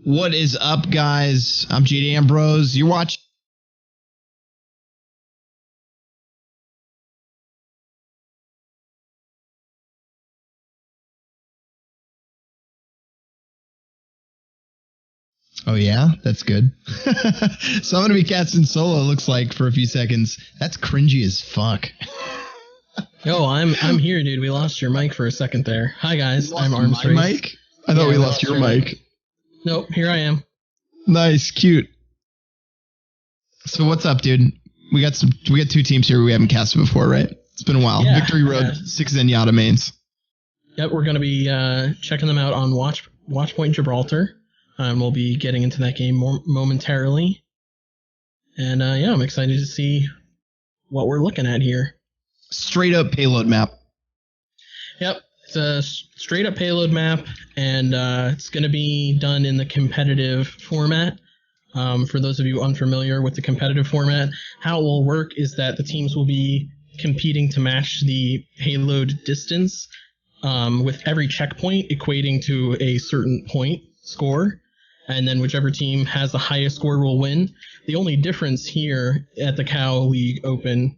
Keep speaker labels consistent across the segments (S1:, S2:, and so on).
S1: What is up, guys? I'm JD Ambrose. You're watching. Oh, yeah? That's good. So I'm going to be casting solo, looks like, for a few seconds. That's cringy as fuck.
S2: Yo, I'm here, dude. We lost your mic for a second there. Hi, guys. I'm Arms
S1: My mic? I thought we lost your mic.
S2: Nope, here I am.
S1: Nice, cute. So what's up, dude? We got two teams here we haven't casted before, right? It's been a while.
S2: Yeah,
S1: Victory Road, 6 Zenyatta mains.
S2: Yep, we're going to be checking them out on Watchpoint Gibraltar. We'll be getting into that game momentarily. And yeah, I'm excited to see what we're looking at here.
S1: Straight up payload map.
S2: Yep, it's a straight up payload map, and it's going to be done in the competitive format. For those of you unfamiliar with the competitive format, how it will work is that the teams will be competing to match the payload distance, with every checkpoint equating to a certain point score, and then whichever team has the highest score will win. The only difference here at the Cow League Open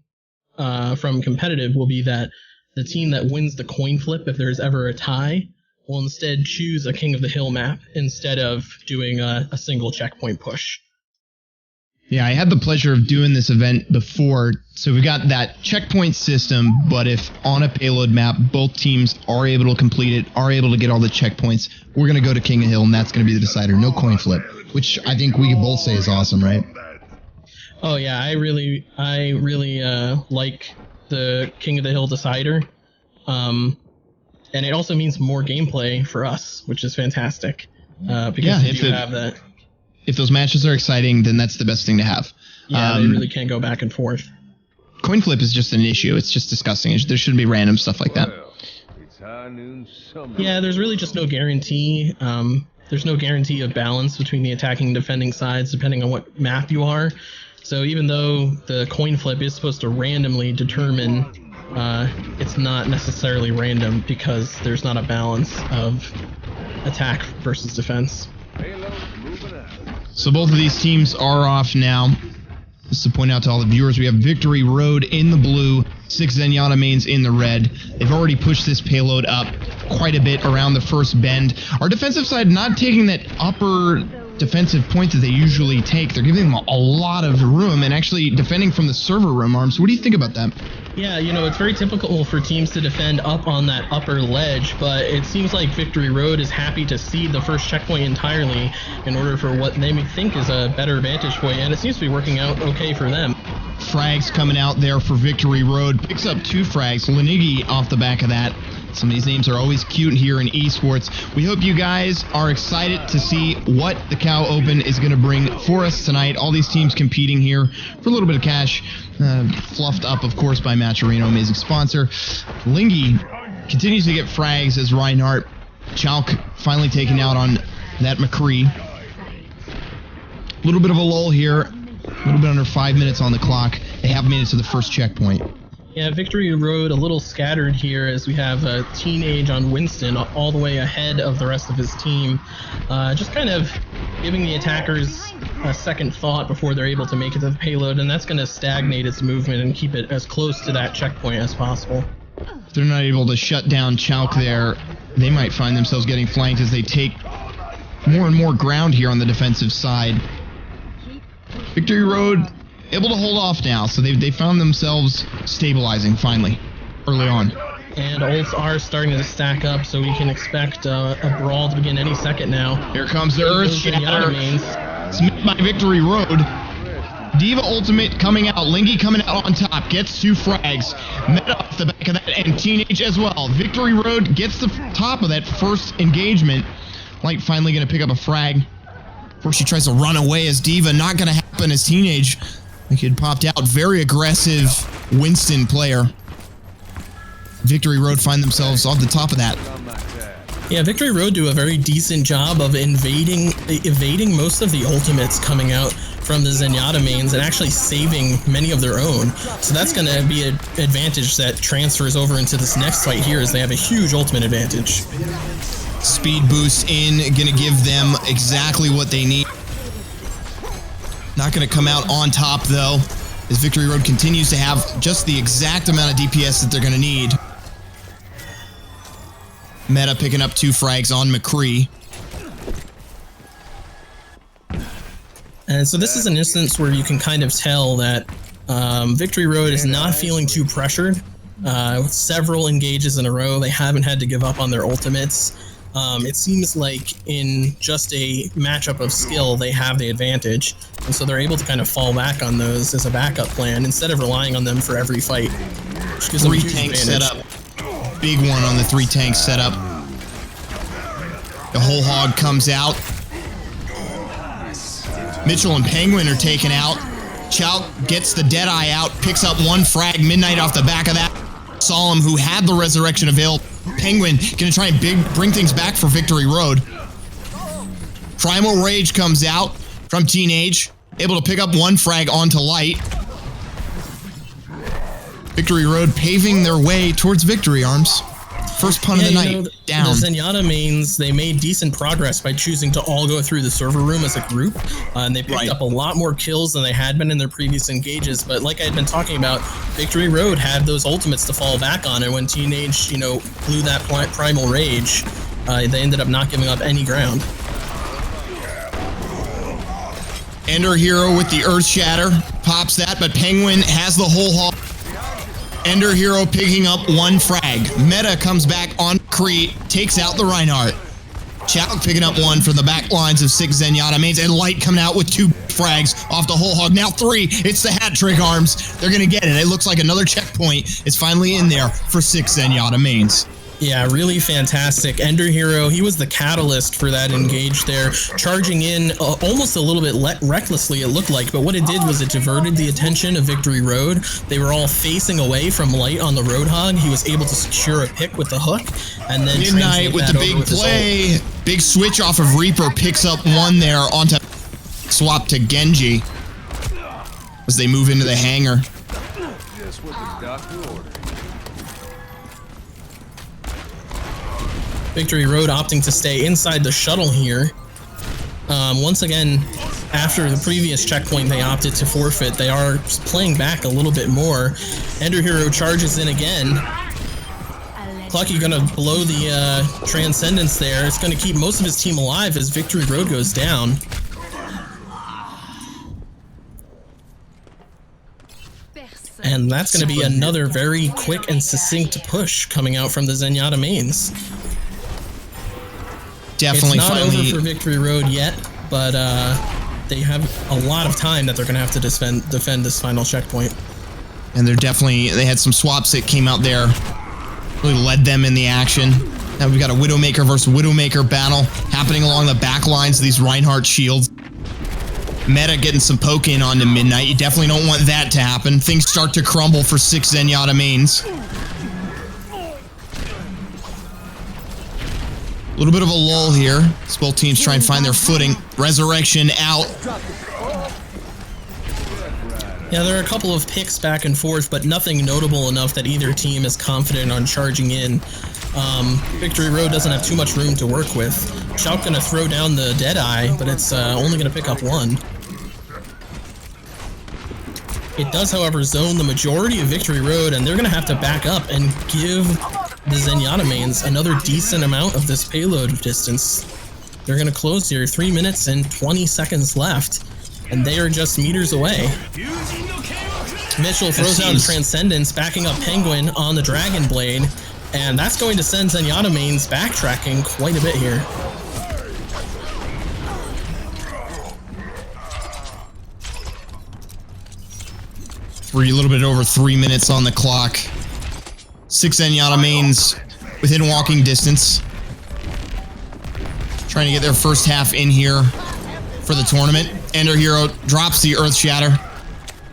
S2: from competitive will be that the team that wins the coin flip, if there's ever a tie, will instead choose a King of the Hill map instead of doing a single checkpoint push.
S1: Yeah, I had the pleasure of doing this event before, so we got that checkpoint system, but if on a payload map, both teams are able to complete it, are able to get all the checkpoints, we're going to go to King of Hill, and that's going to be the decider. No coin flip, which I think we can both say is awesome, right?
S2: Oh yeah, I really like the King of the Hill decider. And it also means more gameplay for us, which is fantastic. Because we do have that.
S1: If those matches are exciting, then that's the best thing to have.
S2: Yeah, they really can't go back and forth.
S1: Coin flip is just an issue. It's just disgusting. There shouldn't be random stuff like that.
S2: Yeah, there's really just no guarantee. There's no guarantee of balance between the attacking and defending sides, depending on what map you are. So even though the coin flip is supposed to randomly determine, it's not necessarily random because there's not a balance of attack versus defense.
S1: So both of these teams are off now. Just to point out to all the viewers, we have Victory Road in the blue, 6 Zenyatta mains in the red. They've already pushed this payload up quite a bit around the first bend. Our defensive side not taking that upper defensive point that they usually take. They're giving them a lot of room and actually defending from the server room, Arms. What do you think about that?
S2: Yeah, you know, it's very typical for teams to defend up on that upper ledge, but it seems like Victory Road is happy to cede the first checkpoint entirely in order for what they may think is a better vantage point, and it seems to be working out okay for them.
S1: Frags coming out there for Victory Road. Picks up 2 frags. Lenigi off the back of that. Some of these names are always cute here in esports. We hope you guys are excited to see what the Cow Open is going to bring for us tonight. All these teams competing here for a little bit of cash. Fluffed up, of course, by Matcherino, amazing sponsor. Lingy continues to get frags as Reinhardt. Chalk finally taken out on that McCree. A little bit of a lull here. A little bit under 5 minutes on the clock. They have made it to the first checkpoint.
S2: Yeah, Victory Road a little scattered here as we have a Teenage on Winston all the way ahead of the rest of his team. Just kind of giving the attackers a second thought before they're able to make it to the payload, and that's going to stagnate its movement and keep it as close to that checkpoint as possible.
S1: If they're not able to shut down Chalk there, they might find themselves getting flanked as they take more and more ground here on the defensive side. Victory Road able to hold off now, so they found themselves stabilizing finally, early on.
S2: And ults are starting to stack up, so we can expect a brawl to begin any second now.
S1: Here comes the Earth Shatter. Smith by Victory Road. Diva ultimate coming out. Lingy coming out on top. Gets 2 frags. Meta off the back of that, and Teenage as well. Victory Road gets the top of that first engagement. Light finally going to pick up a frag. First she tries to run away as Diva. Not going to happen as Teenage. The kid popped out. Very aggressive Winston player. Victory Road find themselves off the top of that.
S2: Yeah, Victory Road do a very decent job of evading most of the ultimates coming out from the Zenyatta mains and actually saving many of their own. So that's going to be an advantage that transfers over into this next fight here as they have a huge ultimate advantage.
S1: Speed boost in, gonna give them exactly what they need. Not gonna come out on top though, as Victory Road continues to have just the exact amount of DPS that they're gonna need. Meta picking up 2 frags on McCree.
S2: And so this is an instance where you can kind of tell that Victory Road is not feeling too pressured. With several engages in a row, they haven't had to give up on their ultimates. It seems like in just a matchup of skill, they have the advantage. And so they're able to kind of fall back on those as a backup plan instead of relying on them for every fight.
S1: 3 tank setup. Big one on the 3 tank setup. The whole hog comes out. Mitchell and Penguin are taken out. Chout gets the Deadeye out, picks up 1 frag. Midnight off the back of that. Solemn, who had the resurrection available. Penguin gonna try and bring things back for Victory Road. Primal Rage comes out from Teenage, able to pick up 1 frag onto Light. Victory Road paving their way towards victory, Arms. First pun of the night, down.
S2: The Zenyatta mains, they made decent progress by choosing to all go through the server room as a group, and they picked up a lot more kills than they had been in their previous engages. But like I had been talking about, Victory Road had those ultimates to fall back on, and when Teenage, blew that Primal Rage, they ended up not giving up any ground.
S1: Ender Hero with the Earth Shatter, pops that, but Penguin has the whole haul. Ender Hero picking up 1 frag. Meta comes back on Cree, takes out the Reinhardt. Chout picking up 1 from the back lines of 6 Zenyatta mains, and Light coming out with 2 frags off the whole hog. Now 3, it's the hat trick, Arms. They're gonna get it. It looks like another checkpoint is finally in there for 6 Zenyatta mains.
S2: Yeah, really fantastic. Ender Hero, he was the catalyst for that engage there, charging in almost a little bit recklessly, it looked like, but what it did was it diverted the attention of Victory Road. They were all facing away from Light on the Roadhog. He was able to secure a pick with the hook, and then
S1: Midnight with the big play. Big switch off of Reaper, picks up 1 there onto swap to Genji as they move into the hangar.
S2: Victory Road opting to stay inside the shuttle here. Once again, after the previous checkpoint they opted to forfeit, they are playing back a little bit more. Ender Hero charges in again. Clucky gonna blow the Transcendence there. It's gonna keep most of his team alive as Victory Road goes down. And that's gonna be another very quick and succinct push coming out from the Zenyatta mains.
S1: Definitely
S2: it's not over for Victory Road yet, but they have a lot of time that they're going to have to defend this final checkpoint.
S1: And they had some swaps that came out there, really led them in the action. Now we've got a Widowmaker versus Widowmaker battle happening along the back lines of these Reinhardt shields. Meta getting some poke in onto Midnight. You definitely don't want that to happen. Things start to crumble for 6 Zenyatta mains. A little bit of a lull here. Both teams try and find their footing. Resurrection out.
S2: Yeah, there are a couple of picks back and forth, but nothing notable enough that either team is confident on charging in. Victory Road doesn't have too much room to work with. Chout gonna throw down the Deadeye, but it's only gonna pick up 1. It does, however, zone the majority of Victory Road, and they're gonna have to back up and give the Zenyatta mains another decent amount of this payload distance. They're going to close here, 3 minutes and 20 seconds left, and they are just meters away. Mitchell throws out Transcendence, backing up Penguin on the Dragon Blade, and that's going to send Zenyatta mains backtracking quite a bit here.
S1: A little bit over 3 minutes on the clock. 6 Zenyatta mains within walking distance. Trying to get their first half in here for the tournament. Ender Hero drops the Earth Shatter.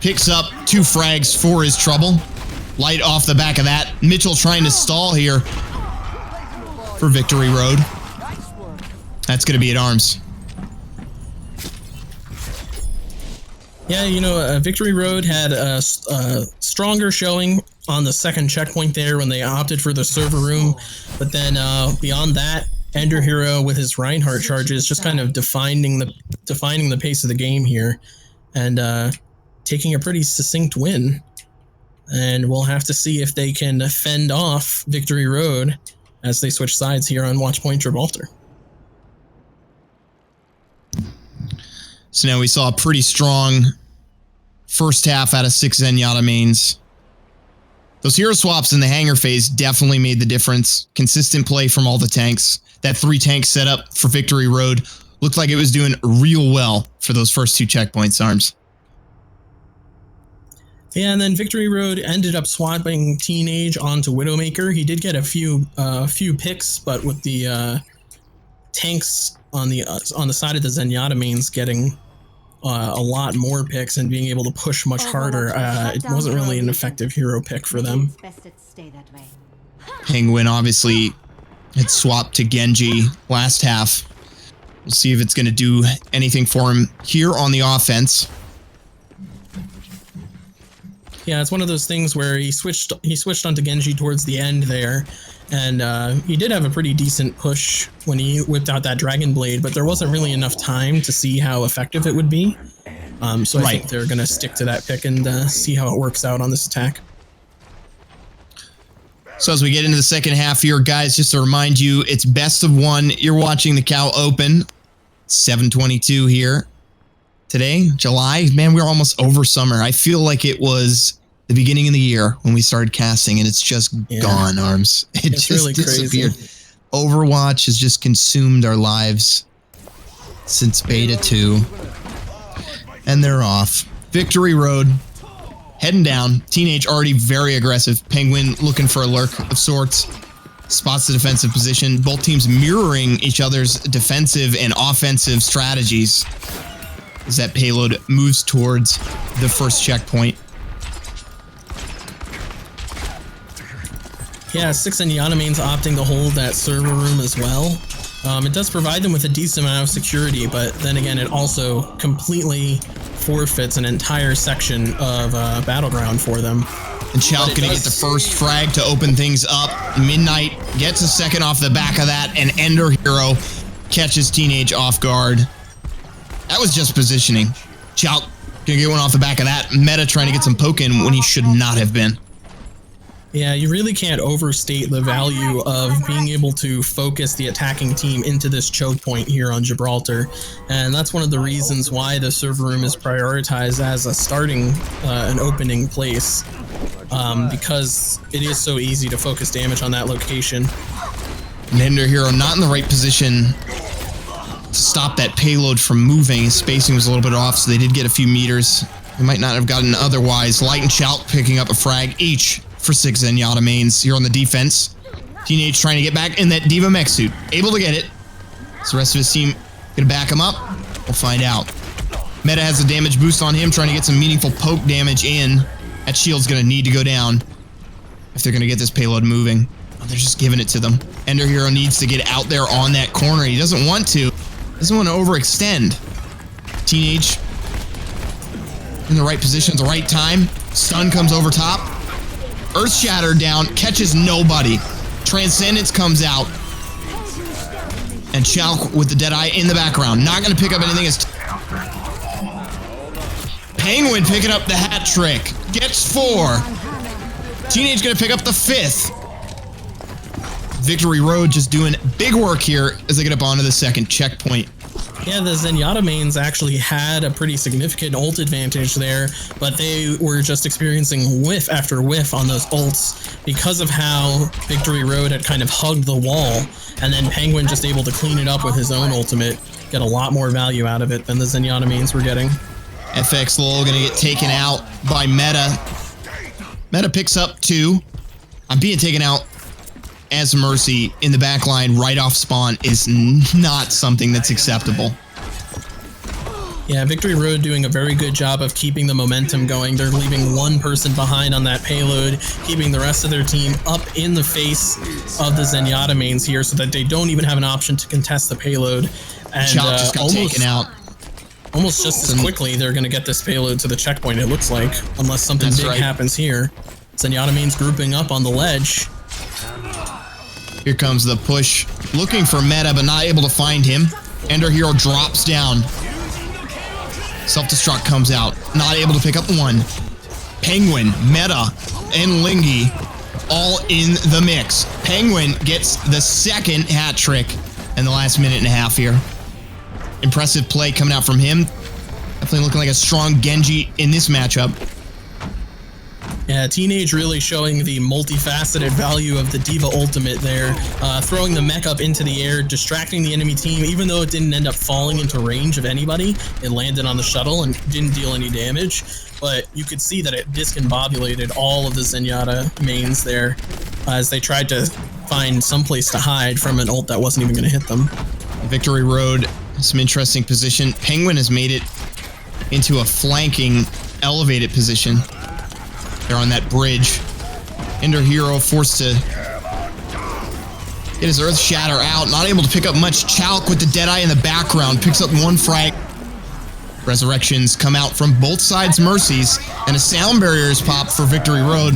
S1: Picks up 2 frags for his trouble. Light off the back of that. Mitchell trying to stall here for Victory Road. That's going to be at Arms.
S2: Yeah, Victory Road had a stronger showing on the second checkpoint there when they opted for the server room. But then beyond that, Ender Hero with his Reinhardt charges, just kind of defining the pace of the game here, and taking a pretty succinct win. And we'll have to see if they can fend off Victory Road as they switch sides here on Watchpoint Gibraltar.
S1: So now we saw a pretty strong first half out of 6 Zenyatta mains. Those hero swaps in the hangar phase definitely made the difference. Consistent play from all the tanks. That 3-tank setup for Victory Road looked like it was doing real well for those first 2 checkpoints, Arms.
S2: Yeah, and then Victory Road ended up swapping Teenage onto Widowmaker. He did get a few picks, but with the tanks on the side of the Zenyatta mains getting a lot more picks and being able to push much harder, it wasn't really an effective hero pick for them.
S1: Penguin obviously had swapped to Genji last half. We'll see if it's going to do anything for him here on the offense.
S2: Yeah, it's one of those things where he switched onto Genji towards the end there, and he did have a pretty decent push when he whipped out that Dragon Blade, but there wasn't really enough time to see how effective it would be. So I think they're going to stick to that pick and see how it works out on this attack.
S1: So as we get into the second half here, guys, just to remind you, it's best of 1. You're watching the Cal Open, 7:22 here. Today, July, man, we're almost over summer. I feel like it was the beginning of the year when we started casting, and it's just gone, Arms. It's just really disappeared. Crazy. Overwatch has just consumed our lives since Beta 2. And they're off. Victory Road, heading down. Teenage already very aggressive. Penguin looking for a lurk of sorts. Spots the defensive position. Both teams mirroring each other's defensive and offensive strategies as that payload moves towards the first checkpoint.
S2: Yeah, 6 Zenyatta mains opting to hold that server room as well. It does provide them with a decent amount of security, but then again, it also completely forfeits an entire section of battleground for them.
S1: And Shout gonna get the first frag to open things up. Midnight gets a second off the back of that, and Ender Hero catches Teenage off guard. That was just positioning. Shout gonna get one off the back of that. Meta trying to get some poke in when he should not have been.
S2: Yeah, you really can't overstate the value of being able to focus the attacking team into this choke point here on Gibraltar. And that's one of the reasons why the server room is prioritized as a starting, an opening place. Because it is so easy to focus damage on that location.
S1: And Ender Hero not in the right position to stop that payload from moving. His spacing was a little bit off, so they did get a few meters. They might not have gotten otherwise. Light and Shout picking up a frag each for 6 Zenyatta mains here on the defense. Teenage trying to get back in that Diva mech suit. Able to get it. So the rest of his team gonna back him up? We'll find out. Meta has a damage boost on him, trying to get some meaningful poke damage in. That shield's gonna need to go down if they're gonna get this payload moving. Oh, they're just giving it to them. Ender Hero needs to get out there on that corner. He doesn't want to. Doesn't want to overextend. Teenage in the right position at the right time. Stun comes over top. Earth Shatter down, catches nobody. Transcendence comes out. And Chalk with the Deadeye in the background. Not going to pick up anything. As Penguin picking up the hat trick. Gets 4. Teenage going to pick up the 5th. Victory Road just doing big work here as they get up onto the second checkpoint.
S2: Yeah, the Zenyatta mains actually had a pretty significant ult advantage there, but they were just experiencing whiff after whiff on those ults because of how Victory Road had kind of hugged the wall, and then Penguin just able to clean it up with his own ultimate, get a lot more value out of it than the Zenyatta mains were getting.
S1: FX Lowell gonna get taken out by Meta. Meta picks up 2. I'm being taken out as Mercy in the back line right off spawn is not something that's acceptable.
S2: Yeah, Victory Road doing a very good job of keeping the momentum going. They're leaving one person behind on that payload, keeping the rest of their team up in the face of the Zenyatta mains here so that they don't even have an option to contest the payload. And
S1: Chop just got taken out.
S2: Almost just as quickly, they're going to get this payload to the checkpoint, it looks like, unless something big happens here. Zenyatta mains grouping up on the ledge.
S1: Here comes the push. Looking for Meta, but not able to find him. Ender Hero drops down. Self-destruct comes out. Not able to pick up one. Penguin, Meta, and Lingy all in the mix. Penguin gets the second hat trick in the last minute and a half here. Impressive play coming out from him. Definitely looking like a strong Genji in this matchup.
S2: Yeah, Teenage really showing the multifaceted value of the Diva ultimate there. Throwing the mech up into the air, distracting the enemy team, even though it didn't end up falling into range of anybody. It landed on the shuttle and didn't deal any damage. But you could see that it discombobulated all of the Zenyatta mains there as they tried to find some place to hide from an ult that wasn't even going to hit them.
S1: Victory Road, some interesting position. Penguin has made it into a flanking, elevated position. They're on that bridge. Ender Hero forced to get his Earth Shatter out. Not able to pick up much. Chalk with the Deadeye in the background. Picks up one frag. Resurrections come out from both sides' mercies. And a sound barrier is popped for Victory Road.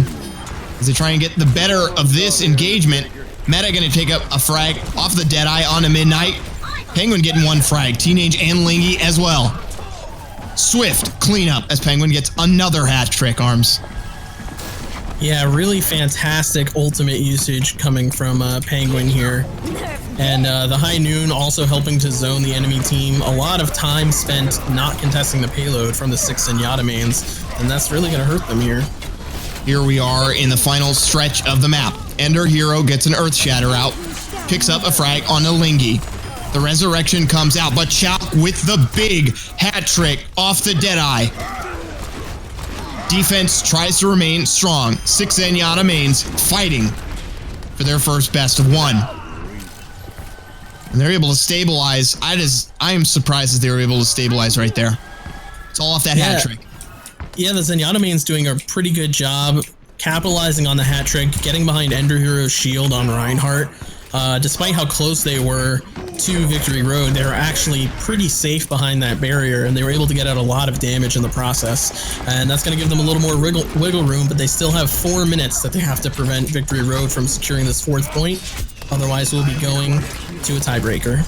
S1: As they try and get the better of this engagement. Meta going to take up a frag off the Deadeye onto Midnight. Penguin getting one frag. Teenage and Lingy as well. Swift cleanup as Penguin gets another hat trick, Arms.
S2: Yeah, really fantastic ultimate usage coming from Penguin here. And the High Noon also helping to zone the enemy team. A lot of time spent not contesting the payload from the 6 Zenyatta mains, and that's really going to hurt them here.
S1: Here we are in the final stretch of the map. Ender Hero gets an Earth Shatter out, picks up a frag on a Lingy. The Resurrection comes out, but Chalk with the big hat trick off the Deadeye. Defense tries to remain strong. 6 Zenyatta mains fighting for their first best of 1. And they're able to stabilize. I am surprised that they were able to stabilize right there. It's all off that hat trick.
S2: Yeah, the Zenyatta main's doing a pretty good job capitalizing on the hat trick, getting behind Ender Hero's shield on Reinhardt. Despite how close they were to Victory Road, they were actually pretty safe behind that barrier, and they were able to get out a lot of damage in the process. And that's going to give them a little more wiggle room, but they still have 4 minutes that they have to prevent Victory Road from securing this 4th point. Otherwise, we'll be going to a tiebreaker.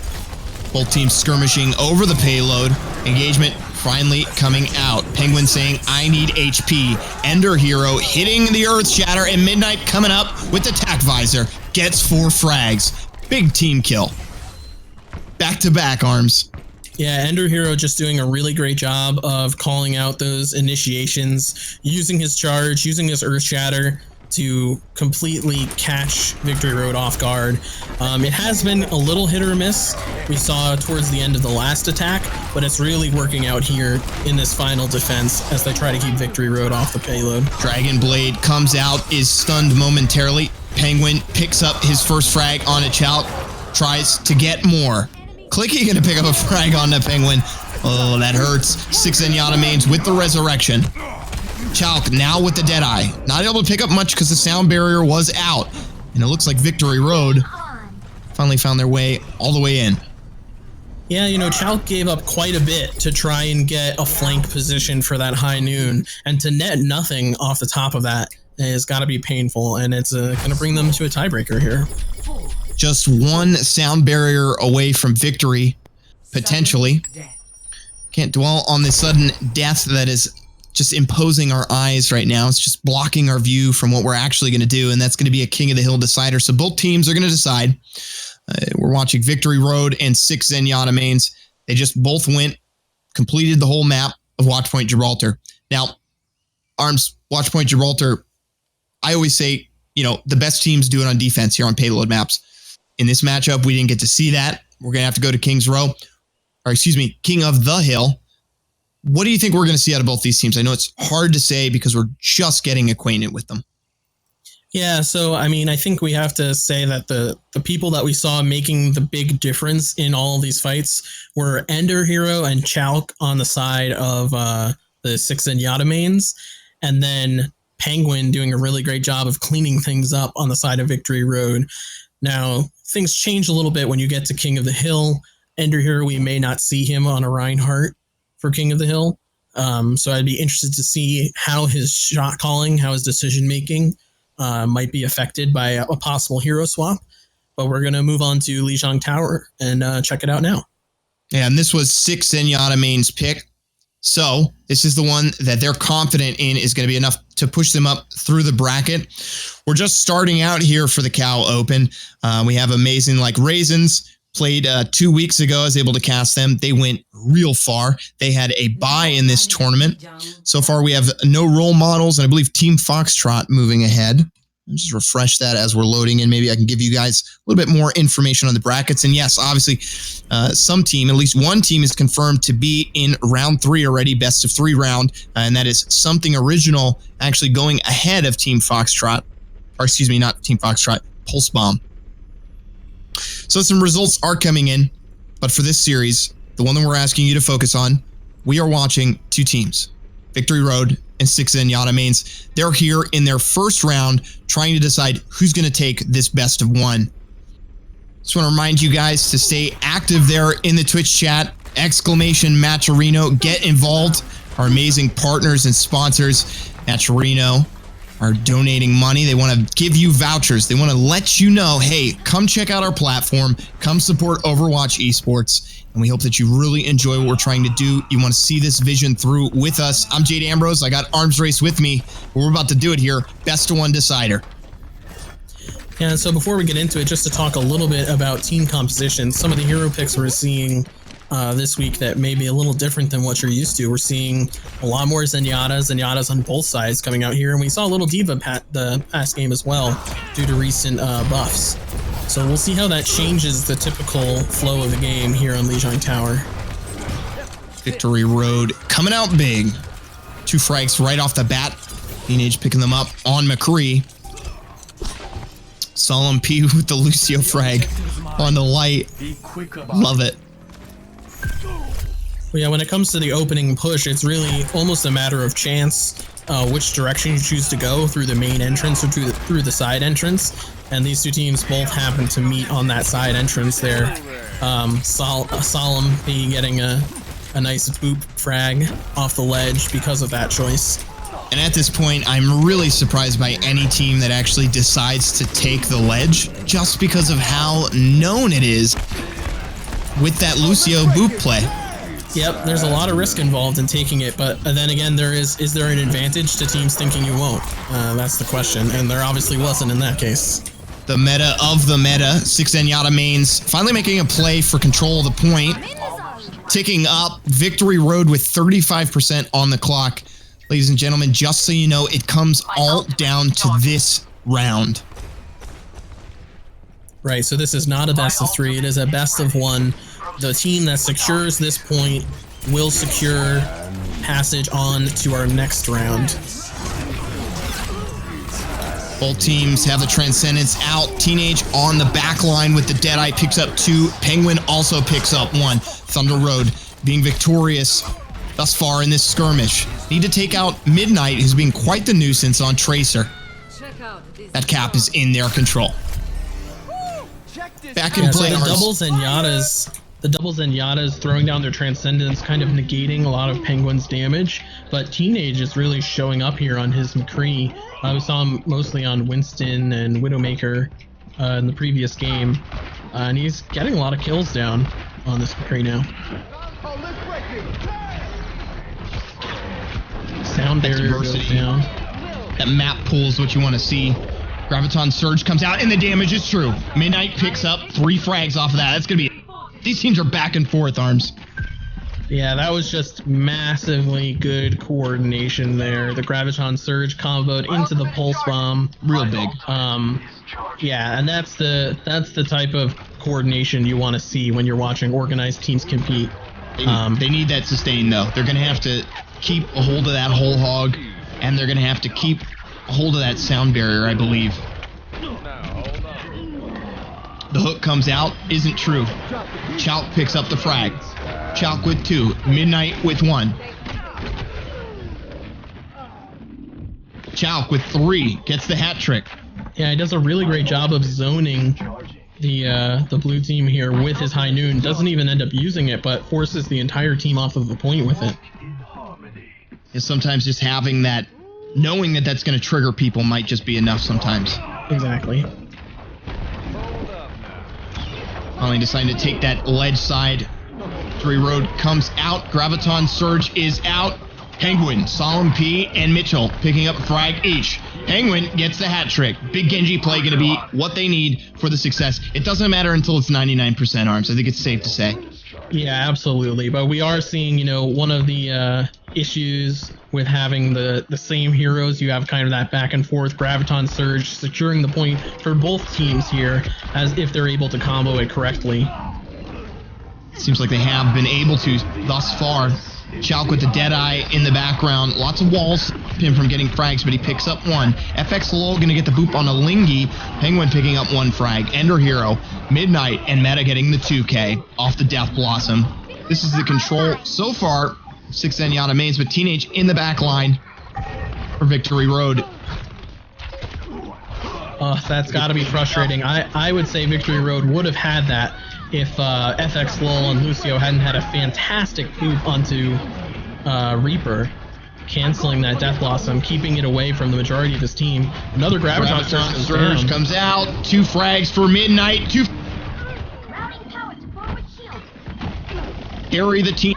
S1: Both teams skirmishing over the payload. Engagement finally coming out. Penguin saying, I need HP. Ender Hero hitting the Earth Shatter, and Midnight coming up with the Tac Visor. Gets 4 frags. Big team kill. Back-to-back, Arms.
S2: Yeah, Ender Hero just doing a really great job of calling out those initiations, using his charge, using his Earth Shatter to completely catch Victory Road off guard. It has been a little hit or miss. We saw towards the end of the last attack, but it's really working out here in this final defense as they try to keep Victory Road off the payload.
S1: Dragon Blade comes out, is stunned momentarily. Penguin picks up his first frag on a Chalk, tries to get more. Clicky gonna pick up a frag on the Penguin. Oh, that hurts. 6 Zenyatta mains with the Resurrection. Chalk now with the Deadeye. Not able to pick up much because the sound barrier was out. And it looks like Victory Road finally found their way all the way in.
S2: Yeah, you know, Chalk gave up quite a bit to try and get a flank position for that High Noon. And to net nothing off the top of that has got to be painful. And it's going to bring them to a tiebreaker here.
S1: Just one sound barrier away from victory, potentially. Can't dwell on the sudden death that is just imposing our eyes right now. It's just blocking our view from what we're actually going to do, and that's going to be a King of the Hill decider. So both teams are going to decide. We're watching Victory Road and 6 Zenyatta mains. They just both completed the whole map of Watchpoint Gibraltar. Now, Arms, Watchpoint Gibraltar, I always say, you know, the best teams do it on defense here on payload maps. In this matchup, we didn't get to see that. We're going to have to go to King's Row, or excuse me, King of the Hill. What do you think we're going to see out of both these teams? I know it's hard to say because we're just getting acquainted with them.
S2: Yeah, so, I mean, I think we have to say that the people that we saw making the big difference in all of these fights were Ender Hero and Chalk on the side of the 6 Zenyatta mains, and then Penguin doing a really great job of cleaning things up on the side of Victory Road. Now, things change a little bit when you get to King of the Hill. Ender Hero, we may not see him on a Reinhardt for King of the Hill. So I'd be interested to see how his shot calling, how his decision making might be affected by a possible hero swap. but we're going to move on to Lijiang Tower and check it out now.
S1: Yeah, and this was 6 Zenyatta main's pick. So this is the one that they're confident in is going to be enough to push them up through the bracket. We're just starting out here for the Cal Open. We have amazing like Raisins. Played 2 weeks ago. I was able to cast them. They went real far. They had a bye in this tournament. So far, we have no role models, and I believe Team Foxtrot moving ahead. I'll just refresh that as we're loading in. Maybe I can give you guys a little bit more information on the brackets. And yes, obviously, some team, at least one team, is confirmed to be in round 3 already, best of 3 round, and that is Something Original, actually going ahead of Team Foxtrot. Or excuse me, not Team Foxtrot, Pulse Bomb. So some results are coming in, but for this series, the one that we're asking you to focus on, we are watching 2 teams, Victory Road and 6 Zenyatta mains. They're here in their first round trying to decide who's going to take this best of 1. Just want to remind you guys to stay active there in the Twitch chat, !Matcherino, get involved. Our amazing partners and sponsors, Matcherino, are donating money. They want to give you vouchers. They want to let you know, hey, come check out our platform. Come support Overwatch Esports. And we hope that you really enjoy what we're trying to do. You want to see this vision through with us. I'm Jade Ambrose. I got Arms Race with me. We're about to do it here. Best of 1 decider.
S2: Yeah, so before we get into it, just to talk a little bit about team composition, some of the hero picks we're seeing this week that may be a little different than what you're used to. We're seeing a lot more Zenyatta's on both sides coming out here, and we saw a little D.Va the past game as well due to recent buffs. So we'll see how that changes the typical flow of the game here on Lijiang Tower.
S1: Victory Road coming out big. 2 frags right off the bat. Teenage picking them up on McCree. Solemn P with the Lucio frag on the light. Love it.
S2: Well, yeah, when it comes to the opening push, it's really almost a matter of chance which direction you choose to go, through the main entrance or through the side entrance. And these 2 teams both happen to meet on that side entrance there. Solemn P getting a nice boop frag off the ledge because of that choice.
S1: And at this point, I'm really surprised by any team that actually decides to take the ledge, just because of how known it is with that Lucio boop play.
S2: Yep, there's a lot of risk involved in taking it, but then again, is there an advantage to teams thinking you won't? That's the question, and there obviously wasn't in that case.
S1: The meta of the meta, 6 Zenyatta mains finally making a play for control of the point. Ticking up, Victory Road with 35% on the clock. Ladies and gentlemen, just so you know, it comes all down to this round.
S2: Right, so this is not a best of 3, it is a best of 1. The team that secures this point will secure passage on to our next round.
S1: Both teams have the Transcendence out. Teenage on the back line with the Deadeye picks up 2. Penguin also picks up 1. Thunder Road being victorious thus far in this skirmish. Need to take out Midnight, who's being quite the nuisance on Tracer. That cap is in their control. Back in play.
S2: So the double Zenyatta's throwing down their Transcendence, kind of negating a lot of Penguin's damage, but Teenage is really showing up here on his McCree. We saw him mostly on Winston and Widowmaker in the previous game, and he's getting a lot of kills down on this McCree now. Sound barrier goes down.
S1: That map pool is what you want to see. Graviton Surge comes out, and the damage is true. Midnight picks up 3 frags off of that. That's going to be... These teams are back and forth, Arms.
S2: Yeah, that was just massively good coordination there. The Graviton Surge comboed into the Pulse Bomb.
S1: Real big.
S2: Yeah, and that's the type of coordination you want to see when you're watching organized teams compete.
S1: They need that sustain, though. They're going to have to keep a hold of that whole hog, and they're going to have to keep a hold of that sound barrier, I believe. The hook comes out, isn't true. Chalk picks up the frag. Chalk with 2, Midnight with 1. Chalk with 3, gets the hat trick.
S2: Yeah, he does a really great job of zoning the blue team here with his High Noon. Doesn't even end up using it, but forces the entire team off of the point with it.
S1: And sometimes just having that, knowing that that's going to trigger people might just be enough sometimes.
S2: Exactly.
S1: Finally deciding to take that ledge side. Victory Road comes out. Graviton Surge is out. Penguin, Solemn P, and Mitchell picking up a frag each. Penguin gets the hat trick. Big Genji play going to be what they need for the success. It doesn't matter until it's 99% arms. I think it's safe to say.
S2: Yeah, absolutely. But we are seeing, one of the issues with having the same heroes. You have kind of that back and forth Graviton Surge securing the point for both teams here, as if they're able to combo it correctly.
S1: Seems like they have been able to thus far. Chalk with the Deadeye in the background. Lots of walls him from getting frags, but he picks up one. FX Lowell going to get the boop on a Lingy. Penguin picking up one frag. Ender Hero, Midnight, and Meta getting the 2K off the Death Blossom. This is the control so far. 6 Zenyatta mains, but Teenage in the back line for Victory Road.
S2: That's got to be frustrating. I would say Victory Road would have had that if FX Lowell and Lucio hadn't had a fantastic boop onto Reaper, canceling that Death Blossom, keeping it away from the majority of his team. Another Graviton
S1: Surge comes out. 2 frags for Midnight. Carry the team.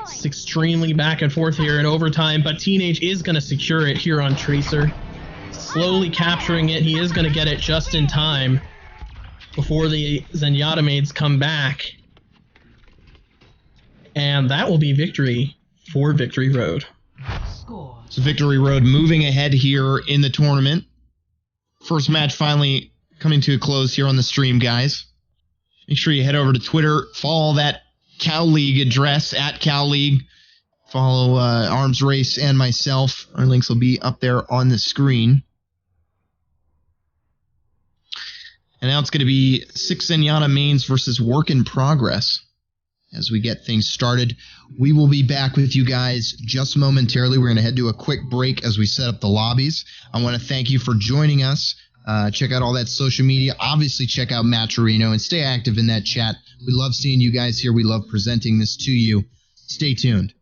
S2: It's extremely back and forth here in overtime, but Teenage is going to secure it here on Tracer. Slowly capturing it. He is going to get it just in time before the Zenyatta maids come back. And that will be victory for Victory Road.
S1: So Victory Road moving ahead here in the tournament. First match finally coming to a close here on the stream, guys. Make sure you head over to Twitter. Follow that Cal League address, at Cal League. Follow Arms Race and myself. Our links will be up there on the screen. And now it's going to be 6 Zenyatta mains versus Work in Progress. As we get things started, we will be back with you guys just momentarily. We're going to head to a quick break as we set up the lobbies. I want to thank you for joining us. Check out all that social media. Obviously, check out Matcherino and stay active in that chat. We love seeing you guys here. We love presenting this to you. Stay tuned.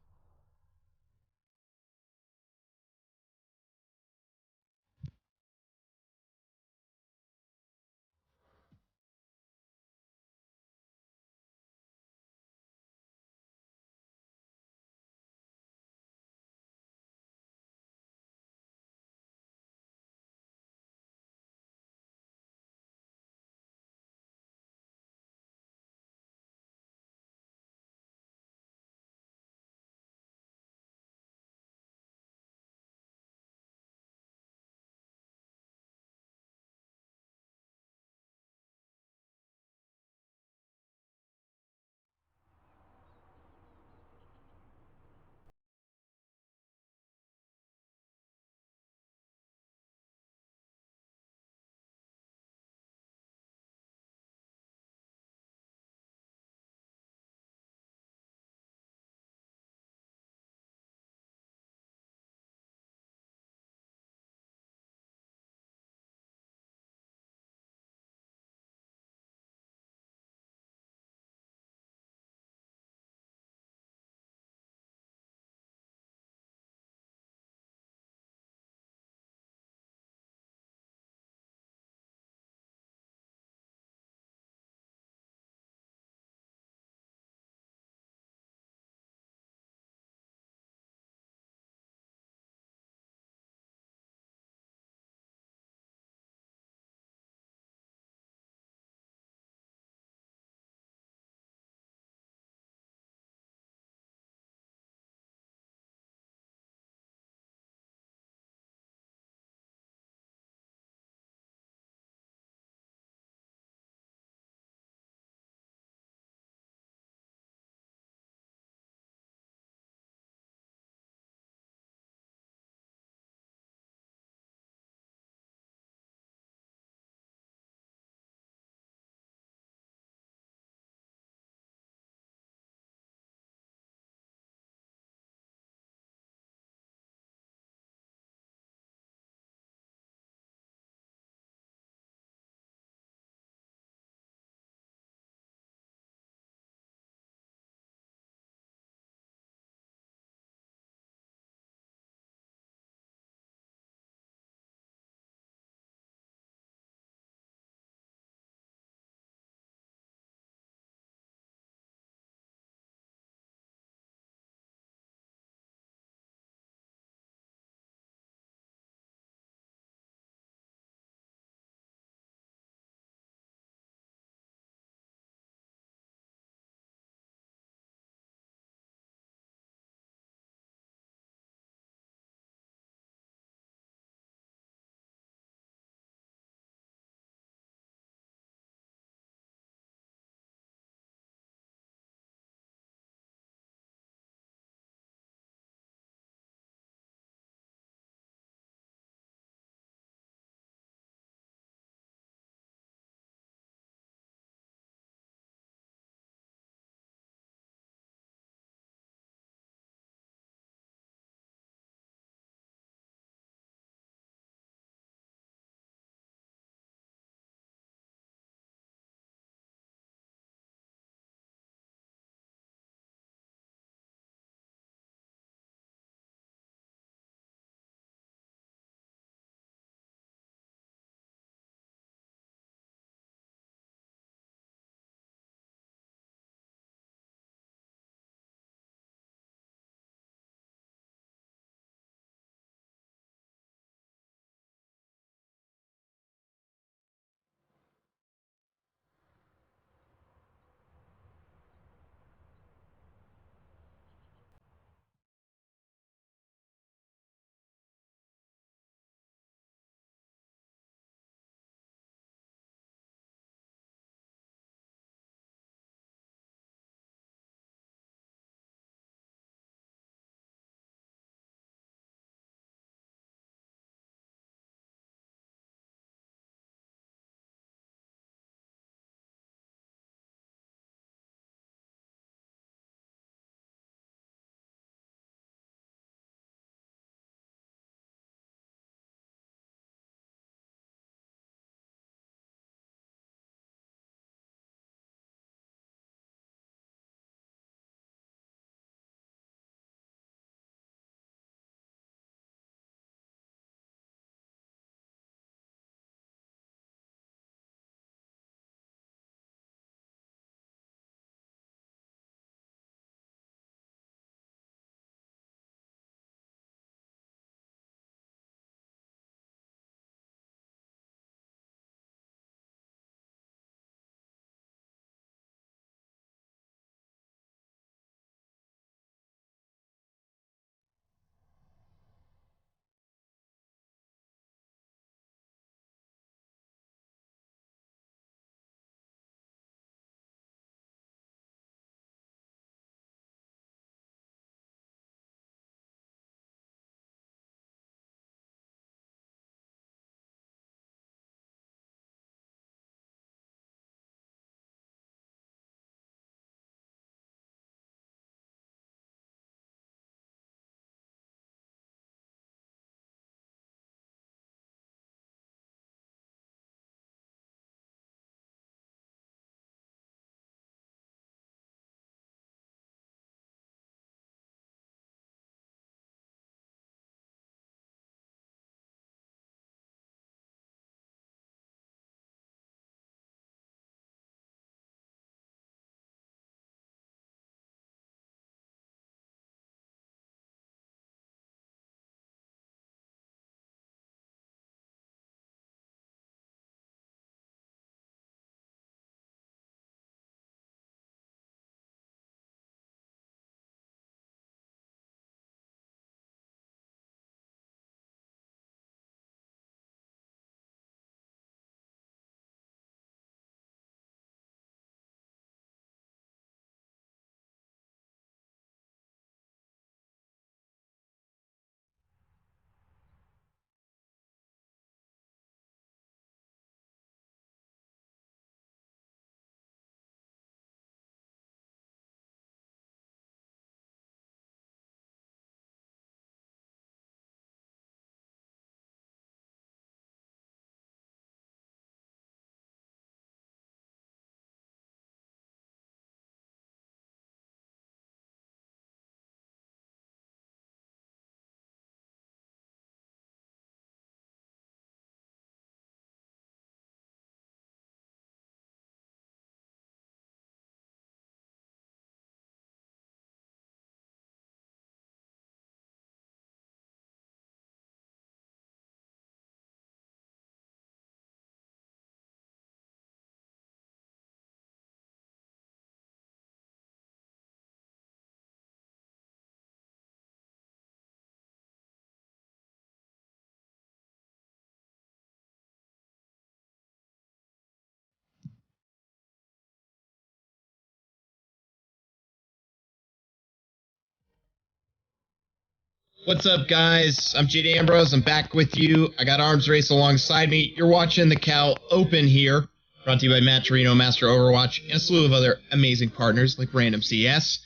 S1: What's up, guys? I'm Jade Ambrose. I'm back with you. I got Arms Race alongside me. You're watching the Cal Open here, brought to you by Matt Torino, Master Overwatch, and a slew of other amazing partners like Random CS.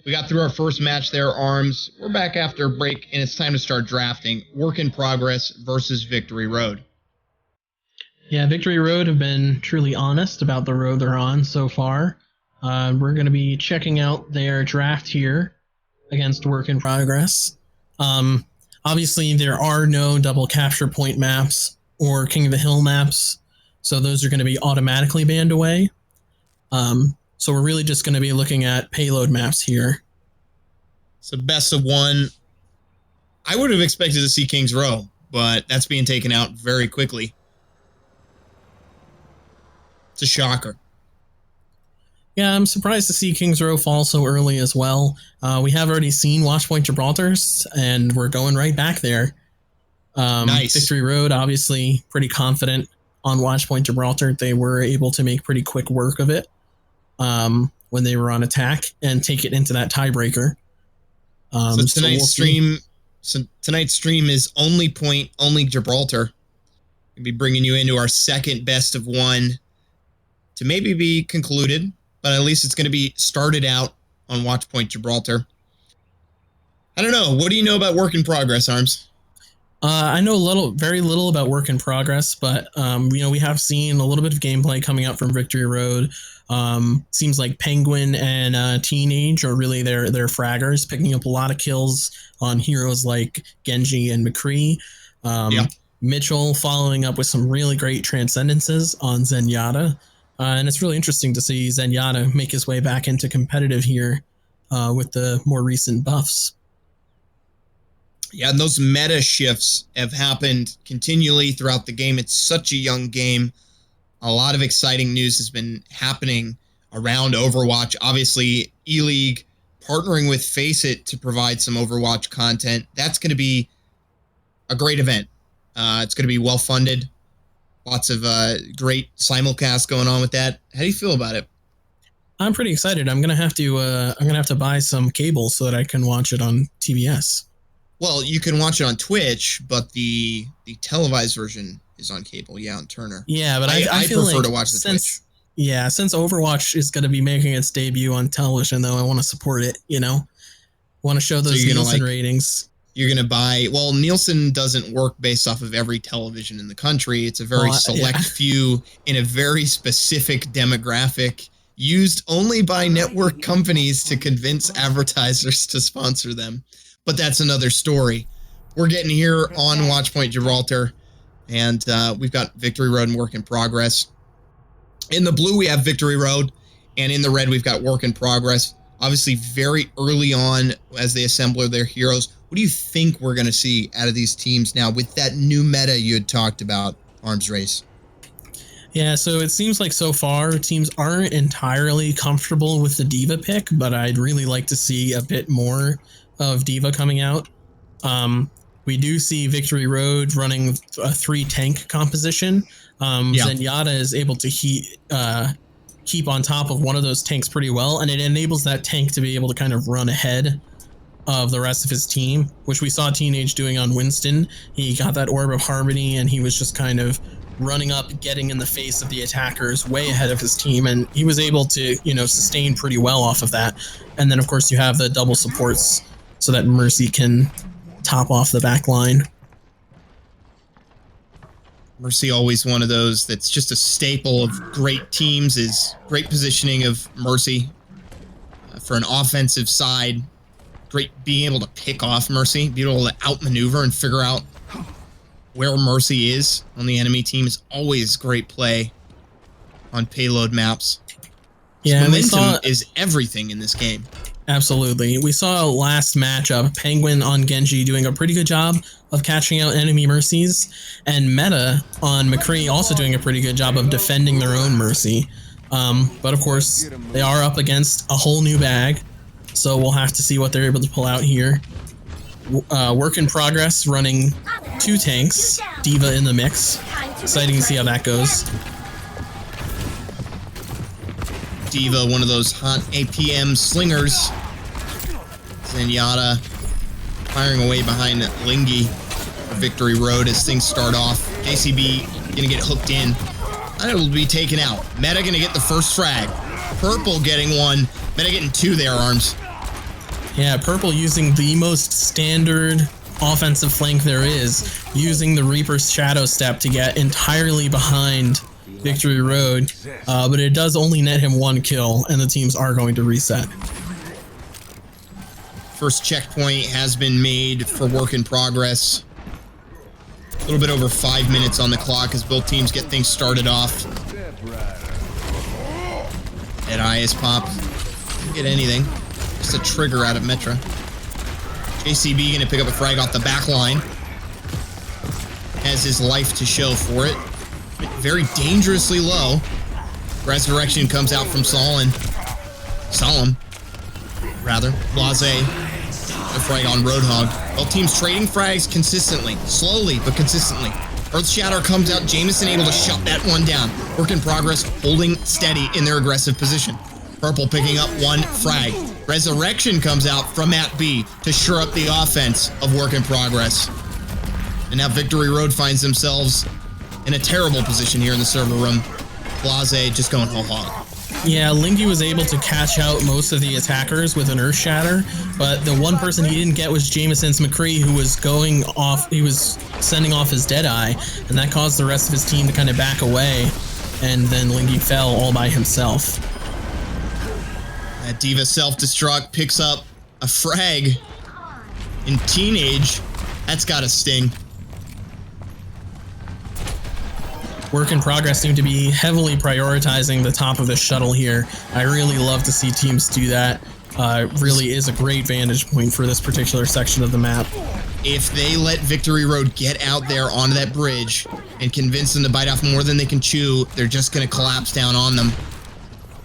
S1: We got through our first match there, Arms. We're back after a break, and it's time to start drafting. Work in Progress versus Victory Road.
S2: Yeah, Victory Road have been truly honest about the road they're on so far. We're going to be checking out their draft here against Work in Progress. Obviously, there are no double capture point maps or King of the Hill maps, so those are going to be automatically banned away. So we're really just going to be looking at payload maps here.
S1: So best of one. I would have expected to see King's Row, but that's being taken out very quickly. It's a shocker.
S2: Yeah, I'm surprised to see King's Row fall so early as well. We have already seen Watchpoint Gibraltar's, and we're going right back there.
S1: Nice.
S2: Victory Road, obviously, pretty confident on Watchpoint Gibraltar. They were able to make pretty quick work of it when they were on attack and take it into that tiebreaker.
S1: So tonight's stream is only point, only Gibraltar. We'll be bringing you into our second best of one to maybe be concluded, but at least it's going to be started out on Watchpoint Gibraltar. I don't know. What do you know about Work in Progress, Arms?
S2: I know very little about Work in Progress, but we have seen a little bit of gameplay coming out from Victory Road. Seems like Penguin and Teenage are really their fraggers, picking up a lot of kills on heroes like Genji and McCree. Mitchell following up with some really great transcendences on Zenyatta. And it's really interesting to see Zenyatta make his way back into competitive here with the more recent buffs.
S1: Yeah, and those meta shifts have happened continually throughout the game. It's such a young game. A lot of exciting news has been happening around Overwatch. Obviously, E-League partnering with Faceit to provide some Overwatch content. That's going to be a great event. It's going to be well-funded. Lots of great simulcasts going on with that. How do you feel about it?
S2: I'm pretty excited. I'm gonna have to buy some cable so that I can watch it on TBS.
S1: Well, you can watch it on Twitch, but the televised version is on cable. Yeah, on Turner.
S2: Yeah, but I feel
S1: prefer
S2: like
S1: to watch the Twitch.
S2: Yeah, since Overwatch is going to be making its debut on television, though, I want to support it. Want to show those Nielsen ratings.
S1: You're going to buy... Well, Nielsen doesn't work based off of every television in the country. It's a very select few in a very specific demographic used only by network companies to convince advertisers to sponsor them. But that's another story. We're getting here on Watchpoint Gibraltar, and we've got Victory Road and Work in Progress. In the blue, we have Victory Road, and in the red, we've got Work in Progress. Obviously, very early on as they assemble their heroes. What do you think we're going to see out of these teams now with that new meta you had talked about, Arms Race?
S2: Yeah, so it seems like so far teams aren't entirely comfortable with the Diva pick, but I'd really like to see a bit more of Diva coming out. We do see Victory Road running a 3-tank composition. Zenyatta is able to keep on top of one of those tanks pretty well, and it enables that tank to be able to kind of run ahead of the rest of his team, which we saw Teenage doing on Winston. He got that Orb of Harmony, and he was just kind of running up, getting in the face of the attackers way ahead of his team, and he was able to, sustain pretty well off of that. And then, of course, you have the double supports so that Mercy can top off the back line.
S1: Mercy, always one of those that's just a staple of great teams, is great positioning of Mercy for an offensive side. Great being able to pick off Mercy, be able to outmaneuver and figure out where Mercy is on the enemy team is always great play on payload maps.
S2: Yeah,
S1: momentum is everything in this game.
S2: Absolutely. We saw last matchup, Penguin on Genji doing a pretty good job of catching out enemy Mercies, and Meta on McCree also doing a pretty good job of defending their own Mercy. But of course, they are up against a whole new bag, so we'll have to see what they're able to pull out here. Work in Progress running 2 tanks, Diva in the mix. Exciting to see how that goes.
S1: Diva, one of those hot APM slingers. Zenyatta firing away behind Lingy for Victory Road as things start off. JCB gonna get hooked in. And it'll be taken out. Meta gonna get the first frag. Purple getting one. Meta getting two there, Arms.
S2: Yeah, Purple using the most standard offensive flank there is, using the Reaper's Shadow Step to get entirely behind Victory Road, but it does only net him one kill, and the teams are going to reset.
S1: First checkpoint has been made for work in progress. A little bit over 5 minutes on the clock as both teams get things started off. Deadeye is popped. Didn't get anything. Just a trigger out of Metra. JCB gonna pick up a frag off the back line. Has his life to show for it. Very dangerously low. Resurrection comes out from Solemn. Blase. A frag on Roadhog. Both teams trading frags consistently. Slowly, but consistently. Earth Shatter comes out. Jameson able to shut that one down. Work in progress, holding steady in their aggressive position. Purple picking up one frag. Resurrection comes out from Map B to shore up the offense of work in progress. And now Victory Road finds themselves in a terrible position here in the server room. Blase just going whole hog.
S2: Yeah, Lingy was able to catch out most of the attackers with an Earth Shatter, but the one person he didn't get was Jameson's McCree, who was going off, he was sending off his Deadeye, and that caused the rest of his team to kind of back away, and then Lingy fell all by himself.
S1: That Diva self-destruct picks up a frag in Teenage. That's gotta sting.
S2: Work in progress seem to be heavily prioritizing the top of the shuttle here. I really love to see teams do that. It really is a great vantage point for this particular section of the map.
S1: If they let Victory Road get out there onto that bridge and convince them to bite off more than they can chew, they're just going to collapse down on them.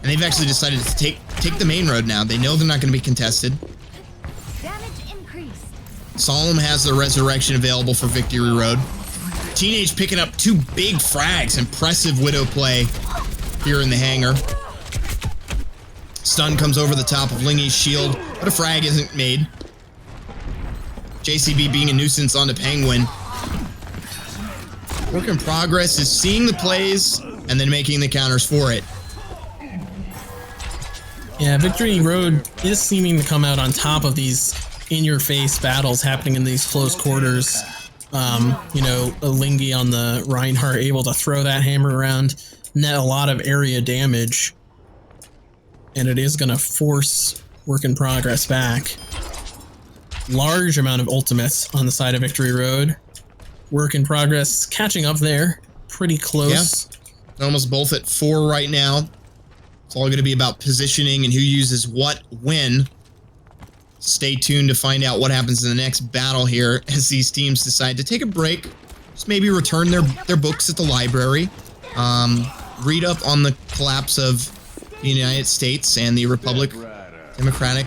S1: And they've actually decided to take the main road now. They know they're not going to be contested.
S3: Damage increased.
S1: Solemn has the Resurrection available for Victory Road. Teenage picking up two big frags. Impressive Widow play here in the hangar. Stun comes over the top of Lingy's shield, but a frag isn't made. JCB being a nuisance onto Penguin. Work in progress is seeing the plays and then making the counters for it.
S2: Yeah, Victory Road is seeming to come out on top of these in-your-face battles happening in these close quarters. You know, Lingy on the Reinhardt able to throw that hammer around, net a lot of area damage, and it is going to force work in progress back. Large amount of ultimates on the side of Victory Road. Work in progress catching up there, pretty close.
S1: Yeah. Almost both at 4 right now. It's all going to be about positioning and who uses what when. Stay tuned to find out what happens in the next battle here as these teams decide to take a break. Just maybe return their books at the library. Read up on the collapse of the United States and the Republic Democratic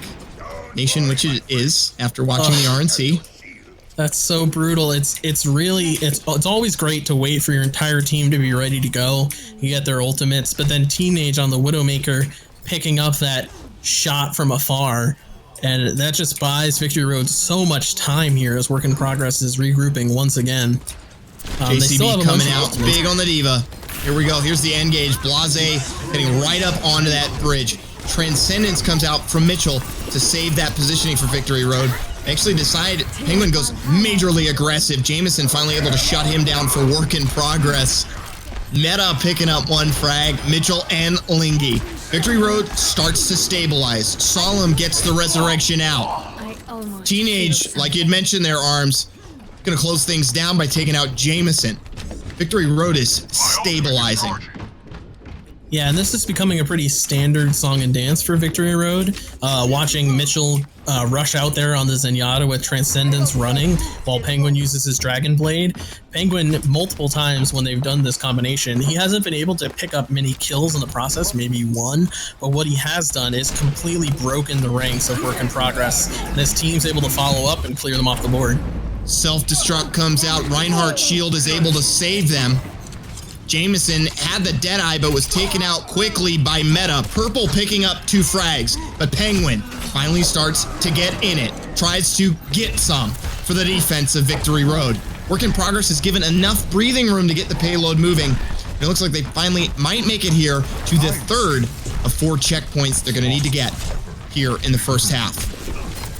S1: Nation, which it is, after watching the RNC.
S2: That's so brutal. It's always great to wait for your entire team to be ready to go. You get their ultimates, but then Teenage on the Widowmaker picking up that shot from afar. And that just buys Victory Road so much time here as work in progress is regrouping once again.
S1: JCB coming out big on the Diva. Here we go. Here's the engage. Blase getting right up onto that bridge. Transcendence comes out from Mitchell to save that positioning for Victory Road. Actually decide Penguin goes majorly aggressive. Jameson finally able to shut him down for work in progress. Meta picking up one frag. Mitchell and Lingy. Victory Road starts to stabilize. Solemn gets the Resurrection out. Teenage, like you'd mentioned there, Arms, gonna close things down by taking out Jameson. Victory Road is stabilizing.
S2: Yeah, and this is becoming a pretty standard song and dance for Victory Road. Watching Mitchell rush out there on the Zenyatta with Transcendence running while Penguin uses his Dragon Blade. Penguin, multiple times when they've done this combination, he hasn't been able to pick up many kills in the process, maybe one, but what he has done is completely broken the ranks of work in progress, and his team's able to follow up and clear them off the board.
S1: Self-destruct comes out. Reinhardt's shield is able to save them. Jameson had the Deadeye, but was taken out quickly by Meta. Purple picking up two frags, but Penguin finally starts to get in it. Tries to get some for the defense of Victory Road. Work in Progress has given enough breathing room to get the payload moving. It looks like they finally might make it here to the third of 4 checkpoints they're going to need to get here in the first half.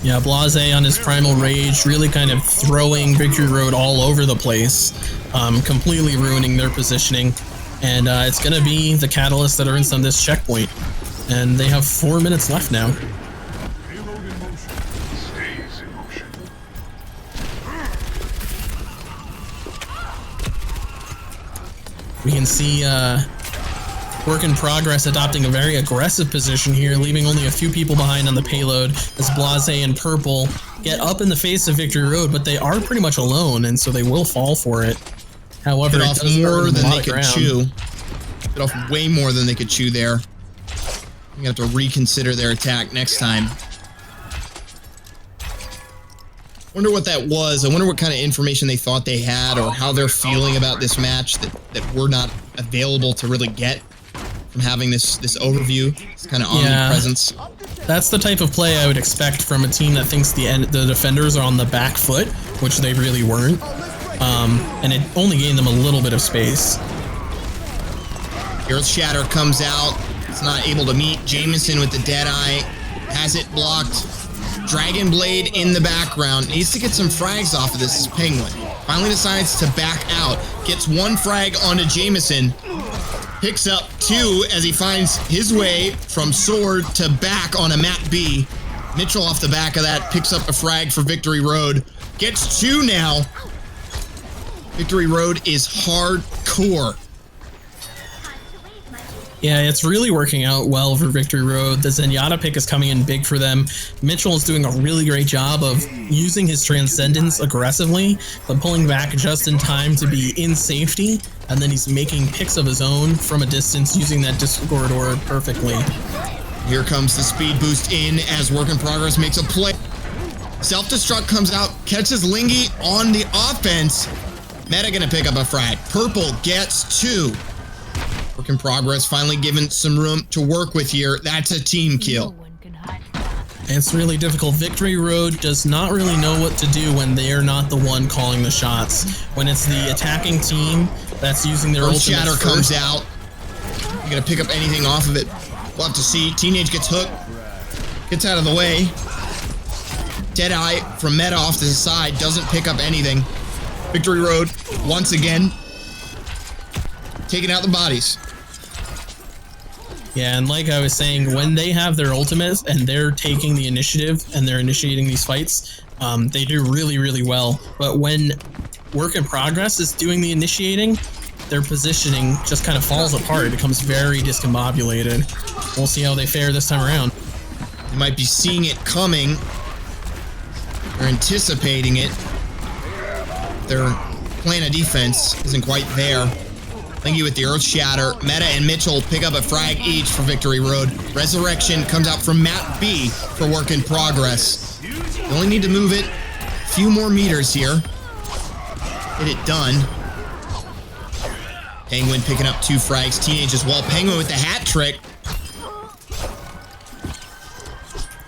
S2: Yeah, Blase on his Primal Rage really kind of throwing Victory Road all over the place, completely ruining their positioning. And it's going to be the catalyst that earns them this checkpoint. And they have 4 minutes left now. We can see Work in Progress adopting a very aggressive position here, leaving only a few people behind on the payload as Blase and Purple get up in the face of Victory Road, but they are pretty much alone, and so they will fall for it. However,
S1: bit off more than they could chew. Bit off way more than they could chew there. You have to reconsider their attack next time. Wonder what that was. I wonder what kind of information they thought they had, or how they're feeling about this match that we're not available to really get from having this overview, this kind of omnipresence.
S2: That's the type of play I would expect from a team that thinks the defenders are on the back foot, which they really weren't. And it only gained them a little bit of space.
S1: Earth Shatter comes out. It's not able to meet Jameson with the Deadeye. Has it blocked. Dragon Blade in the background. Needs to get some frags off of this Penguin. Finally decides to back out. Gets 1 frag onto Jameson. Picks up 2 as he finds his way from sword to back on a map B. Mitchell off the back of that picks up a frag for Victory Road. Gets 2 now. Victory Road is hardcore.
S2: Yeah, it's really working out well for Victory Road. The Zenyatta pick is coming in big for them. Mitchell is doing a really great job of using his Transcendence aggressively, but pulling back just in time to be in safety, and then he's making picks of his own from a distance using that Discord Orb perfectly.
S1: Here comes the speed boost in as Work in Progress makes a play. Self-destruct comes out, catches Lingy on the offense. Meta gonna pick up a frag. Purple gets 2. Work in Progress finally given some room to work with here. That's a team kill.
S2: It's really difficult. Victory Road does not really know what to do when they are not the one calling the shots. When it's the attacking team that's using their
S1: Earth
S2: ultimate
S1: Shatter comes out. You gonna pick up anything off of it? We'll have to see. Teenage gets hooked. Gets out of the way. Deadeye from Meta off to the side. Doesn't pick up anything. Victory Road, once again, taking out the bodies.
S2: Yeah, and like I was saying, when they have their ultimates and they're taking the initiative and they're initiating these fights, they do really, really well. But when Work in Progress is doing the initiating, their positioning just kind of falls apart. It becomes very discombobulated. We'll see how they fare this time around.
S1: You might be seeing it coming. They're anticipating it. Their plan of defense isn't quite there. Lingy with the Earth Shatter. Meta and Mitchell pick up a frag each for Victory Road. Resurrection comes out from map B for Work in Progress. You only need to move it a few more meters here. Get it done. Penguin picking up 2 frags. Teenage as well. Penguin with the hat trick.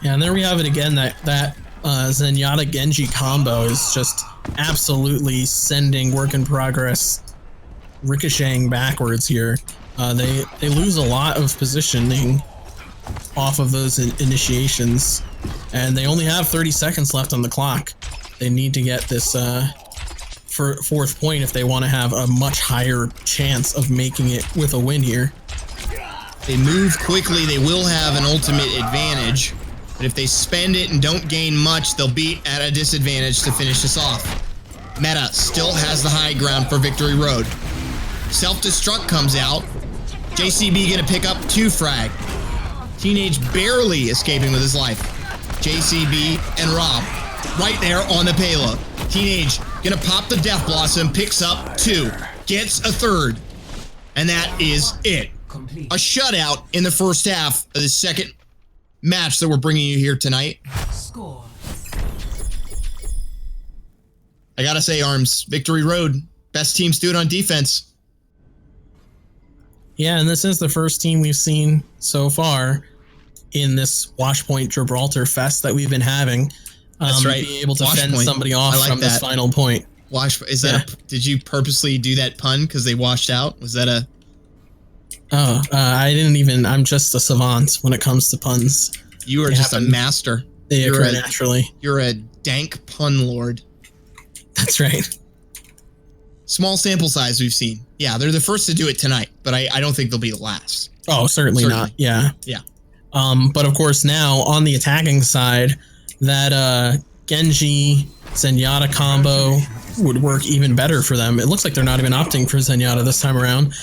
S2: Yeah, and there we have it again. That Zenyatta Genji combo is just absolutely sending Work in Progress ricocheting backwards here. They lose a lot of positioning off of those initiations, and they only have 30 seconds left on the clock. They need to get this for 4th point if they want to have a much higher chance of making it with a win here.
S1: They move quickly, they will have an ultimate advantage, but if they spend it and don't gain much, they'll be at a disadvantage to finish this off. Meta still has the high ground for Victory Road. Self-destruct comes out. JCB gonna pick up 2 frag. Teenage barely escaping with his life. JCB and Rob right there on the payload. Teenage gonna pop the Death Blossom, picks up 2, gets a 3rd, and that is it. A shutout in the first half of the second match that we're bringing you here tonight.
S4: Score.
S1: I gotta say, Arms, Victory Road, best teams do it on defense.
S2: Yeah, and this is the first team we've seen so far in this Washpoint Gibraltar fest that we've been having.
S1: That's right.
S2: Being able to
S1: Wash
S2: fend
S1: point.
S2: somebody off
S1: like
S2: from this
S1: that.
S2: final point.
S1: Is that did you purposely do that pun because they washed out? Was that a...
S2: Oh, I didn't even... I'm just a savant when it comes to puns.
S1: You are just a master.
S2: They occur naturally.
S1: You're a dank pun lord.
S2: That's right.
S1: Small sample size we've seen. Yeah, they're the first to do it tonight, but I don't think they'll be the last.
S2: Oh, certainly not. Yeah.
S1: Yeah.
S2: But of course now on the attacking side, that Genji Zenyatta combo would work even better for them. It looks like they're not even opting for Zenyatta this time around.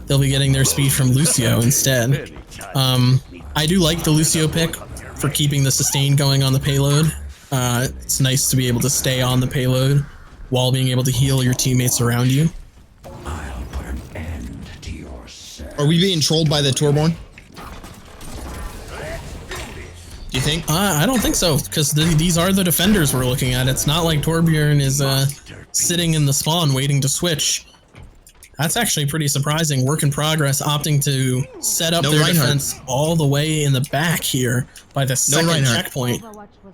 S2: They'll be getting their speed from Lucio instead. I do like the Lucio pick for keeping the sustain going on the payload. It's nice to be able to stay on the payload while being able to heal your teammates around you.
S4: I'll put an end to your
S1: Are we being trolled by the Torbjorn? Do you think?
S2: I don't think so, because these are the defenders we're looking at. It's not like Torbjorn is sitting in the spawn waiting to switch. That's actually pretty surprising. Work in progress, opting to set up their defense all the way in the back here by the second checkpoint.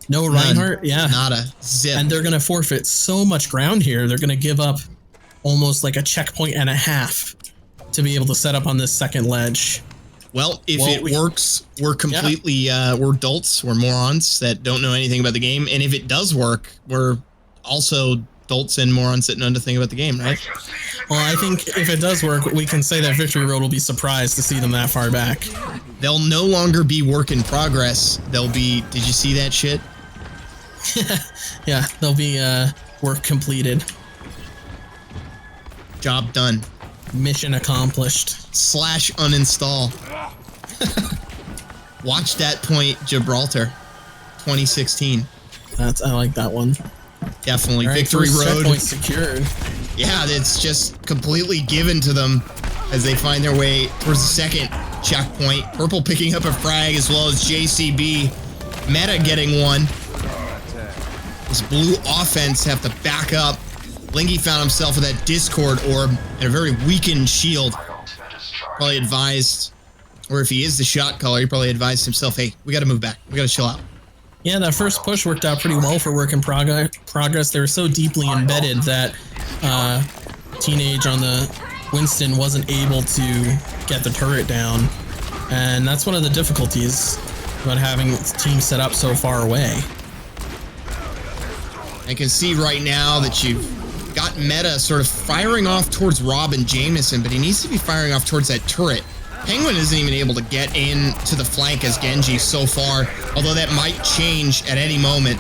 S2: No Reinhardt? Yeah.
S1: Not a zip.
S2: And they're going to forfeit so much ground here. They're going to give up almost like a checkpoint and a half to be able to set up on this second ledge.
S1: Well, if it works, we're completely, we're dolts, we're morons that don't know anything about the game. And if it does work, we're also dolts and morons that know nothing about the game, right?
S2: Well, I think if it does work, we can say that Victory Road will be surprised to see them that far back.
S1: They'll no longer be work in progress. They'll be, did you see that shit?
S2: Yeah, they'll be work completed.
S1: Job done.
S2: Mission accomplished.
S1: / uninstall. Watch that point, Gibraltar, 2016.
S2: I like that one.
S1: Definitely.
S2: Right,
S1: Victory Road.
S2: Checkpoint secured.
S1: Yeah, it's just completely given to them as they find their way towards the second checkpoint. Purple picking up a frag as well as JCB. Meta getting one. This blue offense have to back up. Lingy found himself with that Discord orb and a very weakened shield. Probably advised, or if he is the shot caller, he probably advised himself, hey, we got to move back. We got to chill out.
S2: Yeah, that first push worked out pretty well for work in progress. They were so deeply embedded that Teenage on the Winston wasn't able to get the turret down. And that's one of the difficulties about having the team set up so far away.
S1: I can see right now that you've got Meta sort of firing off towards Rob and Jameson, but he needs to be firing off towards that turret. Penguin isn't even able to get in to the flank as Genji so far, although that might change at any moment.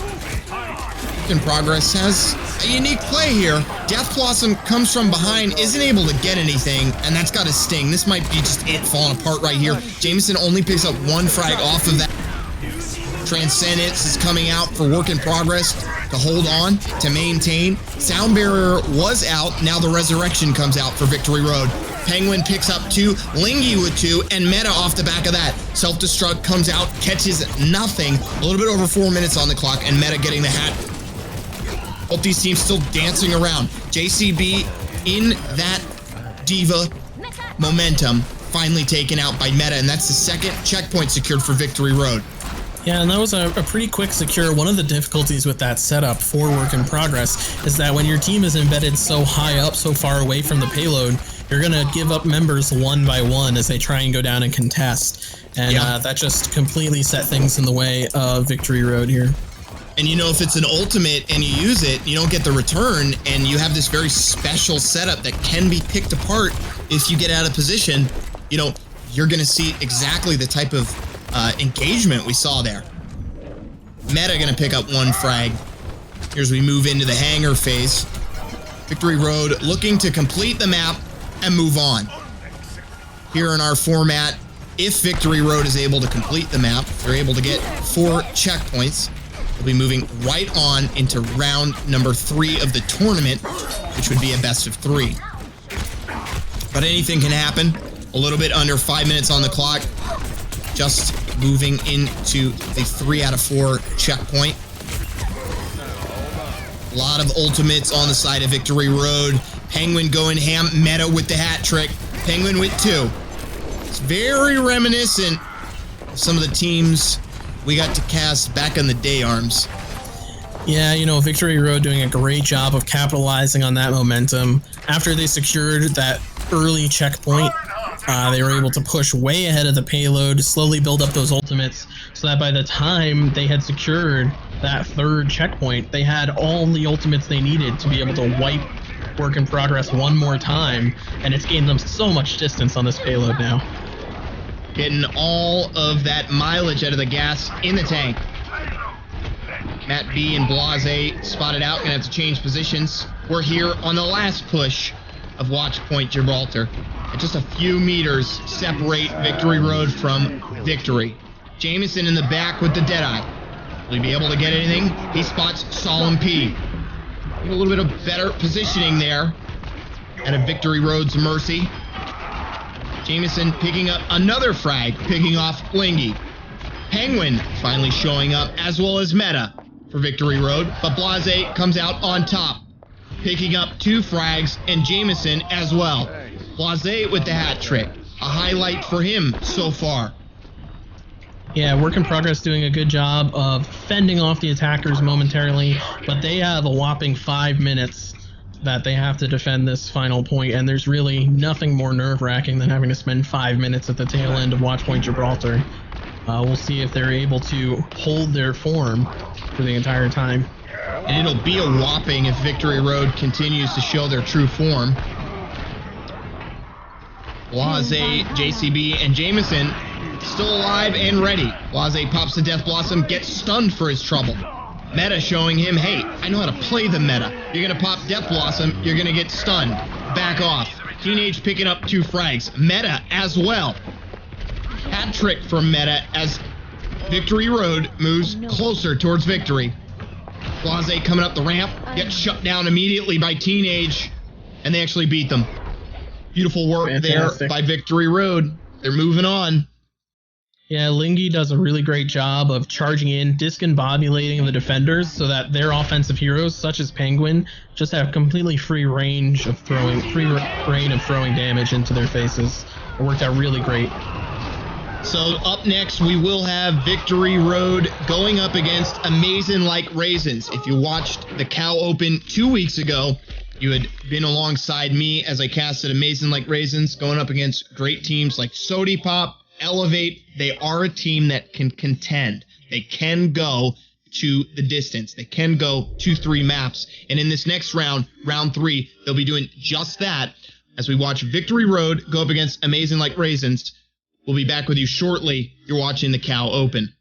S1: In progress has a unique play here. Death Blossom comes from behind, isn't able to get anything, and that's got to sting. This might be just it falling apart right here. Jameson only picks up one frag off of that. Transcendence is coming out for work in progress to hold on, to maintain. Sound Barrier was out. Now the Resurrection comes out for Victory Road. Penguin picks up 2, Lingy with 2, and Meta off the back of that. Self-destruct comes out, catches nothing. A little bit over 4 minutes on the clock, and Meta getting the hat. Both these teams still dancing around. JCB in that Diva momentum, finally taken out by Meta, and that's the second checkpoint secured for Victory Road.
S2: Yeah, and that was a pretty quick secure. One of the difficulties with that setup for work in progress is that when your team is embedded so high up, so far away from the payload, you're going to give up members one by one as they try and go down and contest. And that just completely set things in the way of Victory Road here.
S1: And you know, if it's an ultimate and you use it, you don't get the return, and you have this very special setup that can be picked apart if you get out of position, you know, you're going to see exactly the type of engagement we saw there. Meta going to pick up one frag. Here's we move into the hangar phase. Victory Road looking to complete the map and move on. Here in our format, if Victory Road is able to complete the map, they're able to get 4 checkpoints. They'll be moving right on into round number 3 of the tournament, which would be a best of 3. But anything can happen. A little bit under 5 minutes on the clock. Just moving into the 3 out of 4 checkpoint. A lot of ultimates on the side of Victory Road. Penguin going ham. Meta with the hat trick. Penguin with 2. It's very reminiscent some of the teams we got to cast back in the day, Arms.
S2: Yeah, you know, Victory Road doing a great job of capitalizing on that momentum. After they secured that early checkpoint, they were able to push way ahead of the payload, slowly build up those ultimates, so that by the time they had secured that third checkpoint, they had all the ultimates they needed to be able to wipe Work in Progress one more time, and it's gained them so much distance on this payload now.
S1: Getting all of that mileage out of the gas in the tank. Matt B and Blase spotted out, gonna have to change positions. We're here on the last push of Watch Point Gibraltar. And just a few meters separate Victory Road from victory. Jameson in the back with the Deadeye. Will he be able to get anything? He spots Solemn P. A little bit of better positioning there at a Victory Road's mercy. Jameson picking up another frag, picking off Lingy. Penguin finally showing up, as well as Meta for Victory Road, but Blase comes out on top, picking up 2 frags, and Jameson as well. Blase with the hat trick, a highlight for him so far.
S2: Yeah, Work in Progress doing a good job of fending off the attackers momentarily, but they have a whopping 5 minutes that they have to defend this final point, and there's really nothing more nerve-wracking than having to spend 5 minutes at the tail end of Watch Point Gibraltar. We'll see if they're able to hold their form for the entire time.
S1: And it'll be a whopping if Victory Road continues to show their true form. Blase, JCB, and Jameson still alive and ready. Blase pops the Death Blossom, gets stunned for his trouble. Meta showing him, hey, I know how to play the meta. You're going to pop Death Blossom, you're going to get stunned. Back off. Teenage picking up 2 frags. Meta as well. Hat trick from Meta as Victory Road moves closer towards victory. Blase coming up the ramp, gets shut down immediately by Teenage, and they actually beat them. Beautiful work there by Victory Road. They're moving on.
S2: Yeah, Lingy does a really great job of charging in, discombobulating the defenders so that their offensive heroes, such as Penguin, just have completely free reign of throwing damage into their faces. It worked out really great.
S1: So up next, we will have Victory Road going up against Amazing Like Raisins. If you watched the Cow Open 2 weeks ago, you had been alongside me as I casted Amazing Like Raisins, going up against great teams like Sody Pop, Elevate. They are a team that can contend. They can go to the distance. They can go 2-3 maps. And in this next round, round 3, they'll be doing just that as we watch Victory Road go up against Amazing Like Raisins. We'll be back with you shortly. You're watching the Cow Open.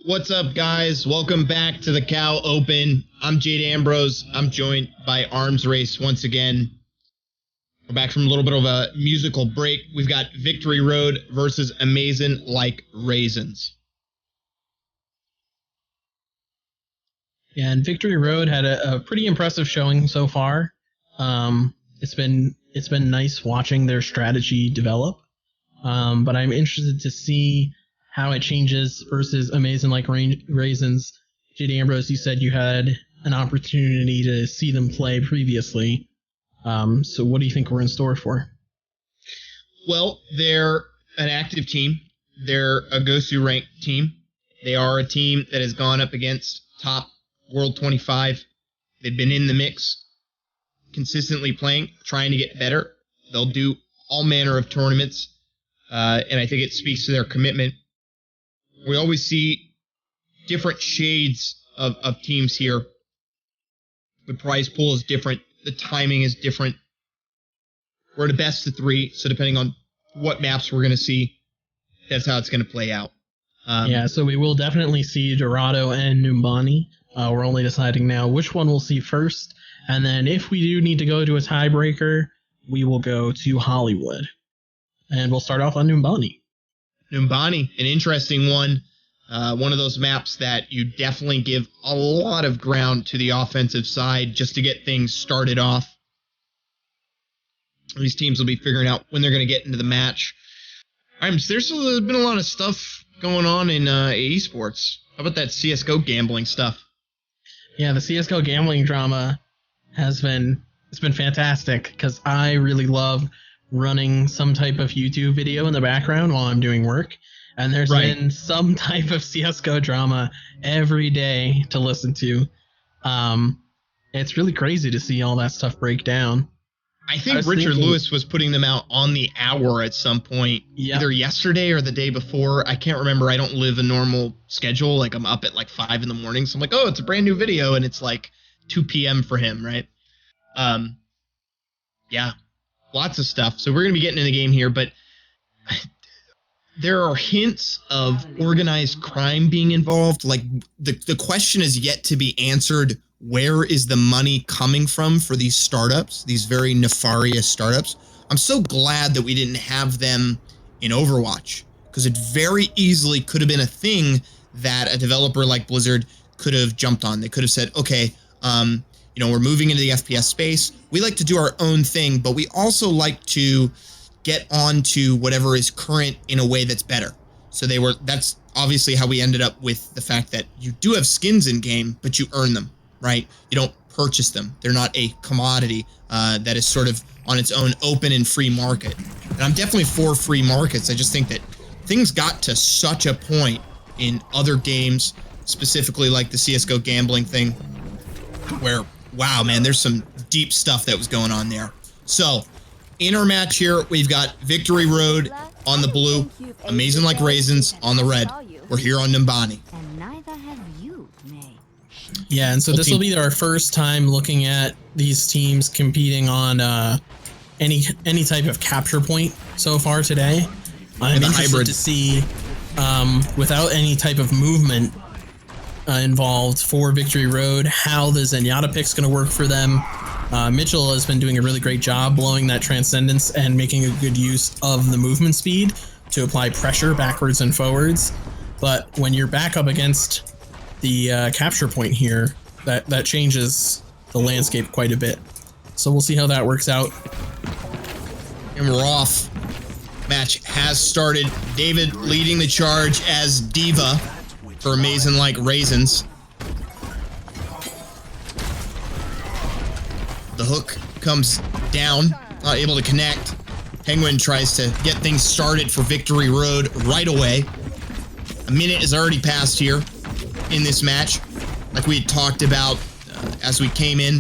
S1: What's up, guys? Welcome back to the Cow Open. I'm Jade Ambrose. I'm joined by Arms Race once again. We're back from a little bit of a musical break. We've got Victory Road versus Amazing Like Raisins.
S2: Yeah, and Victory Road had a pretty impressive showing so far. It's been nice watching their strategy develop. But I'm interested to see how it changes versus Amazing Like Raisins. J.D. Ambrose, you said you had an opportunity to see them play previously. So what do you think we're in store for?
S1: Well, they're an active team. They're a Gosu ranked team. They are a team that has gone up against top World 25. They've been in the mix, consistently playing, trying to get better. They'll do all manner of tournaments, and I think it speaks to their commitment. We always see different shades of teams here. The prize pool is different. The timing is different. We're the best of 3, so depending on what maps we're going to see, that's how it's going to play out.
S2: Yeah, so we will definitely see Dorado and Numbani. We're only deciding now which one we'll see first. And then if we do need to go to a tiebreaker, we will go to Hollywood. And we'll start off on Numbani.
S1: Numbani, an interesting one. One of those maps that you definitely give a lot of ground to the offensive side just to get things started off. These teams will be figuring out when they're going to get into the match. There's been a lot of stuff going on in esports. How about that CSGO gambling stuff?
S2: Yeah, the CSGO gambling drama it's been fantastic because I really love running some type of YouTube video in the background while I'm doing work. And there's been some type of CSGO drama every day to listen to. It's really crazy to see all that stuff break down.
S1: I think Richard Lewis was putting them out on the hour at some point, either yesterday or the day before. I can't remember. I don't live a normal schedule. Like, I'm up at like 5 in the morning. So I'm like, oh, it's a brand new video. And it's like 2 p.m. for him, right? Yeah, lots of stuff. So we're going to be getting in the game here, but there are hints of organized crime being involved. Like, the question is yet to be answered. Where is the money coming from for these startups, these very nefarious startups? I'm so glad that we didn't have them in Overwatch, because it very easily could have been a thing that a developer like Blizzard could have jumped on. They could have said, okay, we're moving into the FPS space. We like to do our own thing, but we also like to get onto whatever is current in a way that's better. So that's obviously how we ended up with the fact that you do have skins in game, but you earn them. Right? You don't purchase them. They're not a commodity that is sort of on its own open and free market. And I'm definitely for free markets. I just think that things got to such a point in other games, specifically like the CSGO gambling thing, where, wow, man, there's some deep stuff that was going on there. So, in our match here, we've got Victory Road on the blue, Amazing Like Raisins on the red. We're here on Numbani.
S3: And neither have you, May.
S2: Yeah, and so this will be our first time looking at these teams competing on any type of capture point so far today. I'm interested to see, without any type of movement involved for Victory Road, how the Zenyatta pick's going to work for them. Mitchell has been doing a really great job blowing that Transcendence and making a good use of the movement speed to apply pressure backwards and forwards. But when you're back up against the capture point here, that changes the landscape quite a bit. So we'll see how that works out.
S1: And we're off. Match has started. David leading the charge as Diva for Amazing Like Raisins. The hook comes down, not able to connect. Penguin tries to get things started for Victory Road right away. A minute has already passed here in this match. Like we had talked about as we came in,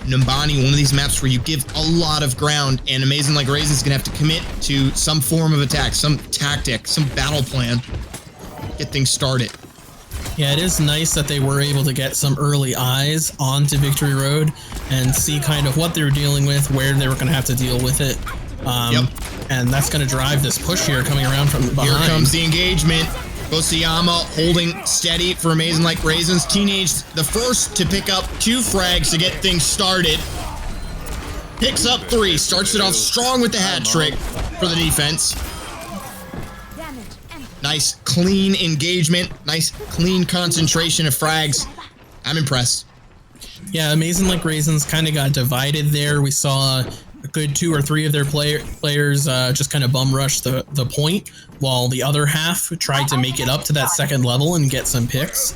S1: Numbani, one of these maps where you give a lot of ground, and Amazing Like Raisins is going to have to commit to some form of attack, some tactic, some battle plan. Get things started.
S2: Yeah, it is nice that they were able to get some early eyes onto Victory Road and see kind of what they were dealing with, where they were going to have to deal with it.
S1: Yep.
S2: And that's going to drive this push here coming around from behind.
S1: Here comes the engagement. Bosiyama holding steady for Amazing Like Raisins. Teenage, the first to pick up 2 frags to get things started. Picks up 3, starts it off strong with the hat trick for the defense. Nice clean engagement, nice clean concentration of frags. I'm impressed.
S2: Yeah, Amazing Like Raisins kind of got divided there. We saw a good 2 or 3 of their players just kind of bum rush the point, while the other half tried to make it up to that second level and get some picks.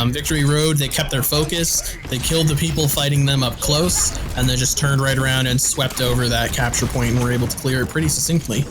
S2: Victory Road, they kept their focus. They killed the people fighting them up close, and then just turned right around and swept over that capture point and were able to clear it pretty succinctly.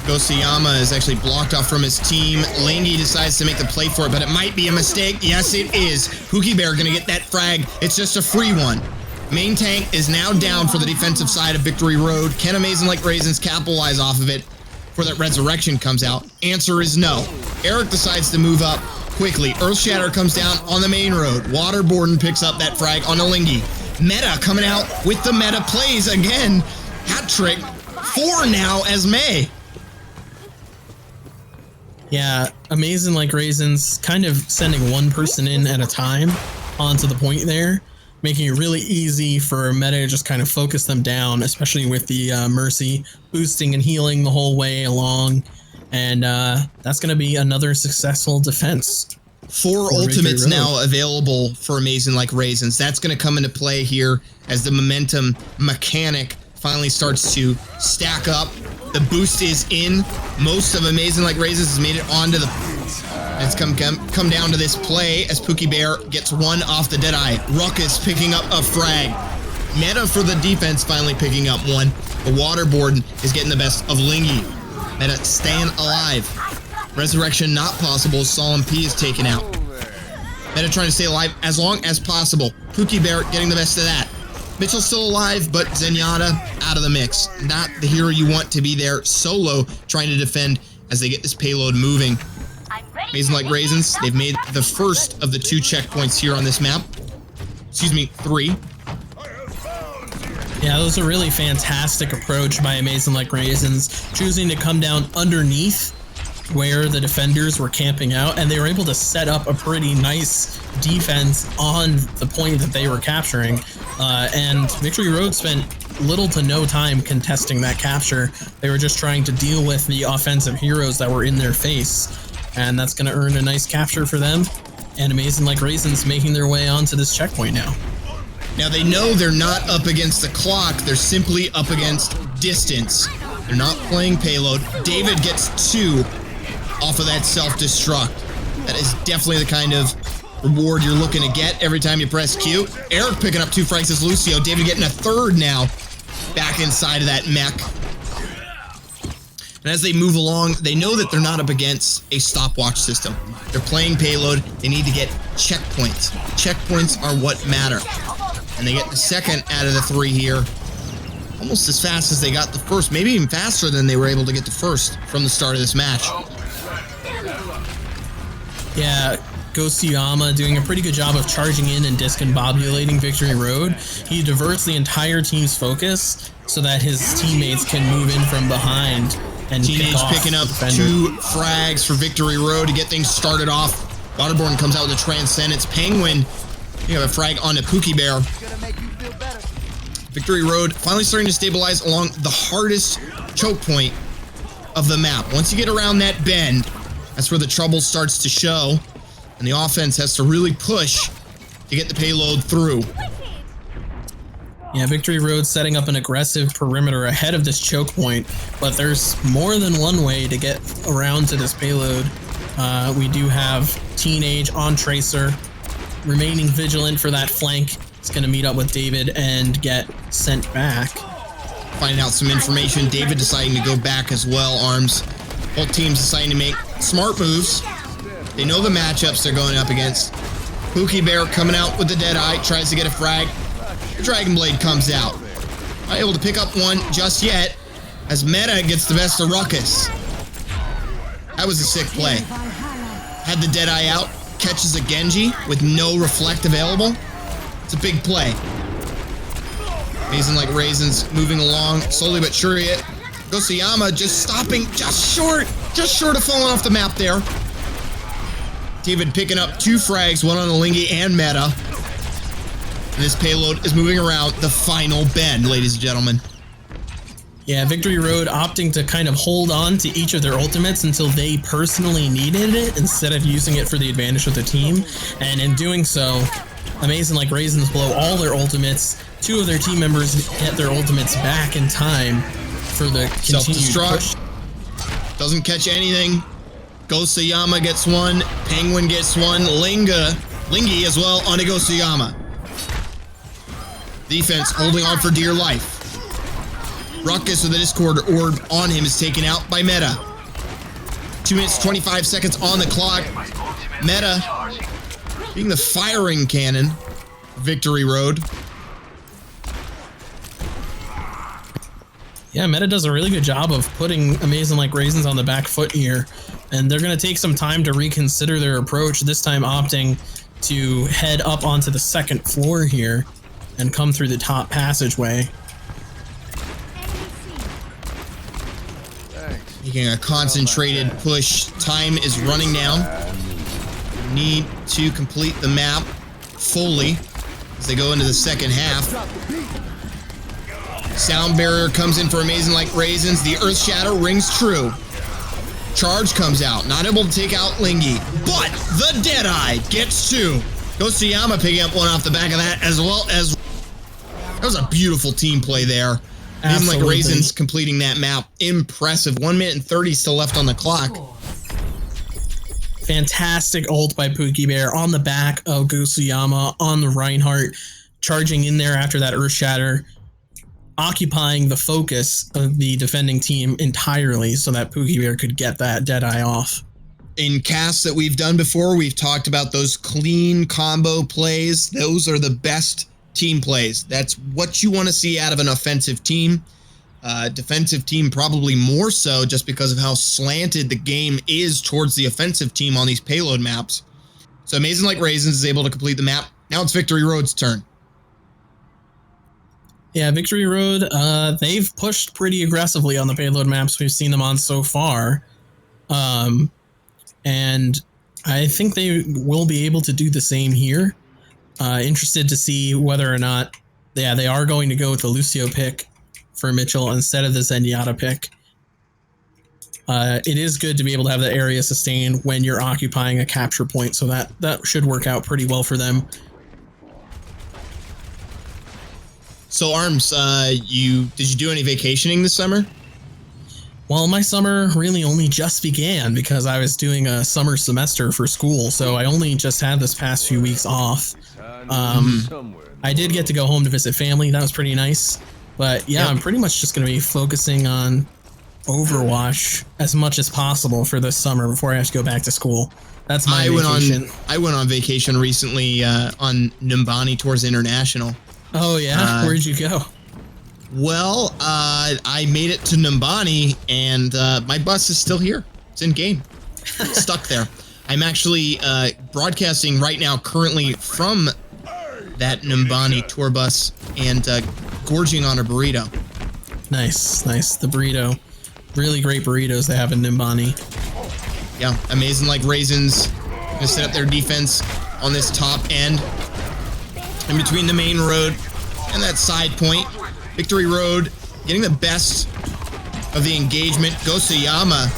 S1: Gosiyama is actually blocked off from his team. Langy decides to make the play for it, but it might be a mistake. Yes, it is. Pookie Bear gonna get that frag. It's just a free one. Main tank is now down for the defensive side of Victory Road. Can Amazing Like Raisins capitalize off of it before that resurrection comes out? Answer is no. Eric decides to move up quickly. Earthshatter comes down on the main road. Waterboarding picks up that frag on Alingi. Meta coming out with the meta plays again. Hat trick. 4 now as May.
S2: Yeah, Amazing Like Raisins kind of sending one person in at a time onto the point there, making it really easy for Meta to just kind of focus them down, especially with the Mercy boosting and healing the whole way along. And that's going to be another successful defense.
S1: 4 ultimates now available for Amazing Like Raisins. That's going to come into play here as the momentum mechanic finally starts to stack up. The boost is in. Most of Amazing Like Raisins has made it onto the... It's come down to this play as Pookie Bear gets 1 off the Deadeye. Ruckus picking up a frag. Meta for the defense finally picking up 1. The waterboard is getting the best of Lingy. Meta staying alive. Resurrection not possible. Solemn P is taken out. Meta trying to stay alive as long as possible. Pookie Bear getting the best of that. Mitchell's still alive, but Zenyatta out of the mix. Not the hero you want to be there. Solo trying to defend as they get this payload moving. Amazing Like Raisins, they've made the first of the 2 checkpoints here on this map. Excuse me, 3.
S2: Yeah, that was a really fantastic approach by Amazing Like Raisins, choosing to come down underneath where the defenders were camping out, and they were able to set up a pretty nice defense on the point that they were capturing. And Victory Road spent little to no time contesting that capture. They were just trying to deal with the offensive heroes that were in their face, and that's going to earn a nice capture for them. And Amazing Like Raisins making their way onto this checkpoint now.
S1: Now they know they're not up against the clock, they're simply up against distance. They're not playing payload. David gets 2 off of that self-destruct. That is definitely the kind of reward you're looking to get every time you press Q. Eric picking up 2 frags as Lucio. David getting a 3rd now back inside of that mech. And as they move along, they know that they're not up against a stopwatch system. They're playing payload. They need to get checkpoints. Checkpoints are what matter. And they get the 2nd out of the 3 here. Almost as fast as they got the 1st. Maybe even faster than they were able to get the 1st from the start of this match.
S2: Yeah, Gosiyama doing a pretty good job of charging in and discombobulating Victory Road. He diverts the entire team's focus so that his teammates can move in from behind and
S1: Teenage picking up 2 frags for Victory Road to get things started off. Waterborne comes out with a Transcendence. Penguin, you have a frag onto Pookie Bear. Victory Road finally starting to stabilize along the hardest choke point of the map. Once you get around that bend, that's where the trouble starts to show, and the offense has to really push to get the payload through.
S2: Yeah, Victory Road setting up an aggressive perimeter ahead of this choke point, but there's more than one way to get around to this payload. We do have Teenage on Tracer, remaining vigilant for that flank. It's going to meet up with David and get sent back.
S1: Finding out some information, David deciding to go back as well, Arms. Both teams deciding to make smart moves. They know the matchups they're going up against. Pookie Bear coming out with the Deadeye, tries to get a frag. The Dragon Blade comes out. Not able to pick up one just yet, as Meta gets the best of Ruckus. That was a sick play. Had the Deadeye out, catches a Genji with no reflect available. It's a big play. Amazing Like Raisins moving along slowly but surely. Gosiyama just stopping just short of falling off the map there. David picking up 2 frags, one on Lingy and Meta. And this payload is moving around the final bend, ladies and gentlemen.
S2: Yeah, Victory Road opting to kind of hold on to each of their ultimates until they personally needed it instead of using it for the advantage of the team. And in doing so, Amazing Like Raisins blow all their ultimates. 2 of their team members get their ultimates back in time for the continued push.
S1: Doesn't catch anything. Gosayama gets one. Penguin gets one. Lingy as well on a Gosayama. Defense holding on for dear life. Ruckus with the Discord orb on him is taken out by Meta. 2 minutes, 25 seconds on the clock. Meta being the firing cannon. Victory Road.
S2: Yeah, Meta does a really good job of putting Amazing Like Raisins on the back foot here. And they're going to take some time to reconsider their approach, this time opting to head up onto the 2nd floor here and come through the top passageway.
S1: Making a concentrated push. Time is running down. Need to complete the map fully as they go into the 2nd half. Sound barrier comes in for Amazing Like Raisins. The Earth Shadow rings true. Charge comes out. Not able to take out Lingy. But the Deadeye gets 2. Gosayama picking up one off the back of that, as well as... That was a beautiful team play there. Amazing Like Raisins completing that map. Impressive. 1 minute and 30 still left on the clock.
S2: Fantastic ult by Pookie Bear on the back of Gosayama on the Reinhardt, charging in there after that Earth Shatter, occupying the focus of the defending team entirely so that Pookie Bear could get that Deadeye off.
S1: In casts that we've done before, we've talked about those clean combo plays. Those are the best team plays. That's what you want to see out of an offensive team. Defensive team probably more so, just because of how slanted the game is towards the offensive team on these payload maps. So Amazing Like Raisins is able to complete the map. Now it's Victory Road's turn.
S2: Yeah, Victory Road, they've pushed pretty aggressively on the payload maps we've seen them on so far. And I think they will be able to do the same here. Interested to see whether or not, yeah, they are going to go with the Lucio pick for Mitchell instead of the Zenyatta pick. It is good to be able to have that area sustain when you're occupying a capture point, so that should work out pretty well for them.
S1: So Arms, did you do any vacationing this summer?
S2: Well, my summer really only just began because I was doing a summer semester for school, so I only just had this past few weeks off. I did get to go home to visit family. That was pretty nice. But yeah, I'm pretty much just going to be focusing on Overwatch as much as possible for this summer before I have to go back to school. That's my vacation.
S1: I went on vacation recently on Numbani Tours International.
S2: Oh yeah? Where'd you go?
S1: Well, I made it to Numbani, and my bus is still here. It's in game. It's stuck there. I'm actually broadcasting right now currently from that Numbani tour bus and gorging on a burrito.
S2: Nice, nice. The burrito. Really great burritos they have in Numbani.
S1: Yeah, Amazing Like Raisins. Gonna set up their defense on this top end. In between the main road and that side point. Victory Road getting the best of the engagement. Gosayama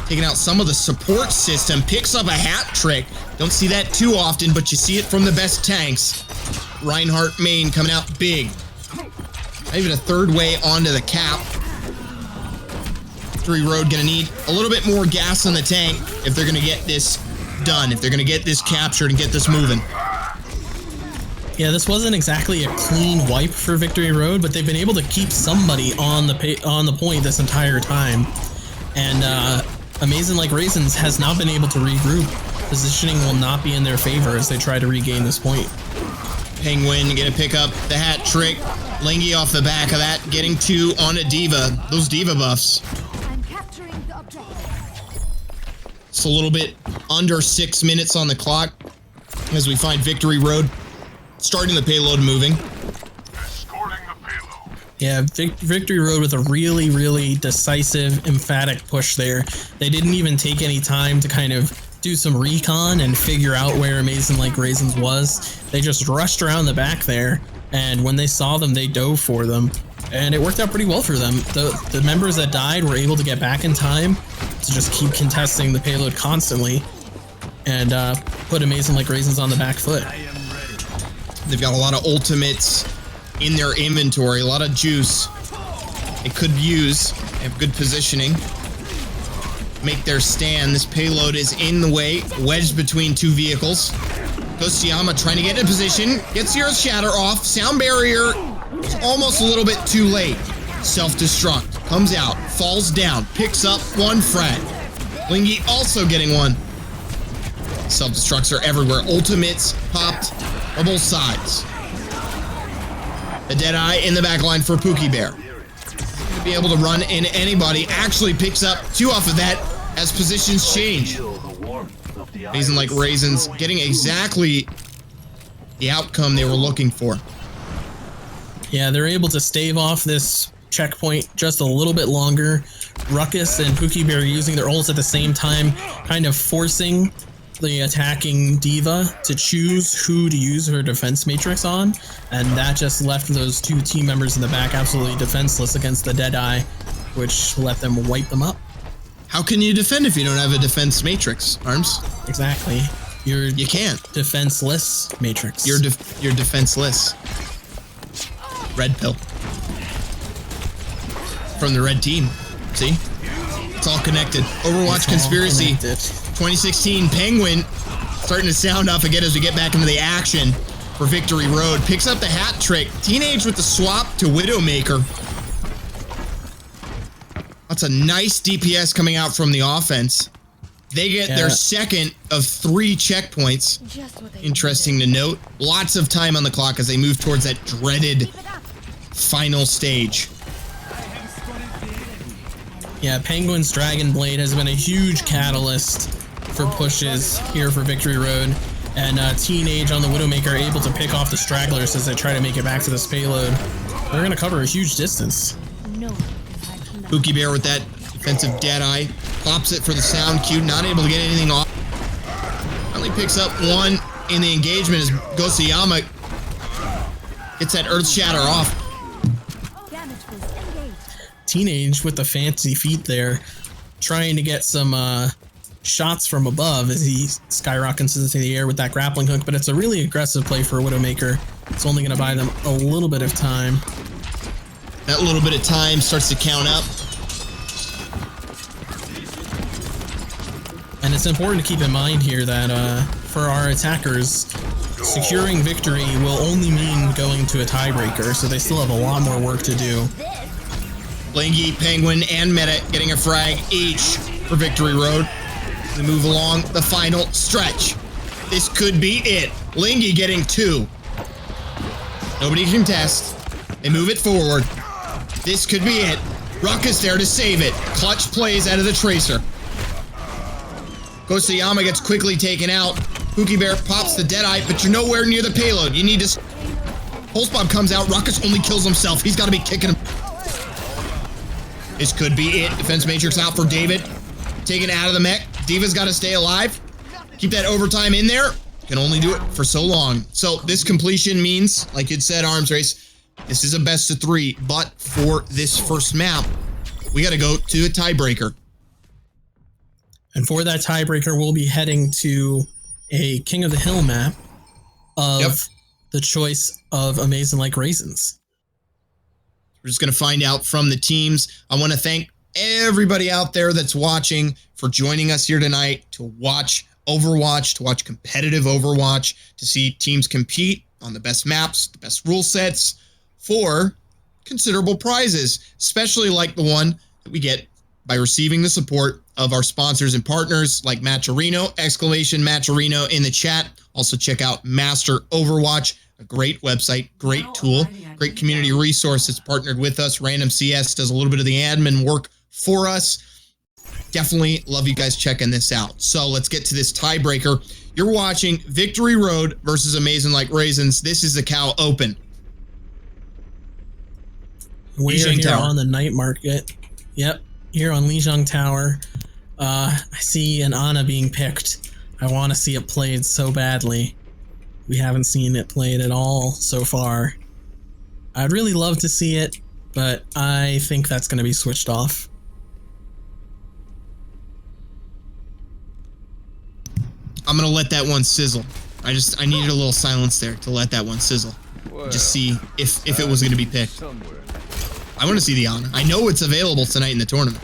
S1: taking out some of the support system. Picks up a hat trick. Don't see that too often, but you see it from the best tanks. Reinhardt main coming out big. Not even a third way onto the cap. Victory Road gonna need a little bit more gas in the tank if they're gonna get this done, if they're gonna get this captured and get this moving.
S2: Yeah, this wasn't exactly a clean wipe for Victory Road, but they've been able to keep somebody on the point this entire time. And Amazing Like Raisins has not been able to regroup. Positioning will not be in their favor as they try to regain this point.
S1: Penguin gonna pick up the hat trick. Lingy off the back of that, getting 2 on a Diva. Those Diva buffs.
S3: I'm capturing the objective.
S1: It's a little bit under 6 minutes on the clock as we find Victory Road starting the payload moving.
S5: Escorting the payload.
S2: Yeah, Victory Road with a really, really decisive, emphatic push there. They didn't even take any time to kind of do some recon and figure out where Amazing Like Raisins was. They just rushed around the back there, and when they saw them, they dove for them. And it worked out pretty well for them. The members that died were able to get back in time to just keep contesting the payload constantly and put Amazing Like Raisins on the back foot.
S1: They've got a lot of ultimates in their inventory, a lot of juice they could use. They have good positioning. Make their stand. This payload is in the way, wedged between two vehicles. Gosiyama trying to get in position, gets Zero's Shatter off. Sound barrier is almost a little bit too late. Self-destruct, comes out, falls down, picks up one frag. Lingy also getting one. Self-destructs are everywhere. Ultimates popped on both sides. The Deadeye in the back line for Pookie Bear. To be able to run in anybody, actually picks up 2 off of that as positions change. Amazing Like Raisins getting exactly the outcome they were looking for.
S2: Yeah, they're able to stave off this checkpoint just a little bit longer. Ruckus and Pookie Bear using their ults at the same time, kind of forcing the attacking D.Va to choose who to use her defense matrix on, and that just left those 2 team members in the back absolutely defenseless against the Deadeye, which let them wipe them up.
S1: How can you defend if you don't have a defense matrix, Arms?
S2: Exactly. You
S1: can't.
S2: Defenseless matrix.
S1: You're defenseless. Red pill. From the red team. See? It's all connected. Overwatch Conspiracy. 2016 Penguin starting to sound off again as we get back into the action for Victory Road. Picks up the hat trick. Teenage with the swap to Widowmaker. That's a nice DPS coming out from the offense. They get their second of 3 checkpoints. Interesting to note. Lots of time on the clock as they move towards that dreaded final stage.
S2: Yeah, Penguin's Dragon Blade has been a huge catalyst for pushes here for Victory Road. And Teenage on the Widowmaker are able to pick off the stragglers as they try to make it back to this payload. They're going to cover a huge distance.
S1: Pookie Bear with that defensive Deadeye. Pops it for the sound cue. Not able to get anything off. Only picks up 1 in the engagement as Gosiyama gets that Earth Shatter off.
S2: Teenage with the fancy feet there, trying to get some shots from above as he skyrockets into the air with that grappling hook, but it's a really aggressive play for a Widowmaker. It's only going to buy them a little bit of time.
S1: That little bit of time starts to count up.
S2: And it's important to keep in mind here that for our attackers, securing victory will only mean going to a tiebreaker, so they still have a lot more work to do.
S1: Lingy, Penguin, and Meta getting a frag each for Victory Road. We move along the final stretch. This could be it. Lingy getting 2. Nobody can contest. They move it forward. This could be it. Ruckus there to save it. Clutch plays out of the Tracer. Gosiyama gets quickly taken out. Pookie Bear pops the Deadeye, but you're nowhere near the payload. You need to... Pulse Bomb comes out. Ruckus only kills himself. He's got to be kicking him. This could be it. Defense Matrix out for David. Taken out of the mech. D.Va's got to stay alive. Keep that overtime in there. Can only do it for so long. So this completion means, like you'd said, Arms Race, this is a best of 3. But for this first map, we got to go to a tiebreaker.
S2: And for that tiebreaker, we'll be heading to a King of the Hill map of the choice of Amazing Like Raisins.
S1: We're just going to find out from the teams. I want to thank everybody out there that's watching for joining us here tonight to watch Overwatch, to watch competitive Overwatch, to see teams compete on the best maps, the best rule sets for considerable prizes, especially like the one that we get by receiving the support of our sponsors and partners like Matcherino, !Matcherino in the chat. Also check out Master Overwatch, a great website, great tool, great community resource that's partnered with us. Random CS does a little bit of the admin work for us. Definitely love you guys checking this out. So let's get to this tiebreaker. You're watching Victory Road versus Amazing Like Raisins. This is the Cow Open.
S2: We are here on the night market. Yep, here on Lijiang Tower. I see an Ana being picked. I want to see it played so badly. We haven't seen it played at all so far. I'd really love to see it, but I think that's going to be switched off.
S1: I'm gonna let that one sizzle. I needed a little silence there to let that one sizzle. Just see if it was gonna be picked. I want to see the honor. I know it's available tonight in the tournament.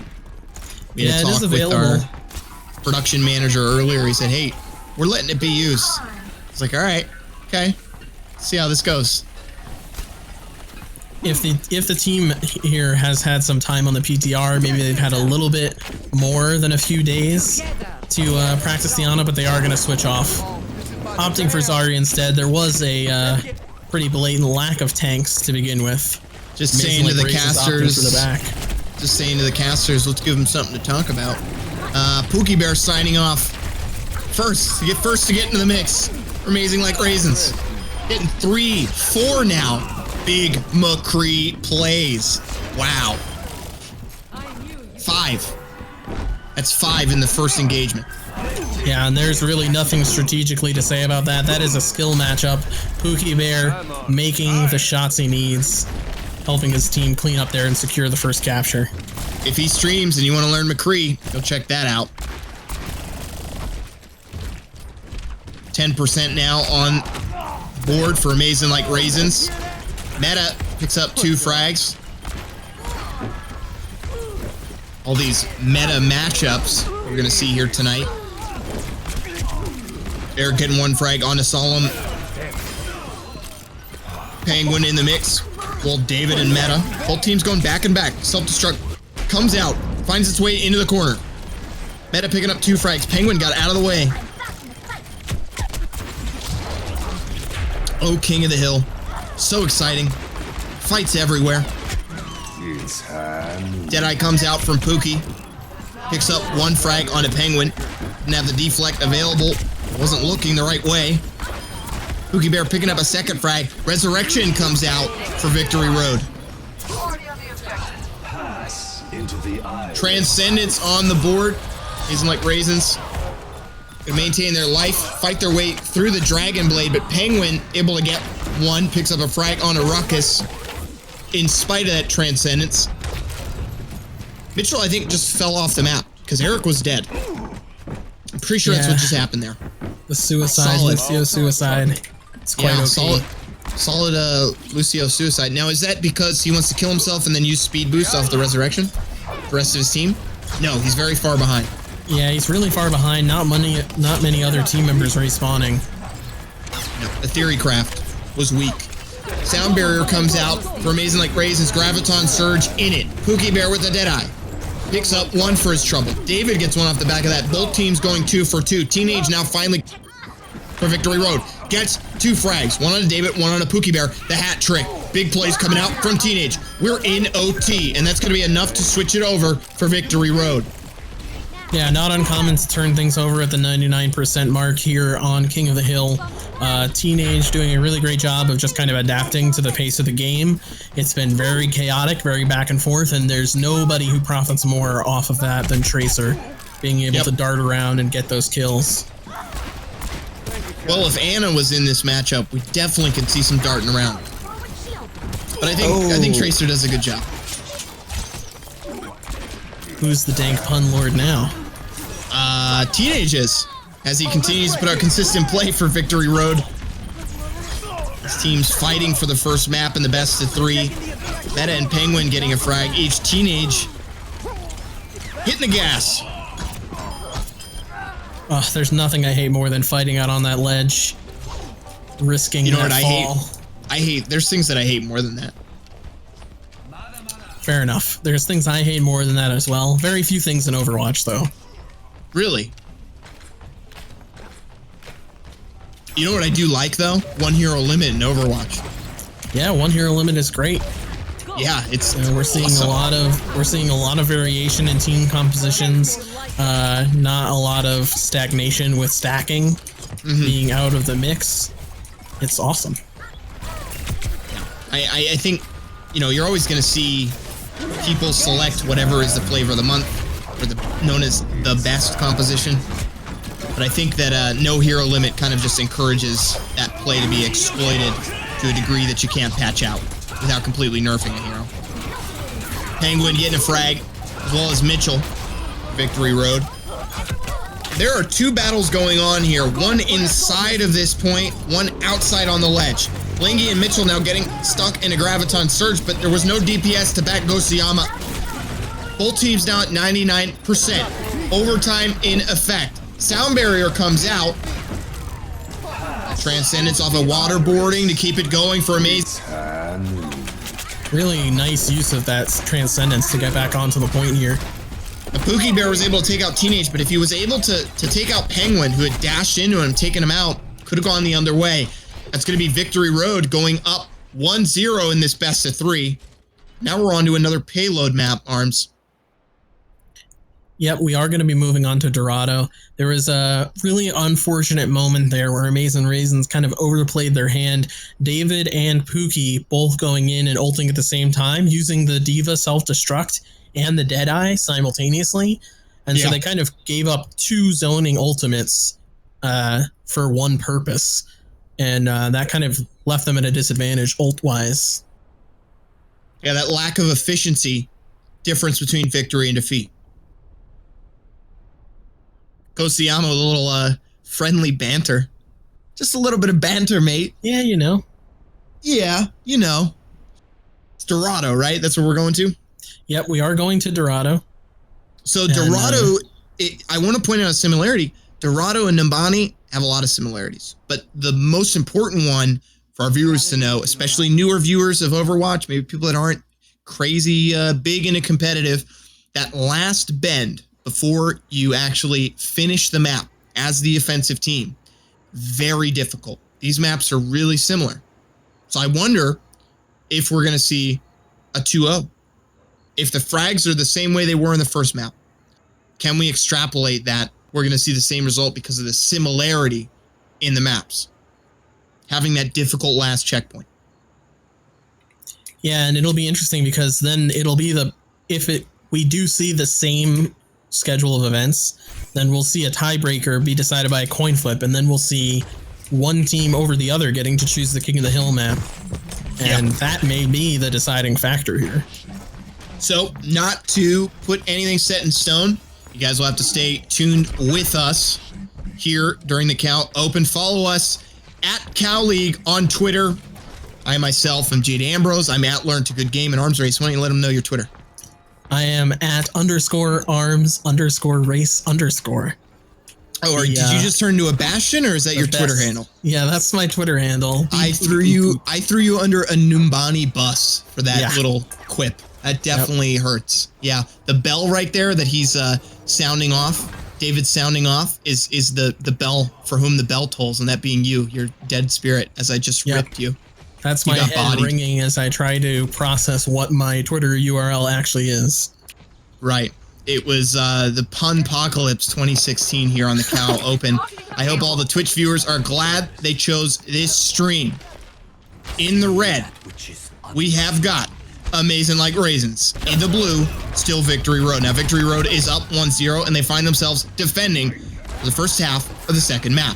S1: We had a talk with our production manager earlier. He said, "Hey, we're letting it be used." It's like, all right, okay, see how this goes.
S2: If the team here has had some time on the PTR, maybe they've had a little bit more than a few days to practice the Ana, but they are going to switch off. Opting for Zarya instead. There was a pretty blatant lack of tanks to begin with.
S1: Just saying to the casters,
S2: for the back.
S1: Just saying to the casters, let's give them something to talk about. Pookie Bear signing off first to get into the mix. Amazing like raisins. Getting 3, 4 now. Big McCree plays. Wow. 5. That's 5 in the first engagement.
S2: Yeah, and there's really nothing strategically to say about that. That is a skill matchup. Pookie Bear making the shots he needs, helping his team clean up there and secure the first capture.
S1: If he streams and you want to learn McCree, go check that out. 10% now on board for Amazing Like Raisins. Meta picks up 2 frags. All these meta matchups we're going to see here tonight. Eric getting 1 frag onto Solemn. Penguin in the mix. Well, David and Meta. Both teams going back and back. Self-destruct comes out. Finds its way into the corner. Meta picking up 2 frags. Penguin got out of the way. Oh, King of the Hill. So exciting. Fights everywhere. Deadeye comes out from Pookie. Picks up 1 frag on a Penguin. Didn't have the deflect available. Wasn't looking the right way. Pookie Bear picking up a 2nd frag. Resurrection comes out for Victory Road. Transcendence on the board. Isn't like Raisins. Can maintain their life, fight their way through the Dragon Blade, but Penguin able to get 1, picks up a frag on a Ruckus in spite of that Transcendence. Mitchell, I think, just fell off the map because Eric was dead. I'm pretty sure that's what just happened there.
S2: The suicide, Lucio suicide. It's quite okay.
S1: Solid Lucio suicide. Now, is that because he wants to kill himself and then use speed boost off the Resurrection? The rest of his team? No, he's very far behind.
S2: Yeah, he's really far behind. Not many other team members respawning.
S1: No, the Theory Craft was weak. Sound Barrier comes out for Amazing Like Raisins. Graviton Surge in it. Pookie Bear with the Deadeye. Picks up 1 for his trouble. David gets 1 off the back of that. Both teams going 2 for 2. Teenage now finally for Victory Road. Gets 2 frags. 1 on a David, 1 on a Pookie Bear. The hat trick. Big plays coming out from Teenage. We're in OT, and that's going to be enough to switch it over for Victory Road.
S2: Yeah, not uncommon to turn things over at the 99% mark here on King of the Hill. Teenage doing a really great job of just kind of adapting to the pace of the game. It's been very chaotic, very back and forth, and there's nobody who profits more off of that than Tracer, being able to dart around and get those kills.
S1: Well, if Ana was in this matchup, we definitely could see some darting around. But I think Tracer does a good job.
S2: Who's the dank pun lord now?
S1: Teenage is, as he continues to put out consistent play for Victory Road. His team's fighting for the first map in the best of 3. Meta and Penguin getting a frag each. Teenage hitting the gas.
S2: Oh, there's nothing I hate more than fighting out on that ledge, risking that fall.
S1: I hate. There's things that I hate more than that.
S2: Fair enough. There's things I hate more than that as well. Very few things in Overwatch, though.
S1: Really? You know what I do like, though? 1 hero limit in Overwatch.
S2: Yeah, 1 hero limit is great.
S1: Yeah, it's
S2: we're seeing
S1: awesome.
S2: we're seeing a lot of variation in team compositions. Not a lot of stagnation with stacking being out of the mix. It's awesome.
S1: I think, you know, you're always going to see people select whatever is the flavor of the month, or known as the best composition. But I think that no hero limit kind of just encourages that play to be exploited to a degree that you can't patch out without completely nerfing a hero. Penguin getting a frag, as well as Mitchell. Victory Road. There are two battles going on here. One inside of this point, one outside on the ledge. Lingy and Mitchell now getting stuck in a Graviton Surge, but there was no DPS to back Gosuyama. Both teams now at 99%. Overtime in effect. Sound Barrier comes out. Transcendence off of waterboarding to keep it going for Amaze.
S2: Really nice use of that Transcendence to get back onto the point here.
S1: The Pookie Bear was able to take out Teenage, but if he was able to take out Penguin, who had dashed into him, taken him out, could have gone the other way. That's going to be Victory Road going up 1-0 in this best of 3. Now we're on to another payload map, Arms.
S2: Yep, we are going to be moving on to Dorado. There was a really unfortunate moment there where Amazing Raisins kind of overplayed their hand. David and Pookie both going in and ulting at the same time, using the Diva self-destruct and the Deadeye simultaneously. And so they kind of gave up 2 zoning ultimates for one purpose. And that kind of left them at a disadvantage ult-wise.
S1: Yeah, that lack of efficiency difference between victory and defeat. Kosiyama, a little friendly banter. Just a little bit of banter, mate.
S2: Yeah, you know.
S1: Yeah, you know. It's Dorado, right? That's where we're going to?
S2: Yep, we are going to Dorado.
S1: So Dorado, I want to point out a similarity. Dorado and Numbani have a lot of similarities. But the most important one for our viewers to know, especially newer viewers of Overwatch, maybe people that aren't crazy big into competitive, that last bend before you actually finish the map as the offensive team, very difficult. These maps are really similar. So I wonder if we're going to see a 2-0. If the frags are the same way they were in the first map, can we extrapolate that we're going to see the same result because of the similarity in the maps? Having that difficult last checkpoint.
S2: Yeah, and it'll be interesting because then it'll be we do see the same schedule of events, then we'll see a tiebreaker be decided by a coin flip, and then we'll see one team over the other getting to choose the King of the Hill map. And that may be the deciding factor here.
S1: So, not to put anything set in stone, you guys will have to stay tuned with us here during the Cow Open. Follow us at Cow League on Twitter. I myself am Jade Ambrose. I'm at Learn to Good Game and Arms Race. Why don't you let them know your Twitter? I
S2: am at _arms_race_.
S1: Oh, or did you just turn into a Bastion, or is that your Twitter handle?
S2: Yeah, that's my Twitter handle.
S1: I threw you under a Numbani bus for that little quip. That definitely hurts. Yeah, the bell right there that he's sounding off, David's sounding off, is the bell for whom the bell tolls, and that being you, your dead spirit, as I just ripped you.
S2: That's my head ringing as I try to process what my Twitter URL actually is.
S1: Right. It was the Punpocalypse 2016 here on the Cow Open. I hope all the Twitch viewers are glad they chose this stream. In the red, we have got Amazing Like Raisins. In the blue, still Victory Road. Now, Victory Road is up 1-0, and they find themselves defending for the first half of the second map.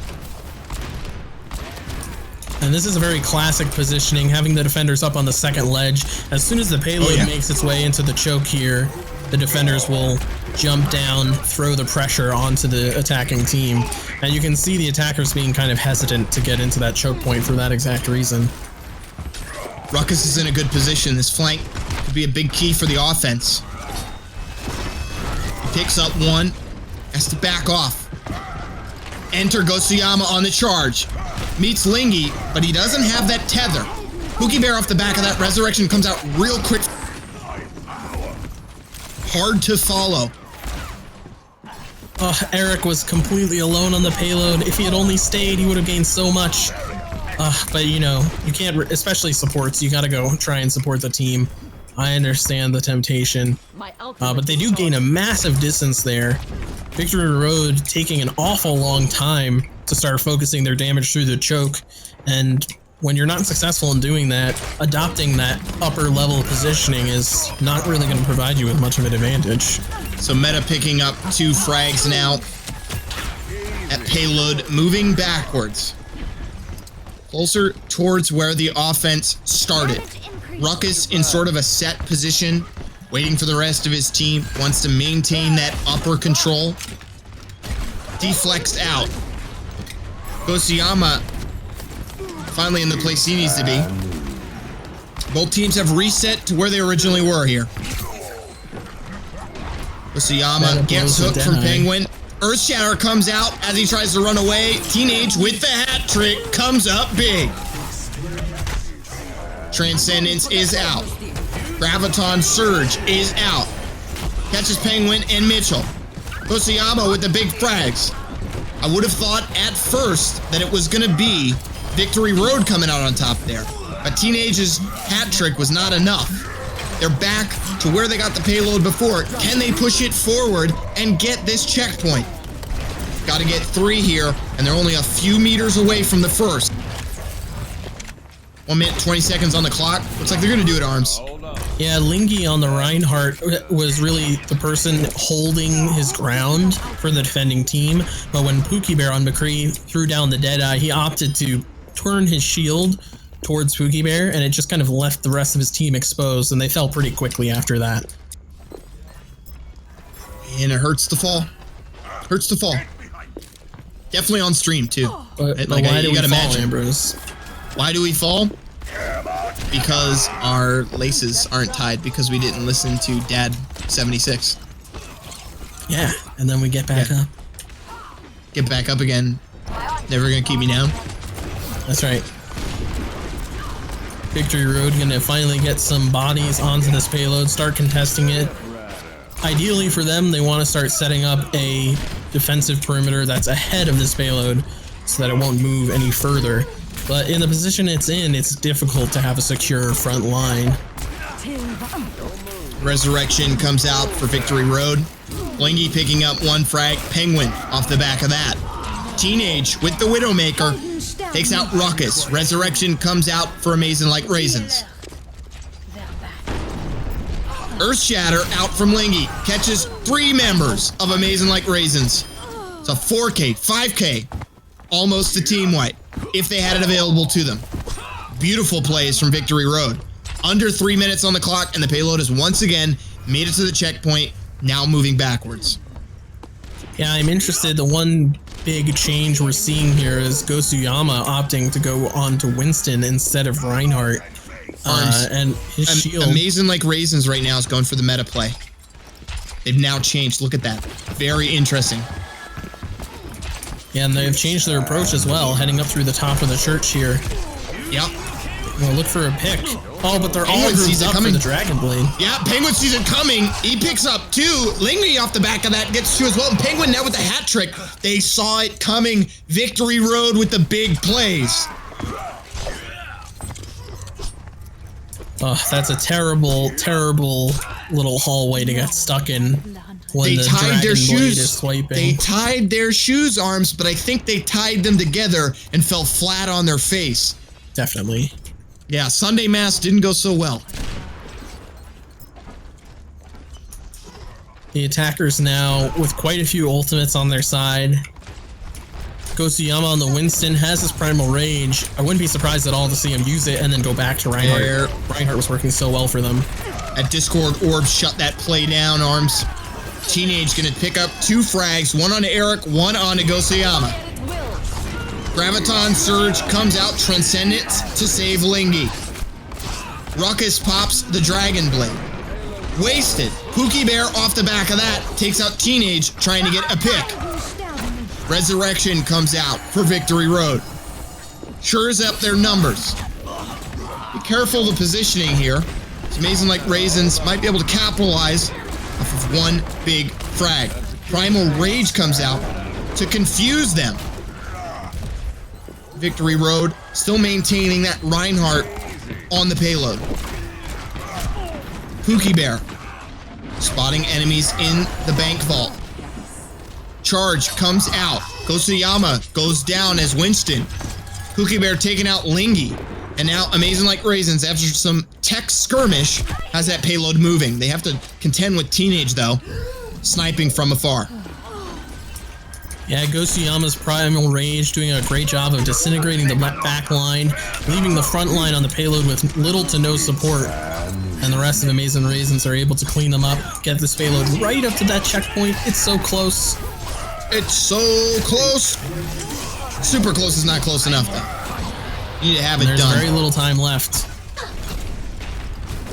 S2: And this is a very classic positioning, having the defenders up on the second ledge. As soon as the payload makes its way into the choke here, the defenders will jump down, throw the pressure onto the attacking team. And you can see the attackers being kind of hesitant to get into that choke point for that exact reason.
S1: Ruckus is in a good position. This flank could be a big key for the offense. He picks up one, has to back off. Enter Gosuyama on the charge. Meets Lingy, but he doesn't have that tether. Pookie Bear off the back of that resurrection comes out real quick. Hard to follow.
S2: Eric was completely alone on the payload. If he had only stayed, he would have gained so much. But you know, you can't, especially supports, you gotta go try and support the team. I understand the temptation. But they do gain a massive distance there. Victory Road taking an awful long time to start focusing their damage through the choke. And when you're not successful in doing that, adopting that upper level positioning is not really going to provide you with much of an advantage.
S1: So Meta picking up 2 frags now. That payload moving backwards. Closer towards where the offense started. Ruckus in sort of a set position, waiting for the rest of his team, wants to maintain that upper control. Deflects out. Gosiyama finally in the place he needs to be. Both teams have reset to where they originally were here. Gosiyama gets hooked from Penguin. Earthshatter comes out as he tries to run away. Teenage with the hat trick comes up big. Transcendence is out. Graviton Surge is out. Catches Penguin and Mitchell. Gosiyama with the big frags. I would have thought at first that it was going to be Victory Road coming out on top there. But Teenage's hat trick was not enough. They're back to where they got the payload before. Can they push it forward and get this checkpoint? Got to get 3 here, and they're only a few meters away from the first. 1 minute, 20 seconds on the clock. Looks like they're going to do it, Arms.
S2: Yeah, Lingy on the Reinhardt was really the person holding his ground for the defending team. But when Pookie Bear on McCree threw down the Deadeye, he opted to turn his shield towards Pookie Bear, and it just kind of left the rest of his team exposed, and they fell pretty quickly after that.
S1: And it hurts to fall. Hurts to fall. Definitely on stream, too.
S2: But why do we fall, Ambrose?
S1: Why do we fall? Because our laces aren't tied because we didn't listen to Dad 76.
S2: Yeah, and then we get back up.
S1: Get back up again. Never gonna keep me down.
S2: That's right. Victory Road gonna finally get some bodies onto this payload, start contesting it. Ideally for them, they want to start setting up a defensive perimeter that's ahead of this payload so that it won't move any further. But in the position it's in, it's difficult to have a secure front line.
S1: Resurrection comes out for Victory Road. Blingy picking up 1 frag. Penguin off the back of that. Teenage with the Widowmaker takes out Ruckus. Resurrection comes out for Amazing Like Raisins. Earthshatter out from Lingy. Catches 3 members of Amazing Like Raisins. It's a 4K, 5K. Almost a team wipe if they had it available to them. Beautiful plays from Victory Road. Under 3 minutes on the clock, and the payload has once again made it to the checkpoint, now moving backwards.
S2: Yeah, I'm interested. The one big change we're seeing here is Gosuyama opting to go on to Winston instead of Reinhardt. And his shield.
S1: Amazing Like Raisins right now is going for the meta play. They've now changed. Look at that. Very interesting.
S2: Yeah, and they've changed their approach as well, heading up through the top of the church here.
S1: Yep.
S2: We'll look for a pick. Oh, but they're all grouped up for the Dragon Blade.
S1: Yeah, Penguin sees it coming. He picks up 2. Lingy off the back of that gets 2 as well. And Penguin now with the hat trick. They saw it coming. Victory Road with the big plays.
S2: Oh, that's a terrible, terrible little hallway to get stuck in when the Dragon Blade is swiping.
S1: They tied their shoes, Arms, but I think they tied them together and fell flat on their face.
S2: Definitely.
S1: Yeah, Sunday Mass didn't go so well.
S2: The attackers now with quite a few ultimates on their side. Gosuyama on the Winston has his Primal Rage. I wouldn't be surprised at all to see him use it and then go back to Reinhardt. Reinhardt was working so well for them.
S1: That Discord Orb shut that play down, Arms. Teenage gonna pick up 2 frags, 1 onto Eric, 1 onto Gosuyama. Graviton Surge comes out, Transcendence to save Lingy. Ruckus pops the Dragon Blade. Wasted. Pookie Bear off the back of that takes out Teenage, trying to get a pick. Resurrection comes out for Victory Road. Shores up their numbers. Be careful of the positioning here. It's Amazing Like Raisins might be able to capitalize off of 1 big frag. Primal Rage comes out to confuse them. Victory Road still maintaining that Reinhardt on the payload. Pookie Bear spotting enemies in the bank vault. Charge comes out. Gosuyama goes down as Winston. Pookie Bear taking out Lingy. And now Amazing Like Raisins, after some tech skirmish, has that payload moving. They have to contend with Teenage, though, sniping from afar.
S2: Yeah, Gosuyama's Primal Rage doing a great job of disintegrating the back line, leaving the front line on the payload with little to no support. And the rest of Amazing Raisins are able to clean them up, get this payload right up to that checkpoint. It's so close.
S1: It's so close. Super close is not close enough, though. You need to have it
S2: There's
S1: done.
S2: very little time left.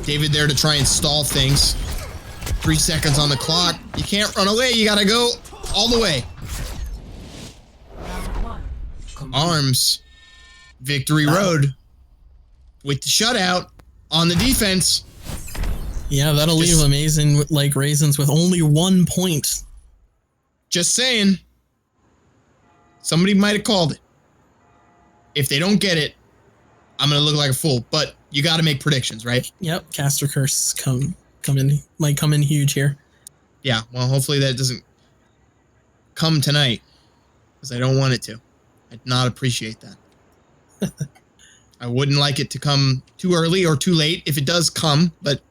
S1: David there to try and stall things. 3 seconds on the clock. You can't run away. You gotta go all the way. Arms. Victory Road. With the shutout on the defense.
S2: Yeah, that'll leave Amazing like Raisins with only 1 point.
S1: Just saying. Somebody might have called it. If they don't get it, I'm gonna look like a fool. But you got to make predictions, right?
S2: Yep, Caster Curse might come in huge here.
S1: Yeah, well, hopefully that doesn't come tonight, because I don't want it to. I'd not appreciate that. I wouldn't like it to come too early or too late if it does come, but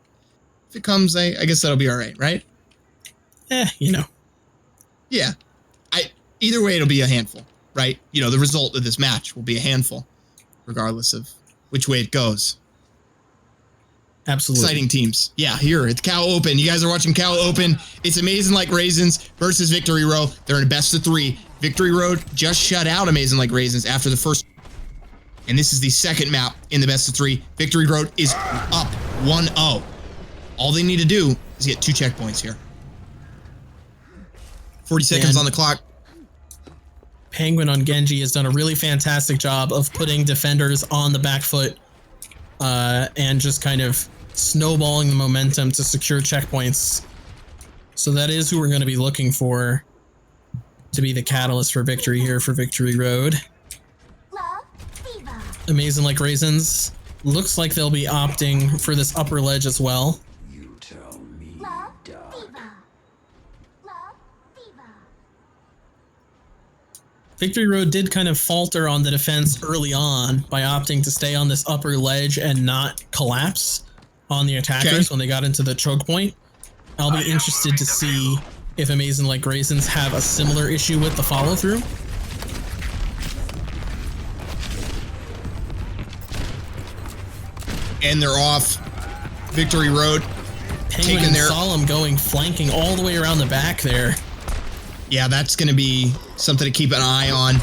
S1: if it comes, I guess that'll be all right, right?
S2: You know.
S1: Yeah. Either way, it'll be a handful, right? You know, the result of this match will be a handful, regardless of which way it goes.
S2: Absolutely.
S1: Exciting teams. Yeah, here, it's Cow Open. You guys are watching Cow Open. It's Amazing Like Raisins versus Victory Row. They're in a best of 3. Victory Road just shut out Amazing Like Raisins after the first. And this is the second map in the best of 3. Victory Road is up 1-0. All they need to do is get 2 checkpoints here. 40 seconds on the clock.
S2: Penguin on Genji has done a really fantastic job of putting defenders on the back foot and just kind of snowballing the momentum to secure checkpoints. So that is who we're going to be looking for to be the catalyst for victory here for Victory Road. Amazing Like Raisins. Looks like they'll be opting for this upper ledge as well.
S4: You tell me, dog.
S2: Victory Road did kind of falter on the defense early on by opting to stay on this upper ledge and not collapse on the attackers when they got into the choke point. I'll be interested to see if Amazing Like Raisins have a similar issue with the follow-through.
S1: And they're off. Victory Road.
S2: Penguin and Solemn going flanking all the way around the back there.
S1: Yeah, that's going to be something to keep an eye on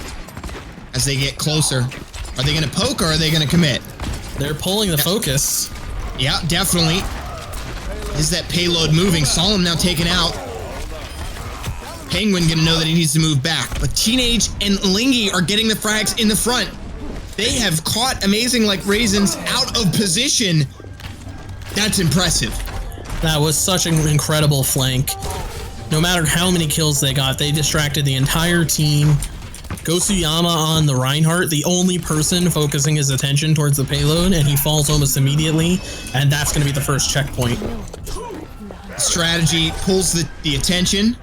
S1: as they get closer. Are they going to poke or are they going to commit?
S2: They're pulling the focus.
S1: Yeah, definitely. Is that payload moving? Solemn now taken out. Penguin going to know that he needs to move back. But Teenage and Lingy are getting the frags in the front. They have caught Amazing Like Raisins out of position. That's impressive.
S2: That was such an incredible flank. No matter how many kills they got, they distracted the entire team. Gosuyama on the Reinhardt, the only person focusing his attention towards the payload, and he falls almost immediately, and that's going to be the first checkpoint.
S1: Strategy pulls the attention.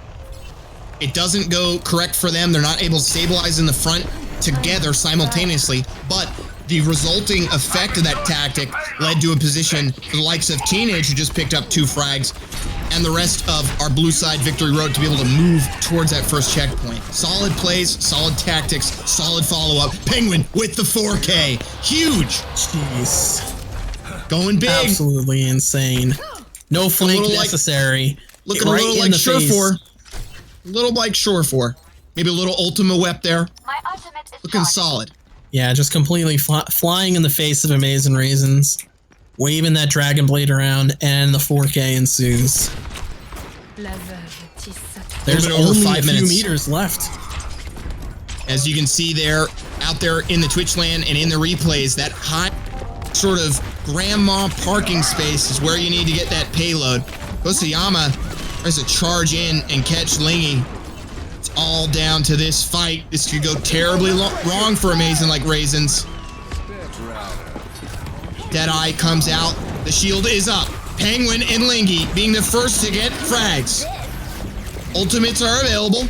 S1: It doesn't go correct for them. They're not able to stabilize in the front together simultaneously, but the resulting effect of that tactic led to a position for the likes of Teenage, who just picked up 2 frags, and the rest of our blue side Victory Road to be able to move towards that first checkpoint. Solid plays, solid tactics, solid follow-up. Penguin with the 4K. Huge.
S2: Jeez.
S1: Going big.
S2: Absolutely insane. No flank necessary.
S1: Looking right a little like Surefour. A little like Surefour. Maybe a little Ultima Wep there. Looking solid.
S2: Yeah, just completely flying in the face of Amazing Raisins. Waving that Dragon Blade around, and the 4K ensues. There's only 5 minutes. A few meters left.
S1: As you can see there, out there in the Twitch land and in the replays, that hot sort of grandma parking space is where you need to get that payload. Gosuyama tries to charge in and catch Lingy. It's all down to this fight. This could go terribly wrong for Amazing Like Raisins. Deadeye comes out. The shield is up. Penguin and Lingy being the first to get frags. Ultimates are available.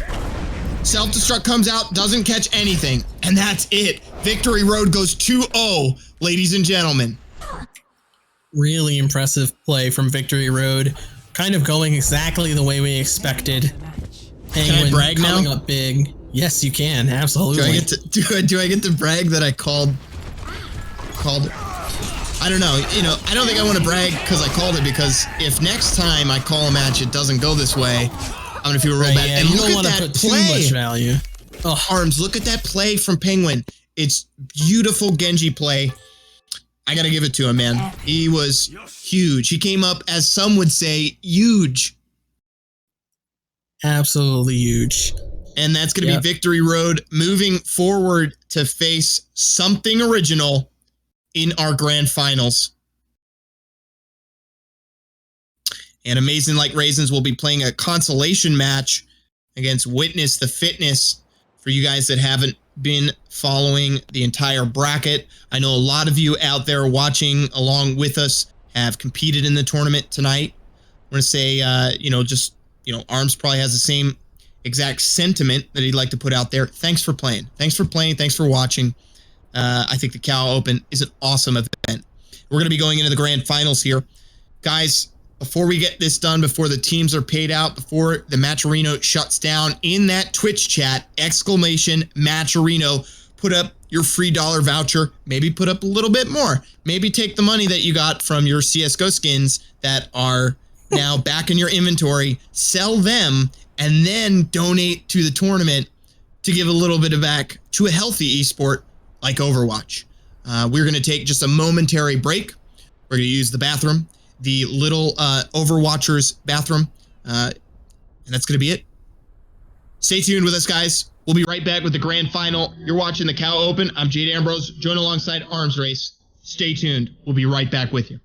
S1: Self-destruct comes out, doesn't catch anything. And that's it. Victory Road goes 2-0, ladies and gentlemen.
S2: Really impressive play from Victory Road. Kind of going exactly the way we expected. Penguin
S1: Can I brag now?
S2: Coming up big. Yes, you can. Absolutely.
S1: Do I get to brag that I called? I don't know. You know, I don't think I want to brag because I called it, because if next time I call a match it doesn't go this way, I'm gonna feel real bad.
S2: Yeah,
S1: and
S2: you
S1: look
S2: don't
S1: at
S2: want to
S1: that
S2: put too
S1: play.
S2: much value. Oh,
S1: Arms, look at that play from Penguin. It's beautiful Genji play. I gotta give it to him, man. He was huge. He came up, as some would say, huge.
S2: absolutely huge.
S1: And that's gonna be Victory Road moving forward to face something original in our grand finals. And Amazing Like Raisins will be playing a consolation match against Witness the Fitness. For you guys that haven't been following the entire bracket, I know a lot of you out there watching along with us have competed in the tournament tonight. I'm going to say, Arms probably has the same exact sentiment that he'd like to put out there. Thanks for playing. Thanks for playing. Thanks for watching. I think the Cal Open is an awesome event. We're going to be going into the grand finals here. Guys, before we get this done, before the teams are paid out, before the Matcherino shuts down, in that Twitch chat, !Matcherino, put up your free dollar voucher, maybe put up a little bit more, maybe take the money that you got from your CSGO skins that are now back in your inventory, sell them, and then donate to the tournament to give a little bit of back to a healthy esport like Overwatch. We're going to take just a momentary break. We're going to use the bathroom, the little Overwatcher's bathroom, and that's going to be it. Stay tuned with us, guys. We'll be right back with the grand final. You're watching the Cal Open. I'm Jade Ambrose, joined alongside Arms Race. Stay tuned. We'll be right back with you.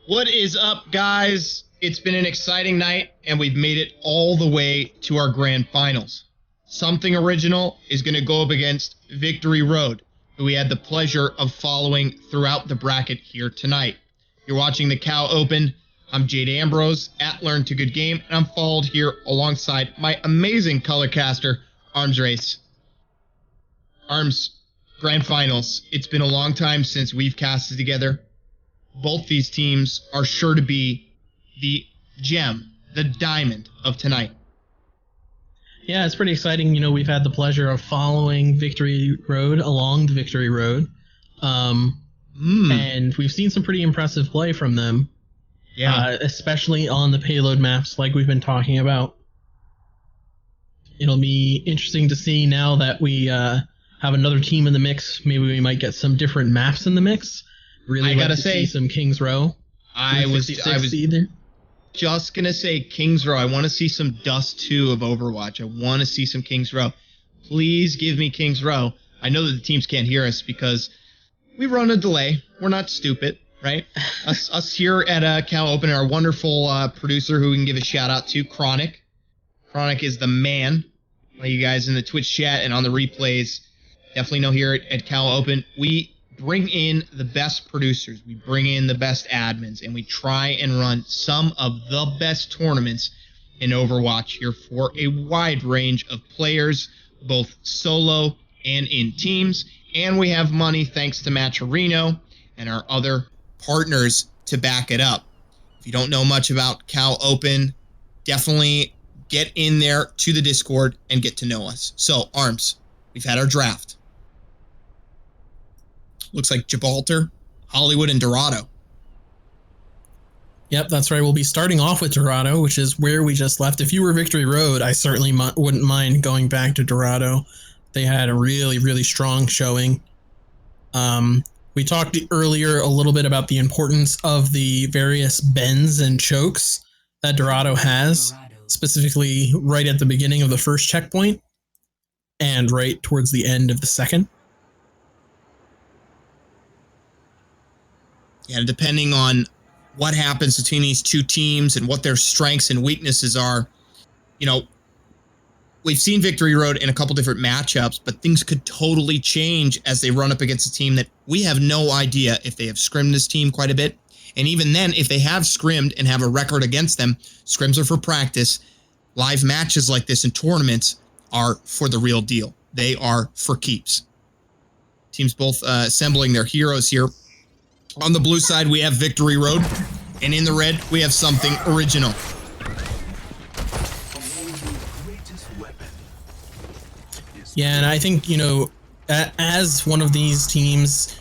S1: What is up, guys? It's been an exciting night, and we've made it all the way to our grand finals. Something Original is going to go up against Victory Road, who we had the pleasure of following throughout the bracket here tonight. You're watching the Cal Open. I'm Jade Ambrose at Learn to Good Game, and I'm followed here alongside my amazing color caster, Arms Race. Arms, grand finals. It's been a long time since we've casted together. Both these teams are sure to be the gem, the diamond of tonight.
S2: Yeah, it's pretty exciting. You know, we've had the pleasure of following Victory Road along the Victory Road. And we've seen some pretty impressive play from them. Yeah. Especially on the payload maps like we've been talking about. It'll be interesting to see now that we have another team in the mix. Maybe we might get some different maps in the mix. Really, I gotta say, see some King's Row.
S1: I was just gonna say King's Row. I want to see some Dust 2 of Overwatch. I want to see some King's Row. Please give me King's Row. I know that the teams can't hear us because we run a delay. We're not stupid, right? us here at Cal Open, our wonderful producer who we can give a shout out to, Chronic. Chronic is the man. You guys in the Twitch chat and on the replays definitely know here at Cal Open, we bring in the best producers, we bring in the best admins, and we try and run some of the best tournaments in Overwatch here for a wide range of players, both solo and in teams. And we have money thanks to Matcherino and our other partners to back it up. If you don't know much about Cal Open, definitely get in there to the Discord and get to know us. So, Arms, we've had our draft. Looks like Gibraltar, Hollywood, and Dorado.
S2: Yep, that's right. We'll be starting off with Dorado, which is where we just left. If you were Victory Road, I certainly wouldn't mind going back to Dorado. They had a really, really strong showing. We talked earlier a little bit about the importance of the various bends and chokes that Dorado has, specifically right at the beginning of the first checkpoint and right towards the end of the second.
S1: Yeah, depending on what happens between these two teams and what their strengths and weaknesses are, you know, we've seen Victory Road in a couple different matchups, but things could totally change as they run up against a team that we have no idea if they have scrimmed this team quite a bit. And even then, if they have scrimmed and have a record against them, scrims are for practice. Live matches like this in tournaments are for the real deal. They are for keeps. Teams both assembling their heroes here. On the blue side, we have Victory Road, and in the red, we have Something Original.
S2: Yeah, and I think, you know, as one of these teams,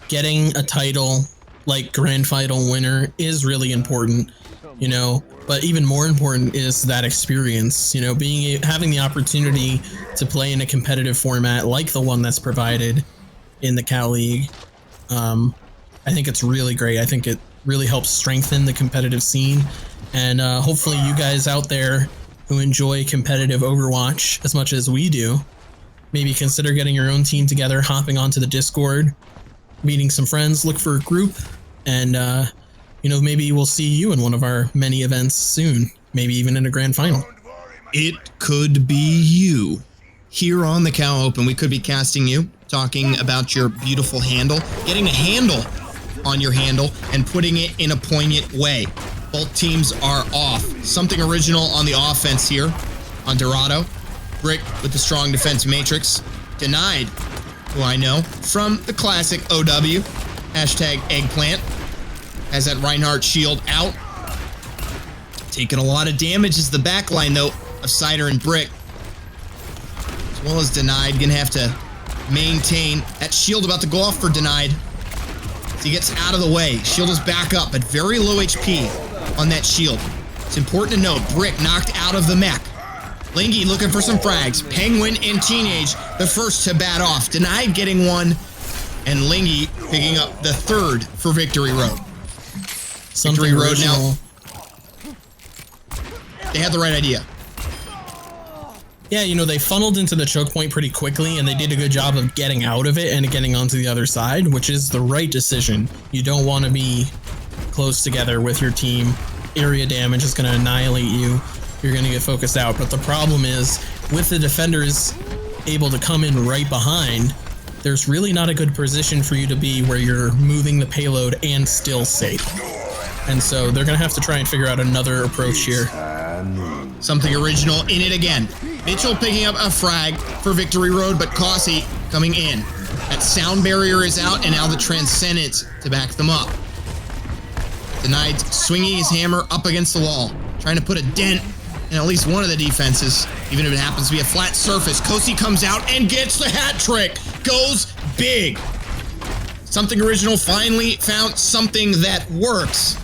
S2: getting a title like Grand Final winner is really important, you know, but even more important is that experience, you know, having the opportunity to play in a competitive format like the one that's provided in the Cal League. I think it's really great. I think it really helps strengthen the competitive scene. And hopefully you guys out there who enjoy competitive Overwatch as much as we do, maybe consider getting your own team together, hopping onto the Discord, meeting some friends, look for a group, and, you know, maybe we'll see you in one of our many events soon, maybe even in a grand final.
S1: It could be you. Here on the Cal Open, we could be casting you, talking about your beautiful handle, getting a handle on your handle and putting it in a poignant way. Both teams are off. Something Original on the offense here on Dorado. Brick with the strong defense matrix. Denied, who I know from the classic OW, hashtag eggplant, has that Reinhardt shield out. Taking a lot of damage is the backline, though, of Cider and Brick. As well as Denied, gonna have to maintain that shield about to go off for Denied. He gets out of the way. Shield is back up, but very low HP on that shield. It's important to note, Brick knocked out of the mech. Lingy looking for some frags. Penguin and Teenage, the first to bat off. Denied getting one, and Lingy picking up the third for Victory Road. Victory Road now. They had the right idea.
S2: Yeah, you know, they funneled into the choke point pretty quickly, and they did a good job of getting out of it and getting onto the other side, which is the right decision. You don't want to be close together with your team, area damage is going to annihilate you. You're going to get focused out. But the problem is, with the defenders able to come in right behind, there's really not a good position for you to be where you're moving the payload and still safe. And so they're going to have to try and figure out another approach here.
S1: Something original in it again. Mitchell picking up a frag for Victory Road, but Causey coming in. That sound barrier is out, and now the Transcendence to back them up. Denied swinging his hammer up against the wall, trying to put a dent in at least one of the defenses, even if it happens to be a flat surface. Kosi comes out and gets the hat trick. Goes big. Something original finally found something that works.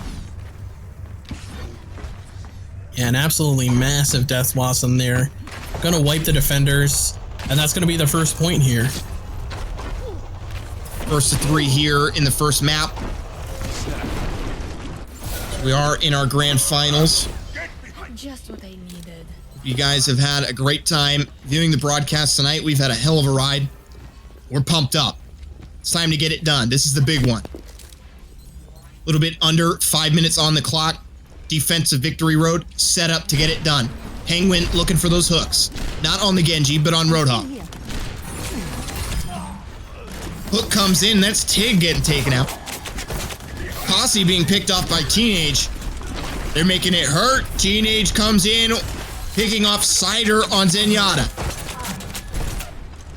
S2: Yeah, an absolutely massive death loss in there. Gonna wipe the defenders, and that's gonna be the first point here.
S1: First to 3 here in the first map. We are in our grand finals.
S3: Just what I needed.
S1: You guys have had a great time viewing the broadcast tonight. We've had a hell of a ride. We're pumped up. It's time to get it done. This is the big one. A little bit under 5 minutes on the clock. Defensive Victory Road set up to get it done. Penguin looking for those hooks. Not on the Genji, but on Roadhog. Hook comes in. That's Tig getting taken out. Posse being picked off by Teenage. They're making it hurt. Teenage comes in, picking off Cider on Zenyatta.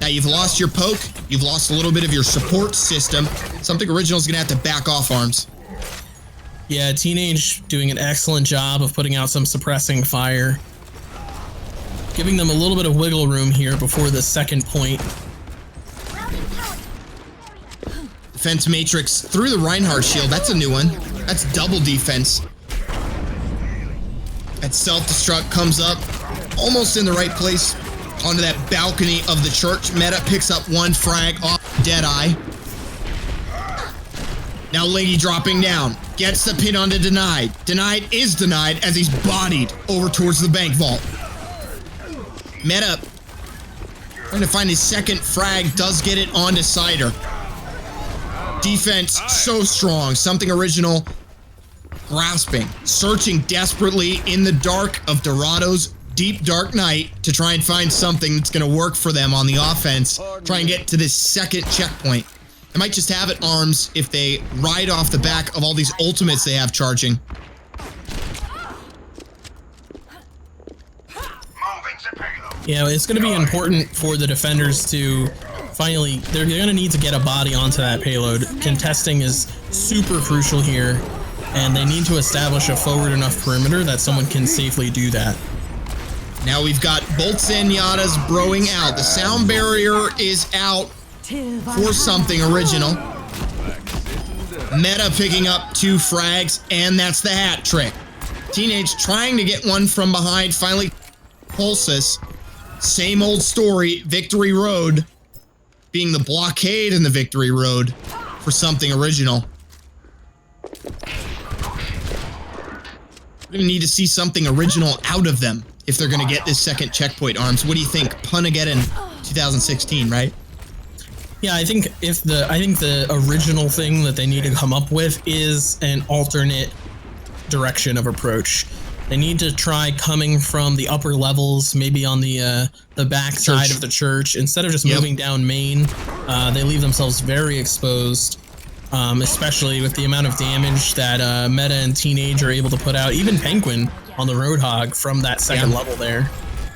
S1: Now you've lost your poke. You've lost a little bit of your support system. Something original is going to have to back off, Arms.
S2: Yeah, Teenage doing an excellent job of putting out some suppressing fire. Giving them a little bit of wiggle room here before the second point.
S1: Defense Matrix through the Reinhardt shield. That's a new one. That's double defense. That self-destruct comes up almost in the right place onto that balcony of the church. Meta picks up one frag off Deadeye. Now Leggy dropping down. Gets the pin onto Denied. Denied is denied as he's bodied over towards the bank vault. Meta trying to find his second frag. Does get it onto Cider. Defense so strong. Something original grasping, searching desperately in the dark of Dorado's deep dark night to try and find something that's going to work for them on the offense. Try and get to this second checkpoint. They might just have it, Arms, if they ride off the back of all these ultimates they have charging.
S2: Yeah, it's going to be important for the defenders to finally, they're going to need to get a body onto that payload. Contesting is super crucial here, and they need to establish a forward enough perimeter that someone can safely do that.
S1: Now we've got both Zenyatta's broing out. The sound barrier is out for something original. Meta picking up 2 frags, and that's the hat trick. Teenage trying to get one from behind, finally Pulsus. Same old story, Victory Road being the blockade in the Victory Road for something original. We're going to need to see something original out of them if they're going to get this second checkpoint, Arms. What do you think? Punageddon 2016, right?
S2: Yeah, I think the original thing that they need to come up with is an alternate direction of approach. They need to try coming from the upper levels, maybe on the back side of the church, instead of just moving down main. They leave themselves very exposed, especially with the amount of damage that Meta and Teenage are able to put out. Even Penguin on the Roadhog from that second level there.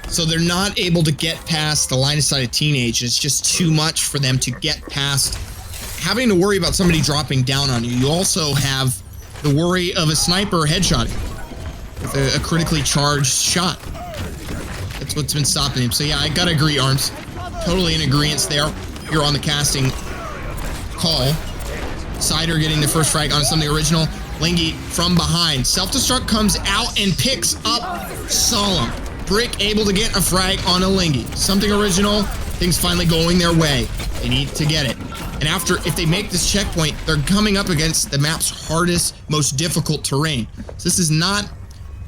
S1: So they're not able to get past the line of sight of Teenage. It's just too much for them to get past having to worry about somebody dropping down on you. You also have the worry of a sniper headshotting with a critically charged shot. That's what's been stopping him. So yeah, I gotta agree, Arms. Totally in agreement there. You're on the casting call. Cider getting the first frag on something original. Lingy from behind. Self-destruct comes out and picks up Solemn. Brick able to get a frag on a Lingy. Something original. Things finally going their way. They need to get it. And if they make this checkpoint, they're coming up against the map's hardest, most difficult terrain. So this is not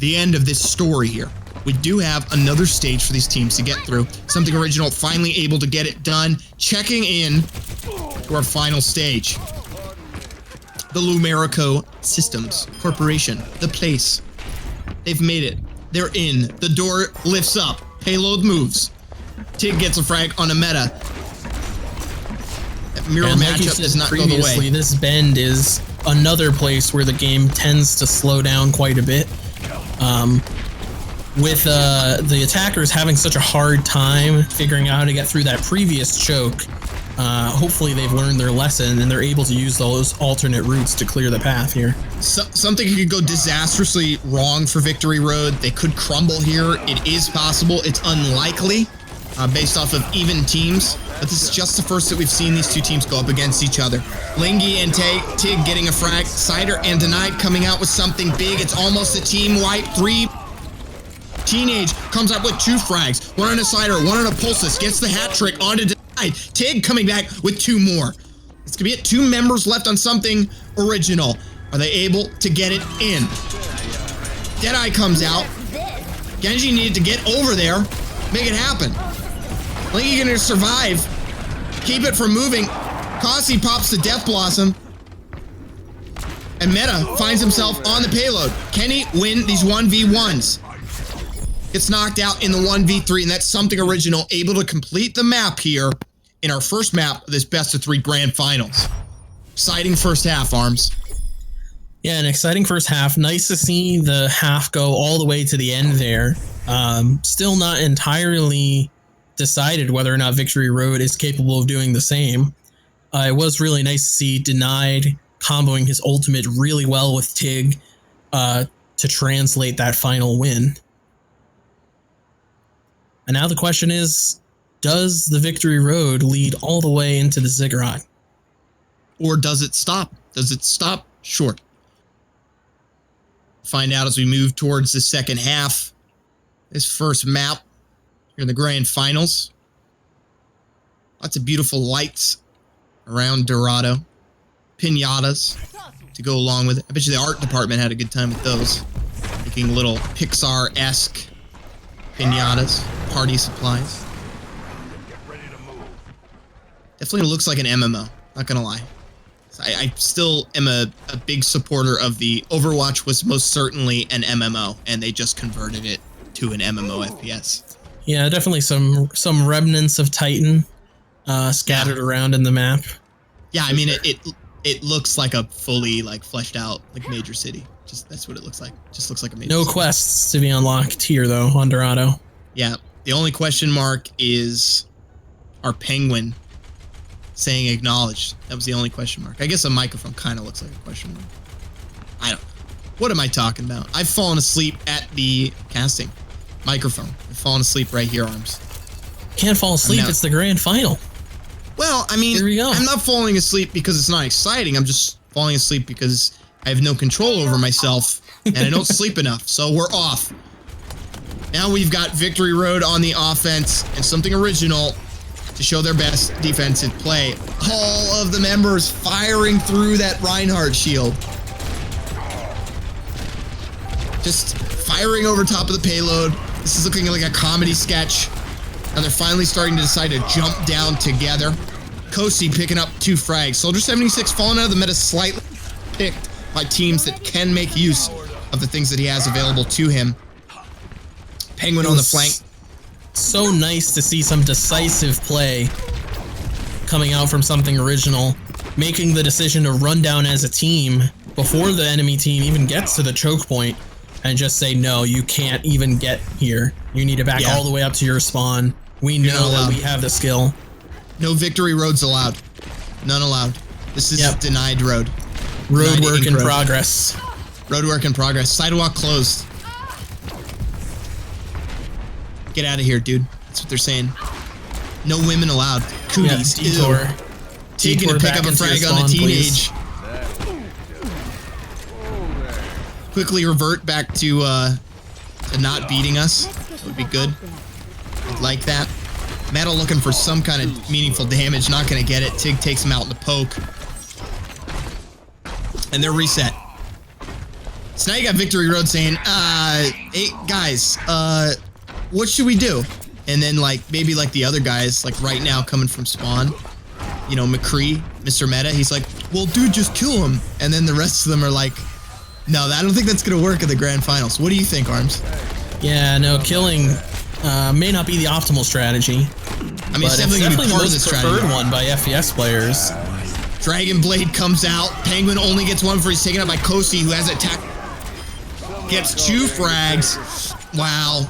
S1: the end of this story here. We do have another stage for these teams to get through. Something original finally able to get it done. Checking in to our final stage. the Lumerico Systems Corporation, the place. They've made it. They're in. The door lifts up. Payload moves. Tig gets a frag on a meta. That mirror matchup does not go the way.
S2: This bend is another place where the game tends to slow down quite a bit. With the attackers having such a hard time figuring out how to get through that previous choke, hopefully they've learned their lesson and they're able to use those alternate routes to clear the path here.
S1: Something could go disastrously wrong for Victory Road. They could crumble here. It is possible. It's unlikely based off of even teams, but this is just the first that we've seen these two teams go up against each other. Lingy and Tig getting a frag. Cider and Denied coming out with something big. It's almost a team wipe. 3. Teenage comes up with 2 frags. 1 on a Cider, 1 on a Pulsus. Gets the hat trick onto Denied. Tig coming back with 2 more. It's gonna be it. 2 members left on something original. Are they able to get it in? Deadeye comes out. Genji needed to get over there. Make it happen. Lingy gonna survive. Keep it from moving. Kasi pops the Death Blossom. And Meta finds himself on the payload. Can he win these 1v1s? Gets knocked out in the 1v3, and that's something original. Able to complete the map here in our first map of this best of 3 grand finals. Exciting first half, Arms.
S2: Yeah, an exciting first half. Nice to see the half go all the way to the end there. Still not entirely decided whether or not Victory Road is capable of doing the same. It was really nice to see Denied comboing his ultimate really well with Tig to translate that final win. And now the question is, does the Victory Road lead all the way into the Ziggurat?
S1: Or does it stop? Does it stop short? Find out as we move towards the second half. This first map here in the grand finals. Lots of beautiful lights around Dorado. Pinatas to go along with it. I bet you the art department had a good time with those. Making little Pixar-esque pinatas, party supplies. Definitely looks like an MMO, not gonna lie. I still am a big supporter of the Overwatch was most certainly an MMO, and they just converted it to an MMO FPS.
S2: Yeah, definitely some remnants of Titan scattered around in the map.
S1: Yeah, I mean it looks like a fully fleshed out major city. Just that's what it looks like. Just looks like a major
S2: No
S1: city.
S2: quests to be unlocked here though on Dorado.
S1: Yeah, the only question mark is our penguin saying acknowledged. That was the only question mark. I guess a microphone kind of looks like a question mark. I don't. What am I talking about? I've fallen asleep at the casting microphone. I've fallen asleep right here, Arms.
S2: Can't fall asleep. It's the grand final.
S1: Well, I mean,
S2: Here we go.
S1: I'm not falling asleep because it's not exciting. I'm just falling asleep because I have no control over myself and I don't sleep enough. So we're off. Now we've got Victory Road on the offense and something original to show their best defensive play. All of the members firing through that Reinhardt shield. Just firing over top of the payload. This is looking like a comedy sketch. Now they're finally starting to decide to jump down together. Kosi picking up 2 frags. Soldier 76 falling out of the meta slightly, picked by teams that can make use of the things that he has available to him. Penguin on the flank.
S2: So nice to see some decisive play coming out from something original, making the decision to run down as a team before the enemy team even gets to the choke point and just say, no, you can't even get here. You need to back all the way up to your spawn. We know that we have the skill.
S1: No Victory Roads allowed. None allowed. This is Denied Road.
S2: Road work in progress.
S1: Road work in progress. Sidewalk closed. Get out of here, dude. That's what they're saying. No women allowed. Cooties.
S2: Detour.
S1: Taking to pick up a frag on the Teenage. Quickly revert back to not beating us. That would be good. I'd like that. Metal looking for some kind of meaningful damage. Not going to get it. Tig takes him out in the poke. And they're reset. So now you got Victory Road saying, hey, guys, what should we do? And then, maybe the other guys, right now coming from spawn, you know, McCree Mr. Meta. He's like, well, dude, just kill him. And then the rest of them are like, no, I don't think that's going to work at the grand finals. What do you think, Arms?
S2: Yeah, no, killing may not be the optimal strategy.
S1: I mean, it's definitely going to be part of the strategy.
S2: Preferred one by FPS players.
S1: Dragon Blade comes out. Penguin only gets one before he's taken out by Kosi, who has attack. Gets 2 frags. Wow.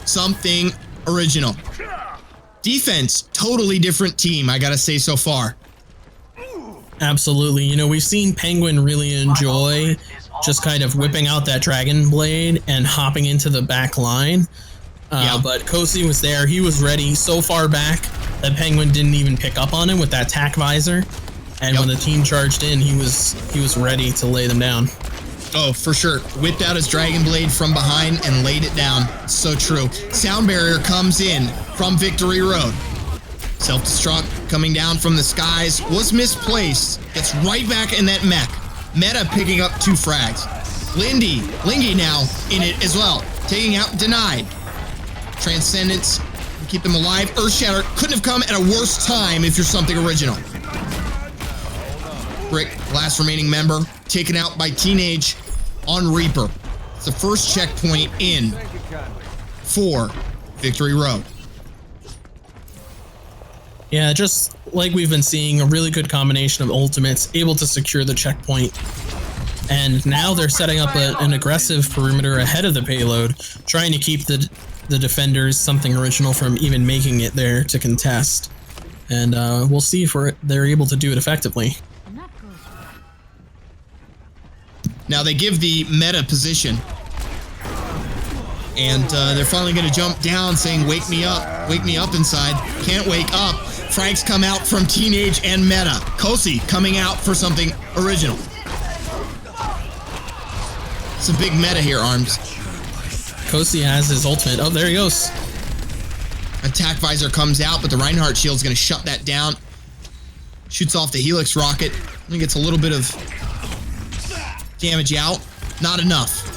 S1: Something original. Defense, totally different team, I gotta say so far.
S2: Absolutely. You know, we've seen Penguin really enjoy just kind of whipping out that Dragon Blade and hopping into the back line. But Kosi was there. He was ready so far back that Penguin didn't even pick up on him with that tack visor. And when the team charged in, he was ready to lay them down.
S1: Oh, for sure. Whipped out his Dragon Blade from behind and laid it down. So true. Sound barrier comes in from Victory Road. Self-destruct coming down from the skies was misplaced. Gets right back in that mech. Meta picking up 2 frags. Lingy now in it as well. Taking out Denied. Transcendence. Keep them alive. Earthshatter couldn't have come at a worse time if you're something original. Brick, last remaining member, taken out by Teenage on Reaper. It's the first checkpoint in for Victory Road.
S2: Yeah, just like we've been seeing, a really good combination of ultimates, able to secure the checkpoint. And now they're setting up an aggressive perimeter ahead of the payload, trying to keep the defenders, something original, from even making it there to contest. And we'll see if they're able to do it effectively.
S1: Now they give the meta position. And they're finally going to jump down saying, wake me up inside. Can't wake up. Frags come out from Teenage and Meta. Kosi coming out for something original. It's a big meta here, Arms.
S2: Kosi has his ultimate. Oh, there he goes.
S1: Attack visor comes out, but the Reinhardt shield's going to shut that down. Shoots off the Helix rocket. I think it's a little bit of damage out. Not enough.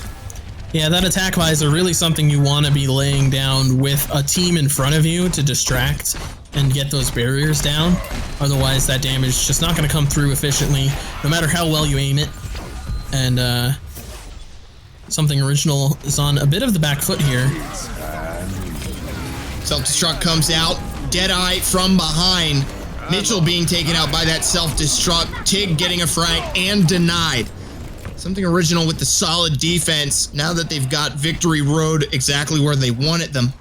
S2: Yeah, that attack visor, really something you want to be laying down with a team in front of you to distract and get those barriers down. Otherwise, that damage is just not going to come through efficiently, no matter how well you aim it. And something original is on a bit of the back foot here.
S1: Self-destruct comes out. Deadeye from behind. Mitchell being taken out by that self-destruct. Tig getting a frag and Denied. Something original with the solid defense. Now that they've got Victory Road exactly where they wanted them,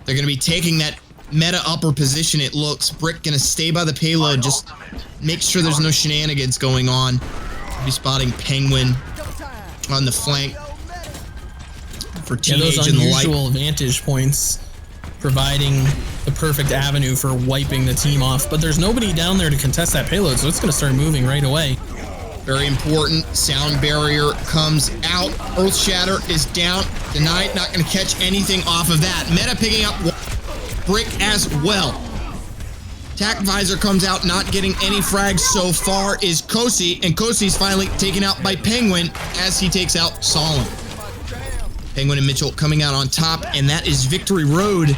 S1: they're going to be taking that meta upper position, it looks. Brick going to stay by the payload. Just make sure there's no shenanigans going on. Be spotting Penguin on the flank for Teenage
S2: those
S1: and the light.
S2: unusual vantage points providing the perfect avenue for wiping the team off. But there's nobody down there to contest that payload, so it's going to start moving right away.
S1: Very important. Sound barrier comes out. Earthshatter is down. Denied, not going to catch anything off of that. Meta picking up Brick as well. Tac visor comes out, not getting any frags so far is Kosi, and Kosi's finally taken out by Penguin as he takes out Solemn. Penguin and Mitchell coming out on top, and that is Victory Road,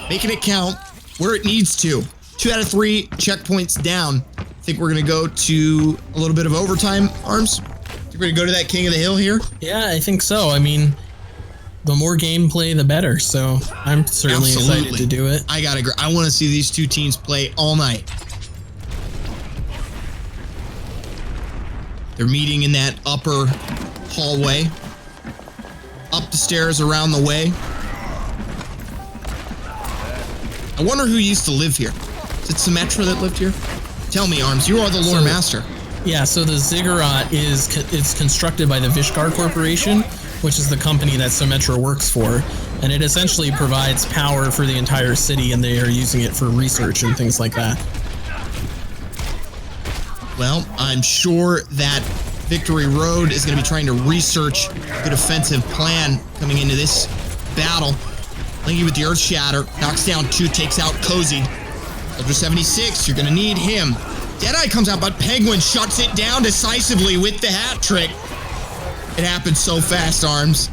S1: making it count where it needs to. 2 out of 3 checkpoints down. I think we're going to go to a little bit of overtime, Arms. Think we're going to go to that King of the Hill here?
S2: Yeah, I think so. I mean, the more gameplay, the better. So I'm certainly excited to do it.
S1: I gotta agree. I want to see these two teams play all night. They're meeting in that upper hallway. Up the stairs, around the way. I wonder who used to live here. Is it Symmetra that lived here? Tell me, Arms, you are the lore master.
S2: Yeah, so the Ziggurat is constructed by the Vishkar Corporation, which is the company that Symmetra works for, and it essentially provides power for the entire city, and they are using it for research and things like that.
S1: Well, I'm sure that Victory Road is going to be trying to research a good offensive plan coming into this battle. Linky with the Earth Shatter, knocks down 2, takes out Cozy. Ultra 76, you're going to need him. Deadeye comes out, but Penguin shuts it down decisively with the hat trick. It happened so fast, Arms.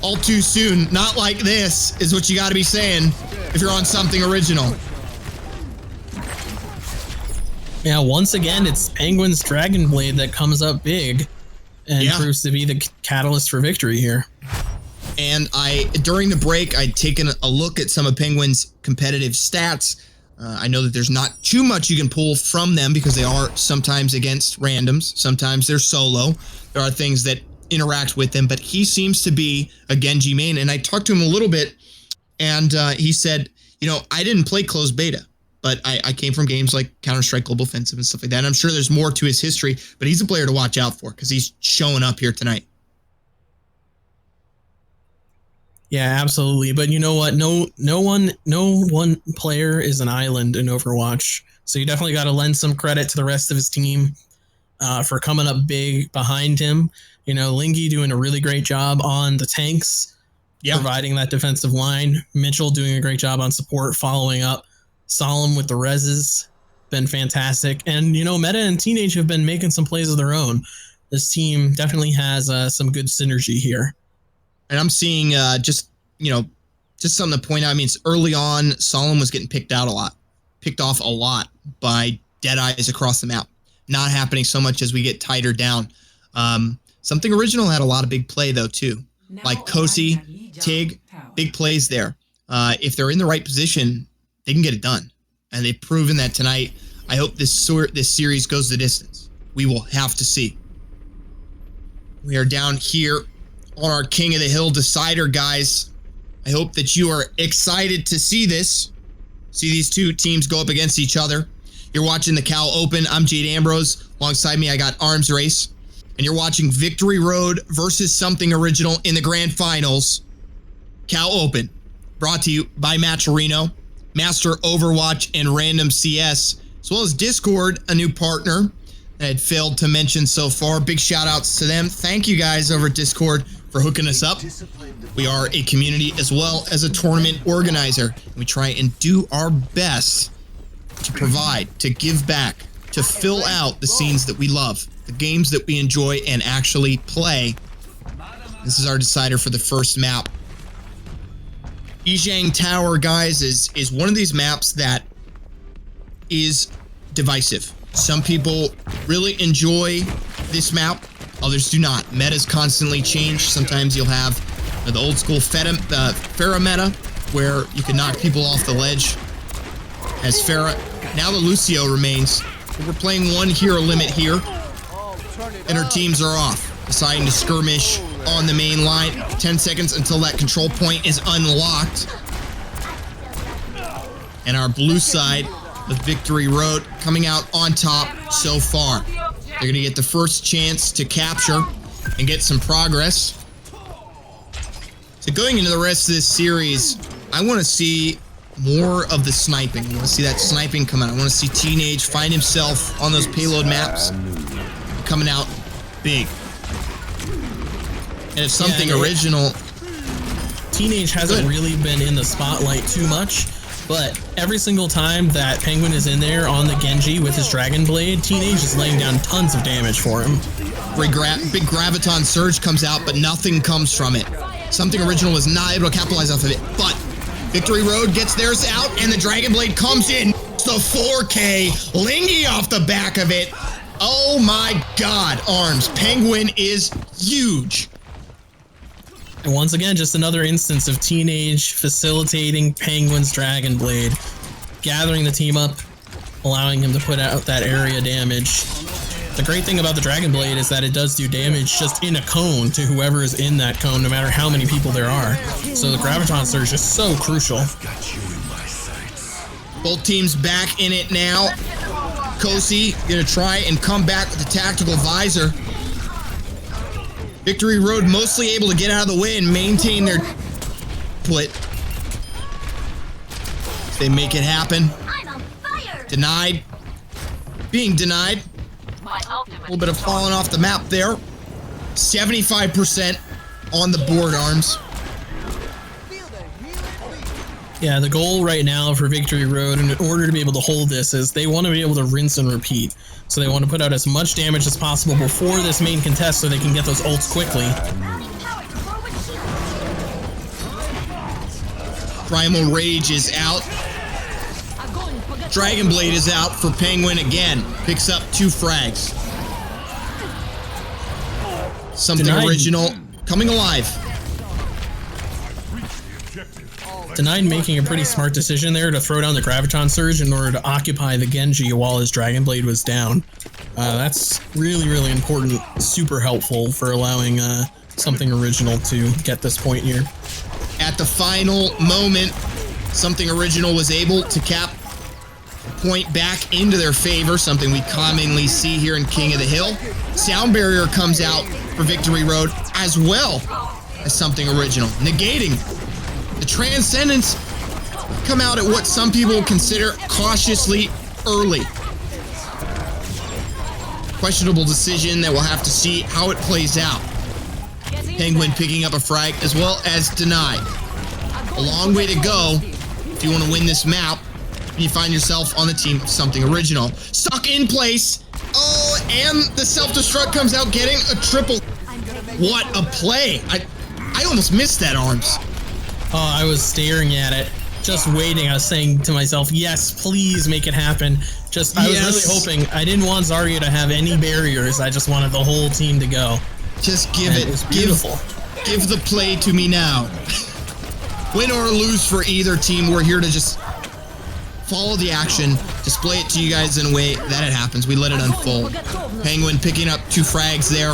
S1: All too soon. Not like this is what you got to be saying if you're on something original.
S2: Yeah, once again, it's Penguin's Dragon Blade that comes up big and proves to be the catalyst for victory here.
S1: And during the break, I'd taken a look at some of Penguin's competitive stats. I know that there's not too much you can pull from them because they are sometimes against randoms. Sometimes they're solo. There are things that interact with them, but he seems to be a Genji main. And I talked to him a little bit, and he said, I didn't play closed beta, but I came from games like Counter-Strike Global Offensive and stuff like that. And I'm sure there's more to his history, but he's a player to watch out for because he's showing up here tonight.
S2: Yeah, absolutely. But you know what? No one player is an island in Overwatch. So you definitely got to lend some credit to the rest of his team for coming up big behind him. Lingy doing a really great job on the tanks, providing that defensive line. Mitchell doing a great job on support, following up. Solemn with the reses, been fantastic. And, Meta and Teenage have been making some plays of their own. This team definitely has some good synergy here.
S1: And I'm seeing just something to point out. I mean, it's early on, Solemn was getting picked off a lot by Deadeyes across the map. Not happening so much as we get tighter down. Something Original had a lot of big play, though, too. Like Kosi, Tig, big plays there. If they're in the right position, they can get it done. And they've proven that tonight. I hope this series goes the distance. We will have to see. We are down here on our King of the Hill decider, guys. I hope that you are excited to see this. See these two teams go up against each other. You're watching the Cal Open. I'm Jade Ambrose. Alongside me, I got Arms Race. And you're watching Victory Road versus Something Original in the Grand Finals. Cal Open, brought to you by Matcherino, Master Overwatch, and Random CS, as well as Discord, a new partner that I had failed to mention so far. Big shout outs to them. Thank you guys over at Discord for hooking us up. We are a community as well as a tournament organizer. We try and do our best to provide, to give back, to fill out the scenes that we love, the games that we enjoy and actually play. This is our decider for the first map. Yijang Tower, guys, is one of these maps that is divisive. Some people really enjoy this map, others do not. Metas constantly change. Sometimes you'll have the old school Pharah meta, where you can knock people off the ledge as Pharah. Now the Lucio remains. We're playing one hero limit here, and our teams are off, deciding to skirmish on the main line. 10 seconds until that control point is unlocked. And our blue side of Victory Road coming out on top so far. They're going to get the first chance to capture and get some progress. So going into the rest of this series, I want to see more of the sniping. I want to see that sniping come out. I want to see Teenage find himself on those payload maps, coming out big. And if Something Original...
S2: Teenage hasn't really been in the spotlight too much, but every single time that Penguin is in there on the Genji with his Dragon Blade, Teenage is laying down tons of damage for him.
S1: Big Graviton Surge comes out, but nothing comes from it. Something Original was not able to capitalize off of it, but Victory Road gets theirs out, and the Dragon Blade comes in. It's the 4K, Lingy off the back of it. Oh my god, Arms. Penguin is huge.
S2: And once again, just another instance of Teenage facilitating Penguin's Dragon Blade, gathering the team up, allowing him to put out that area damage. The great thing about the Dragon Blade is that it does do damage just in a cone to whoever is in that cone, no matter how many people there are. So the Graviton Surge is so crucial.
S1: Both teams back in it now. Kosi gonna try and come back with a tactical visor. Victory Road mostly able to get out of the way and maintain their split. They make it happen. Denied. Being denied. A little bit of falling off the map there. 75% on the board, Arms.
S2: Yeah, the goal right now for Victory Road, in order to be able to hold this, is they want to be able to rinse and repeat. So they want to put out as much damage as possible before this main contest so they can get those ults quickly.
S1: Primal Rage is out. Dragon Blade is out for Penguin again. Picks up 2 frags. Something
S2: Denied.
S1: original coming alive.
S2: Denied making a pretty smart decision there to throw down the Graviton Surge in order to occupy the Genji while his Dragon Blade was down. That's really, really important. Super helpful for allowing something original to get this point here.
S1: At the final moment, something original was able to cap point back into their favor, something we commonly see here in King of the Hill. Sound Barrier comes out for Victory Road as well as something original, negating the Transcendence. Come out at what some people consider cautiously early. Questionable decision that we'll have to see how it plays out. Penguin picking up a frag as well as Denied. A long way to go if you want to win this map. You find yourself on the team of something original. Stuck in place. Oh, and the self-destruct comes out getting a triple. What a play. I almost missed that, Arms.
S2: Oh, I was staring at it, just waiting. I was saying to myself, yes, please make it happen. I was really hoping. I didn't want Zarya to have any barriers. I just wanted the whole team to go.
S1: Just give it.
S2: It was beautiful.
S1: Give the play to me now. Win or lose for either team, we're here to just follow the action, display it to you guys in a way that it happens. We let it unfold. Penguin picking up 2 frags there.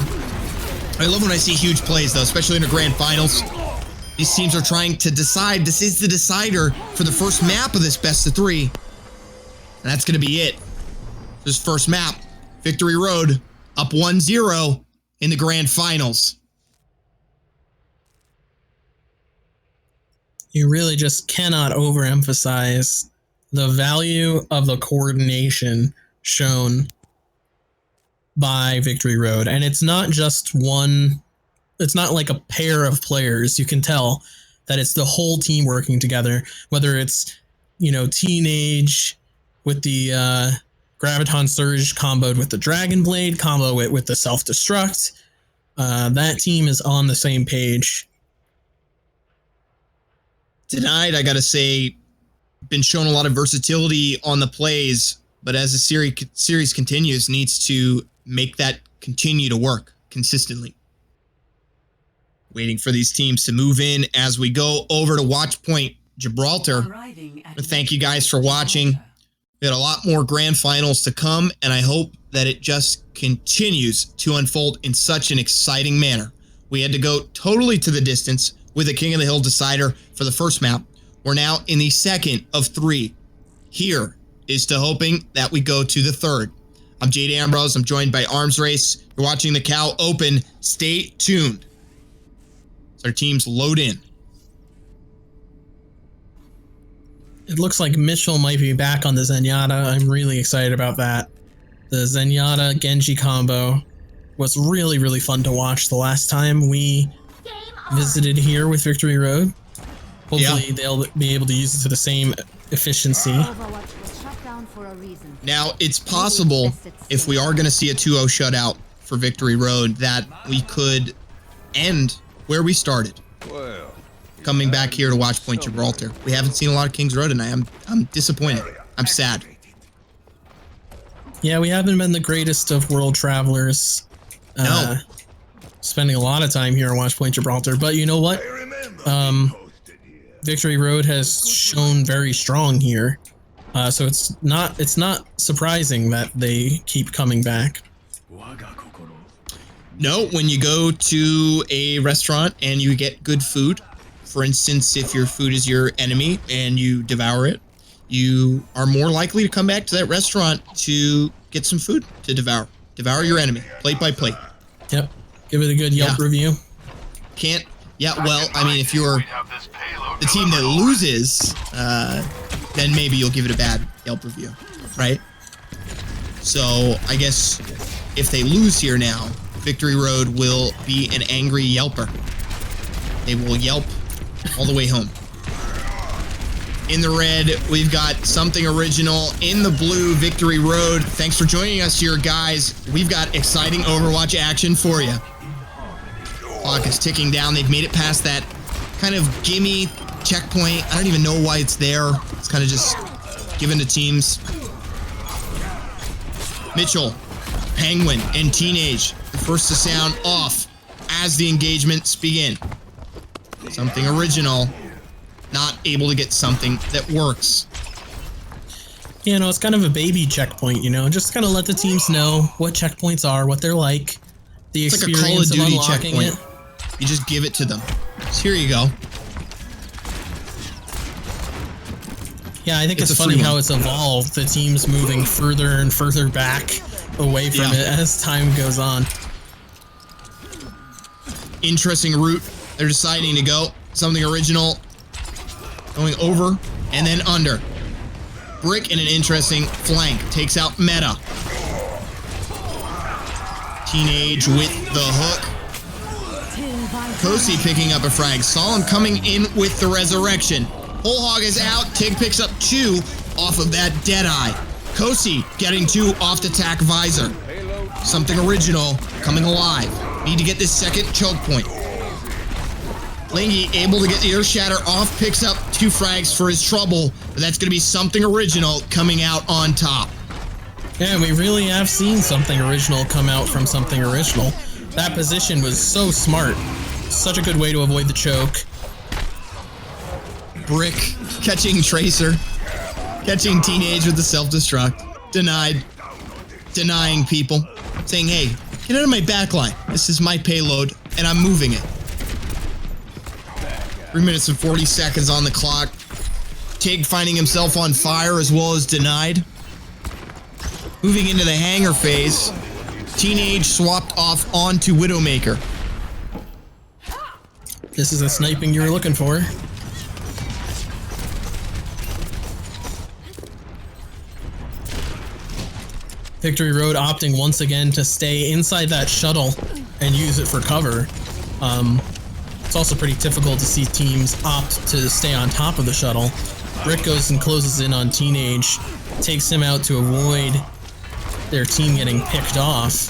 S1: I love when I see huge plays, though, especially in the grand finals. These teams are trying to decide. This is the decider for the first map of this best of 3. And that's going to be it. This first map, Victory Road, up 1-0 in the grand finals.
S2: You really just cannot overemphasize the value of the coordination shown by Victory Road. And it's not just one, it's not like a pair of players. You can tell that it's the whole team working together, whether it's, you know, Teenage with the Graviton Surge comboed with the Dragon Blade, combo it with the self-destruct. That team is on the same page.
S1: Denied, I gotta say, been shown a lot of versatility on the plays, but as the series continues, needs to make that continue to work consistently. Waiting for these teams to move in as we go over to Watch Point Gibraltar. Thank you guys for watching. We got a lot more grand finals to come, and I hope that it just continues to unfold in such an exciting manner. We had to go totally to the distance with the King of the Hill decider for the first map. We're now in the second of 3. Here is to hoping that we go to the third. I'm Jade Ambrose. I'm joined by Arms Race. You're watching the Cow Open. Stay tuned as our teams load in.
S2: It looks like Mitchell might be back on the Zenyatta. I'm really excited about that. The Zenyatta Genji combo was really, really fun to watch the last time we visited here with Victory Road. Hopefully they'll be able to use it to the same efficiency.
S1: Now, it's possible, if we are going to see a 2-0 shutout for Victory Road, that we could end where we started. Coming back here to Watch Point Gibraltar. We haven't seen a lot of King's Road tonight. I'm disappointed. I'm sad.
S2: Yeah, we haven't been the greatest of world travelers.
S1: No.
S2: Spending a lot of time here on Watch Point Gibraltar, but you know what? Victory Road has shown very strong here, so it's not surprising that they keep coming back.
S1: No, when you go to a restaurant and you get good food, for instance, if your food is your enemy and you devour it, you are more likely to come back to that restaurant to get some food to devour. Devour your enemy, plate by plate.
S2: Yep. Give it a good Yelp review.
S1: Well, I mean, if you're the team that loses, then maybe you'll give it a bad Yelp review, right? So I guess if they lose here now, Victory Road will be an angry Yelper. They will Yelp all the way home. In the red, we've got something original. In the blue, Victory Road. Thanks for joining us here, guys. We've got exciting Overwatch action for you. Clock is ticking down. They've made it past that kind of gimme checkpoint. I don't even know why it's there. It's kind of just given to teams. Mitchell, Penguin, and Teenage, the first to sound off as the engagements begin. Something original, not able to get something that works.
S2: You know, it's kind of a baby checkpoint, you know, just kind of let the teams know what checkpoints are, what they're like. The
S1: It's like a
S2: experience
S1: Call of Duty
S2: unlocking
S1: checkpoint.
S2: it.
S1: You just give it to them. So here you go.
S2: Yeah, I think
S1: It's
S2: it's
S1: a
S2: funny
S1: free
S2: how
S1: one.
S2: it's evolved. The teams moving further and further back away from it as time goes on.
S1: Interesting route. They're deciding to go. Something original. Going over and then under. Brick in an interesting flank. Takes out Meta. Teenage with the hook. Kosi picking up a frag. Solemn coming in with the resurrection. Whole Hog is out. Tig picks up 2 off of that Deadeye. Kosi getting 2 off the tack visor. Something original coming alive. Need to get this second choke point. Lingy able to get the Earth Shatter off. Picks up 2 frags for his trouble. But that's going to be something original coming out on top.
S2: Yeah, we really have seen something original come out from something original. That position was so smart. Such a good way to avoid the choke.
S1: Brick catching Tracer. Catching Teenage with the self-destruct. Denied. Denying people. Saying, hey, get out of my backline. This is my payload, and I'm moving it. 3 minutes and 40 seconds on the clock. Tig finding himself on fire as well as denied. Moving into the hangar phase. Teenage swapped off onto Widowmaker.
S2: This is the sniping you were looking for. Victory Road opting once again to stay inside that shuttle and use it for cover. It's also pretty difficult to see teams opt to stay on top of the shuttle. Brick goes and closes in on Teenage, takes him out to avoid their team getting picked off.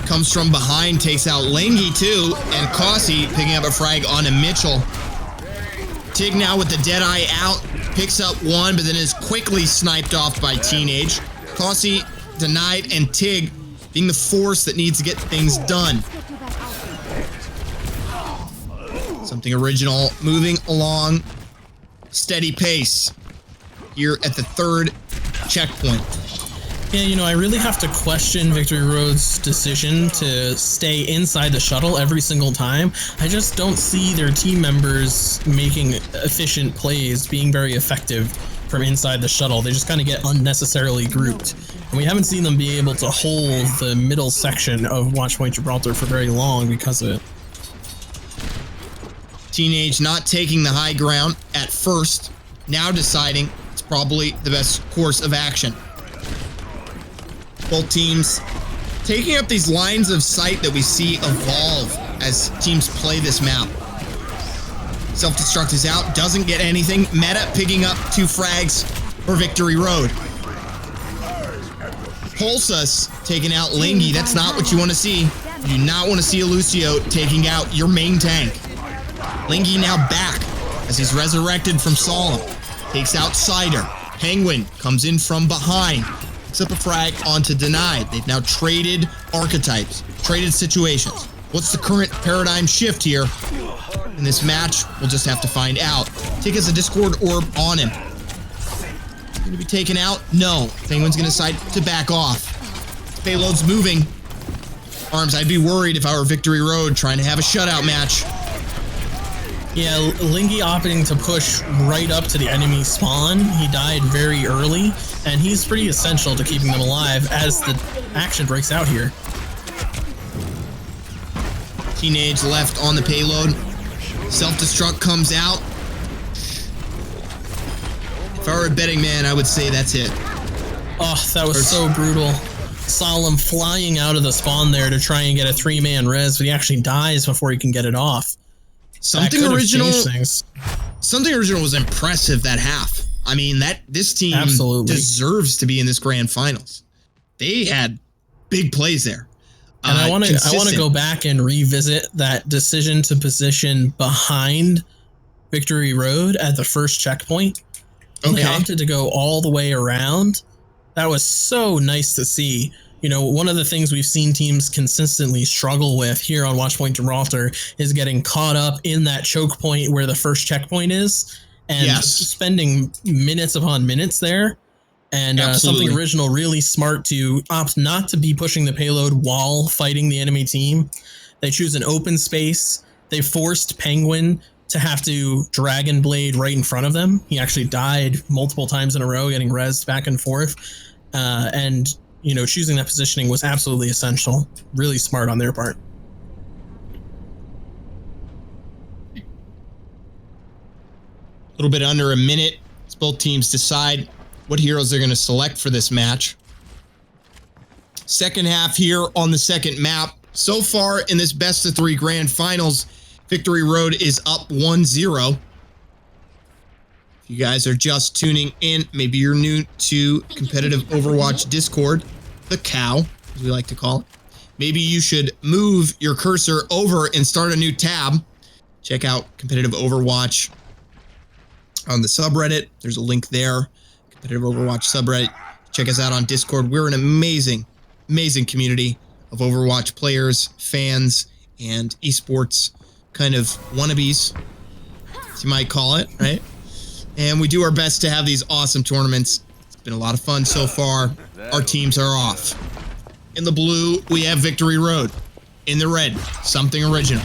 S1: Comes from behind, takes out Langy too, and Kossi picking up a frag onto Mitchell. Tig now with the Deadeye out, picks up 1, but then is quickly sniped off by Teenage. Kossi denied, and Tig being the force that needs to get things done. Something original, moving along, steady pace here at the 3rd checkpoint.
S2: Yeah, you know, I really have to question Victory Road's decision to stay inside the shuttle every single time. I just don't see their team members making efficient plays, being very effective from inside the shuttle. They just kind of get unnecessarily grouped. And we haven't seen them be able to hold the middle section of Watchpoint Gibraltar for very long because of it.
S1: Teenage not taking the high ground at first, now deciding it's probably the best course of action. Both teams taking up these lines of sight that we see evolve as teams play this map. Self-destruct is out, doesn't get anything. Meta picking up 2 frags for Victory Road. Pulsus taking out Lingy. That's not what you want to see. You do not want to see a Lucio taking out your main tank. Lingy now back as he's resurrected from Solemn. Takes out Cider. Penguin comes in from behind. Picks up a frag onto Denied. They've now traded archetypes, traded situations. What's the current paradigm shift here in this match? We'll just have to find out. Tig has a Discord orb on him. Going to be taken out? No. Penguin's going to decide to back off. Payload's moving. Arms, I'd be worried if I were Victory Road trying to have a shutout match.
S2: Yeah, Lingy opting to push right up to the enemy spawn. He died very early, and he's pretty essential to keeping them alive as the action breaks out here.
S1: Teenage left on the payload. Self-destruct comes out. If I were a betting man, I would say that's it.
S2: Oh, that was so brutal. Solemn flying out of the spawn there to try and get a 3-man res, but he actually dies before he can get it off.
S1: Something original was impressive that half. I mean, this team
S2: absolutely
S1: deserves to be in this grand finals. They had big plays there.
S2: And I want to go back and revisit that decision to position behind Victory Road at the first checkpoint. They opted to go all the way around. That was so nice to see. You know, one of the things we've seen teams consistently struggle with here on Watchpoint Gibraltar is getting caught up in that choke point where the first checkpoint is, and spending minutes upon minutes there. And something original, really smart to opt not to be pushing the payload while fighting the enemy team. They choose an open space. They forced Penguin to have to Dragon Blade right in front of them. He actually died multiple times in a row, getting rezzed back and forth. And, you know, choosing that positioning was absolutely essential. Really smart on their part.
S1: A little bit under a minute as both teams decide what heroes they're going to select for this match. Second half here on the second map. So far in this best of 3 grand finals, Victory Road is up 1-0. If you guys are just tuning in, maybe you're new to competitive Overwatch Discord, the cow, as we like to call it. Maybe you should move your cursor over and start a new tab. Check out competitive Overwatch on the subreddit. There's a link there. Competitive Overwatch subreddit. Check us out on Discord. We're an amazing, amazing community of Overwatch players, fans, and esports kind of wannabes, as you might call it, right? And we do our best to have these awesome tournaments. It's been a lot of fun so far. Our teams are off. In the blue, we have Victory Road. In the red, Something Original.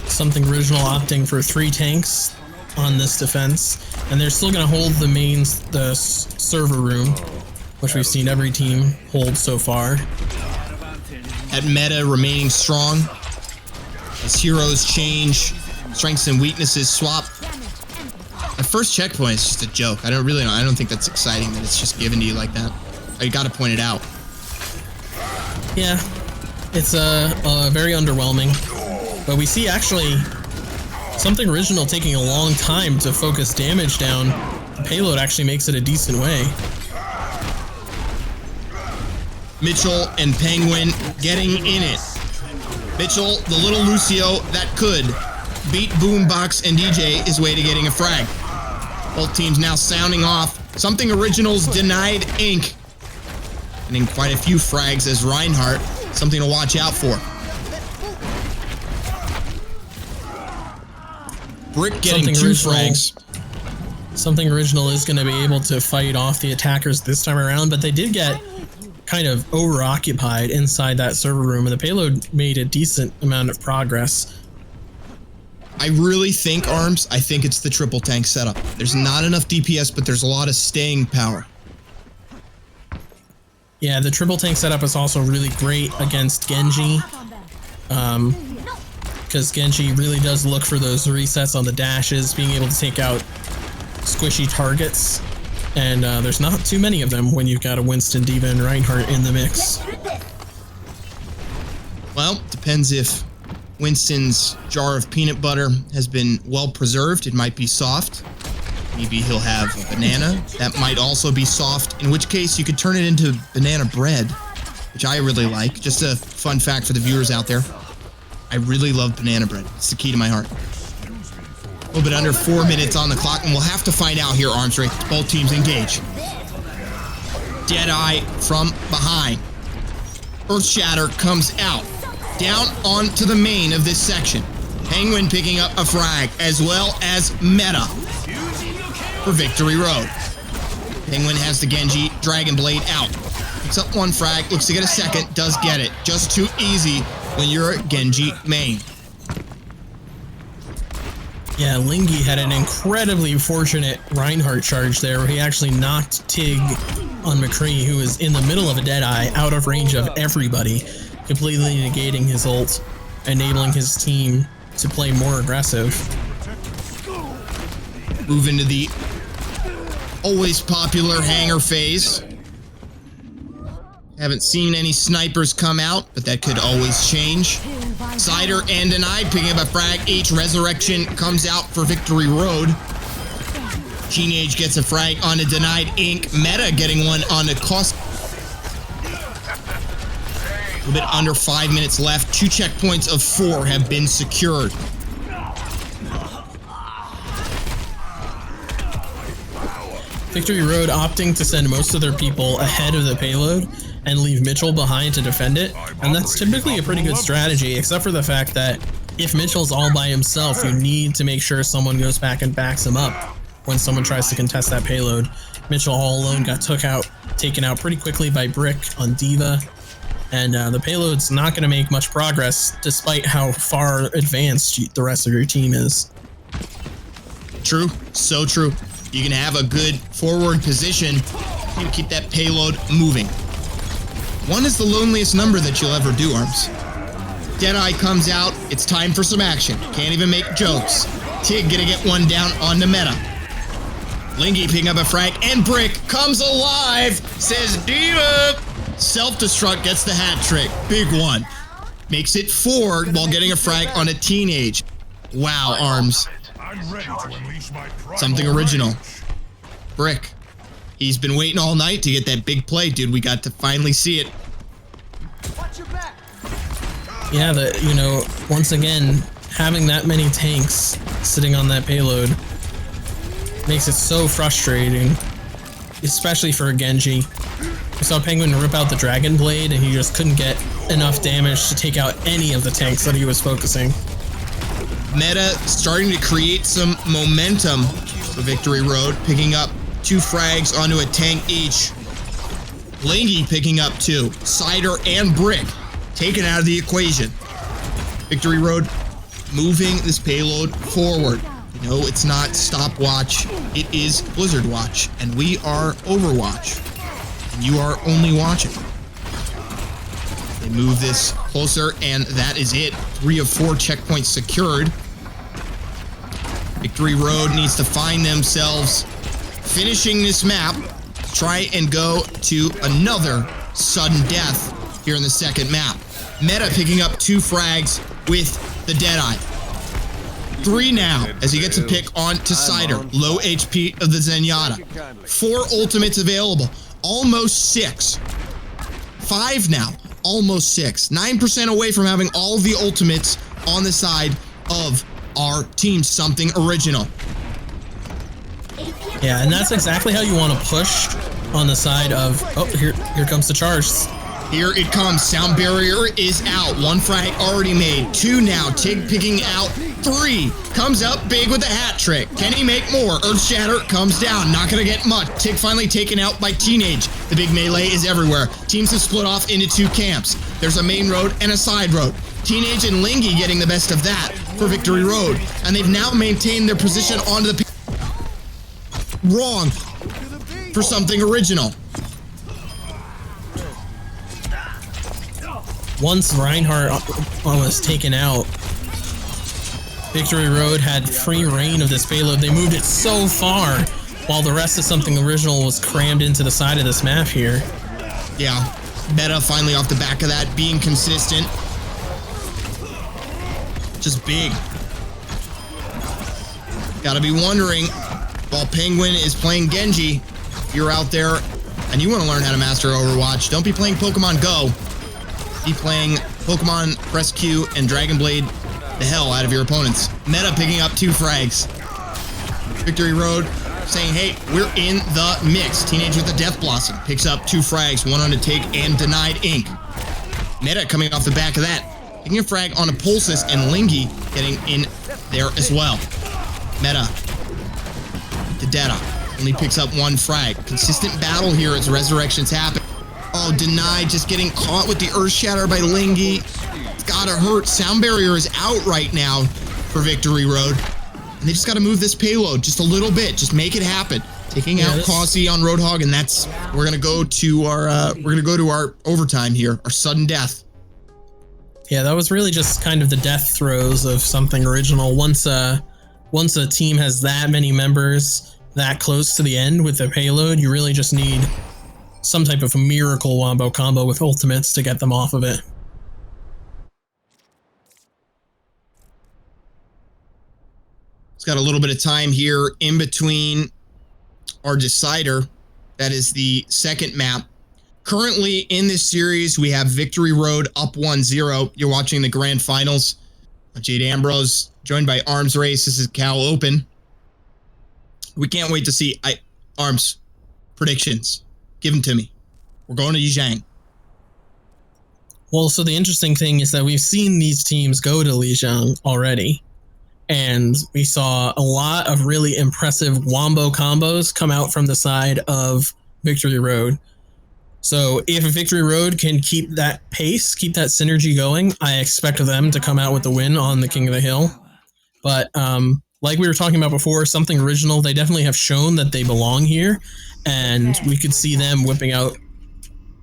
S2: Something Original opting for 3 tanks on this defense, and they're still going to hold the server room, which we've seen every team hold so far.
S1: At meta remaining strong as heroes change, strengths and weaknesses swap. My first checkpoint is just a joke. I don't think that's exciting that it's just given to you like that. You got to point it out.
S2: Yeah, it's very underwhelming, but we see actually Something Original taking a long time to focus damage down. The payload actually makes it a decent way.
S1: Mitchell and Penguin getting in it. Mitchell, the little Lucio that could beat Boombox and DJ his way to getting a frag. Both teams now sounding off. Something Originals denied Inc. Getting quite a few frags as Reinhardt. Something to watch out for. Brick getting 2 frags.
S2: Something Original is going to be able to fight off the attackers this time around, but they did get kind of over-occupied inside that server room, and the payload made a decent amount of progress.
S1: I really think, Arms, I think it's the triple tank setup. There's not enough DPS, but there's a lot of staying power.
S2: Yeah, the triple tank setup is also really great against Genji. Because Genji really does look for those resets on the dashes, being able to take out squishy targets. And there's not too many of them when you've got a Winston, D.Va, and Reinhardt in the mix.
S1: Well, depends if Winston's jar of peanut butter has been well preserved. It might be soft. Maybe he'll have a banana. That might also be soft, in which case you could turn it into banana bread, which I really like. Just a fun fact for the viewers out there. I really love banana bread. It's the key to my heart. A little bit under 4 minutes on the clock, and we'll have to find out here, Arms Race. Both teams engage. Deadeye from behind. Earthshatter comes out. Down onto the main of this section. Penguin picking up a frag, as well as Meta for Victory Road. Penguin has the Genji Dragon Blade out. Picks up 1 frag, looks to get a second, does get it. Just too easy when you're a Genji main.
S2: Yeah, Lingy had an incredibly fortunate Reinhardt charge there where he actually knocked Tig on McCree, who was in the middle of a Deadeye, out of range of everybody, completely negating his ult, enabling his team to play more aggressive.
S1: Move into the always popular hangar phase. Haven't seen any snipers come out, but that could always change. Cider and Denied picking up a frag each. Resurrection comes out for Victory Road. Teenage gets a frag on a Denied Inc. Meta getting one on a Cost. A little bit under 5 minutes left. 2 checkpoints of 4 have been secured.
S2: Victory Road opting to send most of their people ahead of the payload and leave Mitchell behind to defend it. And that's typically a pretty good strategy, except for the fact that if Mitchell's all by himself, you need to make sure someone goes back and backs him up when someone tries to contest that payload. Mitchell all alone got taken out pretty quickly by Brick on Diva. And the payload's not going to make much progress despite how far advanced the rest of your team is.
S1: True, so true. You can have a good forward position to keep that payload moving. 1 is the loneliest number that you'll ever do, Arms. Deadeye comes out, it's time for some action. Can't even make jokes. Tig gonna get one down on the meta. Lingy picking up a frag, and Brick comes alive, says Diva! Self-destruct gets the hat trick, big one. Makes it 4 while getting a frag on a teenage. Wow, Arms.
S5: I'm ready to unleash my primal
S1: Something original.
S5: rage.
S1: Brick. He's been waiting all night to get that big play, dude. We got to finally see it.
S2: Yeah, once again, having that many tanks sitting on that payload makes it so frustrating, especially for a Genji. We saw Penguin rip out the Dragon Blade, and he just couldn't get enough damage to take out any of the tanks that he was focusing.
S1: Meta starting to create some momentum for Victory Road, picking up 2 frags onto a tank each. Lingy picking up 2. Cider and Brick taken out of the equation. Victory Road moving this payload forward. You know, it's not stopwatch, it is Blizzard Watch, and we are Overwatch, and you are only watching. They move this closer, and that is it. 3 of 4 checkpoints secured. Victory Road needs to find themselves finishing this map, try and go to another sudden death here in the second map. Meta picking up 2 frags with the Deadeye. 3 now as he gets a pick on to Cider. Low HP of the Zenyatta. 4 ultimates available. Almost 6. 5 now. Almost 6. 9% away from having all of the ultimates on the side of our team. Something original.
S2: Yeah, and that's exactly how you want to push on the side of... Oh, here comes the charge.
S1: Here it comes. Sound barrier is out. 1 frag already made. 2 now. Tig picking out 3. Comes up big with the hat trick. Can he make more? Earth Shatter comes down. Not going to get much. Tig finally taken out by Teenage. The big melee is everywhere. Teams have split off into 2 camps. There's a main road and a side road. Teenage and Lingy getting the best of that for Victory Road. And they've now maintained their position onto the... Wrong for something original.
S2: Once Reinhardt was taken out, Victory Road had free reign of this payload. They moved it so far, while the rest of something original was crammed into the side of this map here.
S1: Yeah, Meta finally off the back of that, being consistent. Just big. Gotta be wondering, while Penguin is playing Genji, if you're out there and you want to learn how to master Overwatch, don't be playing Pokemon Go. Be playing Pokemon Press Q and Dragon Blade the hell out of your opponents. Meta picking up 2 frags. Victory Road saying, hey, we're in the mix. Teenage with the Death Blossom picks up 2 frags, 1 on a take and denied ink. Meta coming off the back of that, picking a frag on a Pulsus, and Lingy getting in there as well. Meta to Deta only picks up 1 frag. Consistent battle here as resurrections happen. Oh, denied, just getting caught with the Earth Shatter by Lingy. It's gotta hurt. Sound barrier is out right now for Victory Road. And they just gotta move this payload just a little bit. Just make it happen. Taking out Causey on Roadhog, and that's we're gonna go to our overtime here, our sudden death.
S2: Yeah, that was really just kind of the death throes of something original. Once a team has that many members that close to the end with the payload, you really just need some type of a miracle wombo combo with ultimates to get them off of it.
S1: It's got a little bit of time here in between our decider. That is the second map. Currently in this series, we have Victory Road up 1-0. You're watching the grand finals. Jade Ambrose joined by Arms Race. This is Cal Open. We can't wait to see. Arms, predictions. Give them to me. We're going to Yizhang.
S2: Well, so the interesting thing is that we've seen these teams go to Lijiang already. And we saw a lot of really impressive wombo combos come out from the side of Victory Road. So if Victory Road can keep that pace, keep that synergy going, I expect them to come out with the win on the King of the Hill. But like we were talking about before, something original, they definitely have shown that they belong here. And we could see them whipping out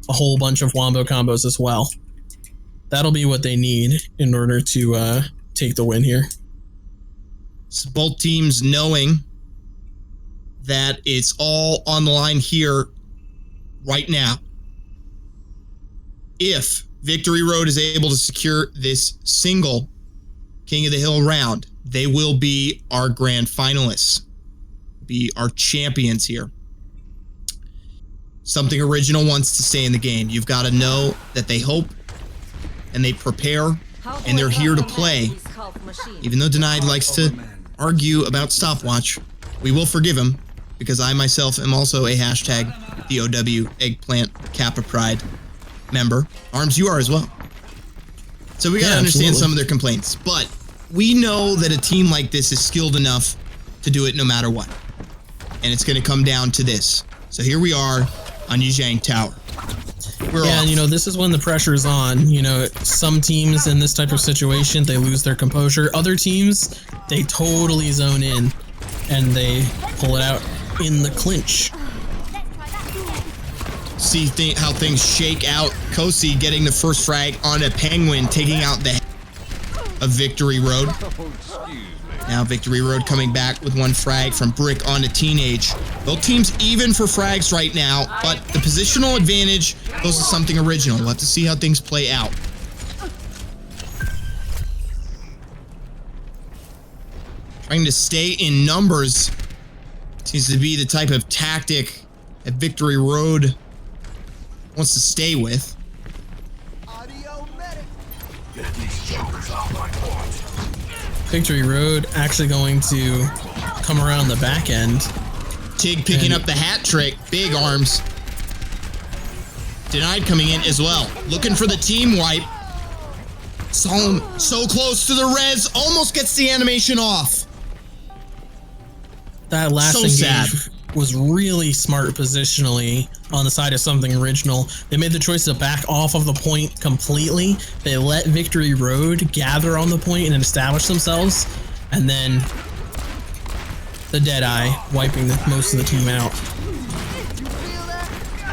S2: a whole bunch of wombo combos as well. That'll be what they need in order to take the win here.
S1: So both teams knowing that it's all on the line here right now. If Victory Road is able to secure this single King of the Hill round, they will be our grand finalists, be our champions here. Something Original wants to stay in the game. You've got to know that they hope and they prepare and they're here to play. Even though Denied likes to argue about stopwatch, we will forgive him because I myself am also a hashtag DOW Eggplant Kappa Pride member. Arms, you are as well. So we got to understand some of their complaints, but we know that a team like this is skilled enough to do it no matter what. And it's going to come down to this. So here we are on Yizhang Tower.
S2: And you know, this is when the pressure is on. You know, some teams in this type of situation, they lose their composure. Other teams, they totally zone in and they pull it out in the clinch.
S1: See how things shake out. Kosi getting the first frag on a Penguin, taking out the of Victory Road. Now Victory Road coming back with one frag from Brick on a Teenage. Both teams even for frags right now, but the positional advantage goes to Something Original. We'll have to see how things play out. Trying to stay in numbers seems to be the type of tactic that Victory Road wants to stay with.
S2: Victory Road actually going to come around the back end.
S1: Tig picking up the hat trick. Big arms. Denied coming in as well. Looking for the team wipe. Saw him so close to the res. Almost gets the animation off.
S2: That last engage was really smart positionally on the side of Something Original. They made the choice to back off of the point completely. They let Victory Road gather on the point and establish themselves, and then the Deadeye wiping most of the team out.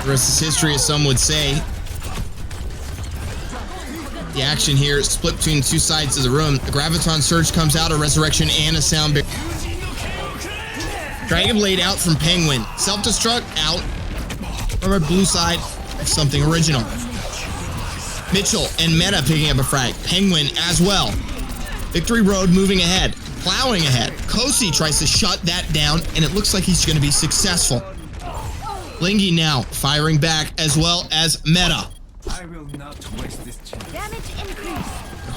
S1: The rest is history, as some would say. The action here is split between two sides of the room. The Graviton Surge comes out, a Resurrection and a Sound Barrier. Dragon Blade out from Penguin. Self-destruct out from our blue side of Something Original. Mitchell and Meta picking up a frag. Penguin as well. Victory Road moving ahead. Plowing ahead. Kosi tries to shut that down, and it looks like he's going to be successful. Lingy now firing back as well as Meta.
S4: I will not waste this chance.
S3: Damage increase.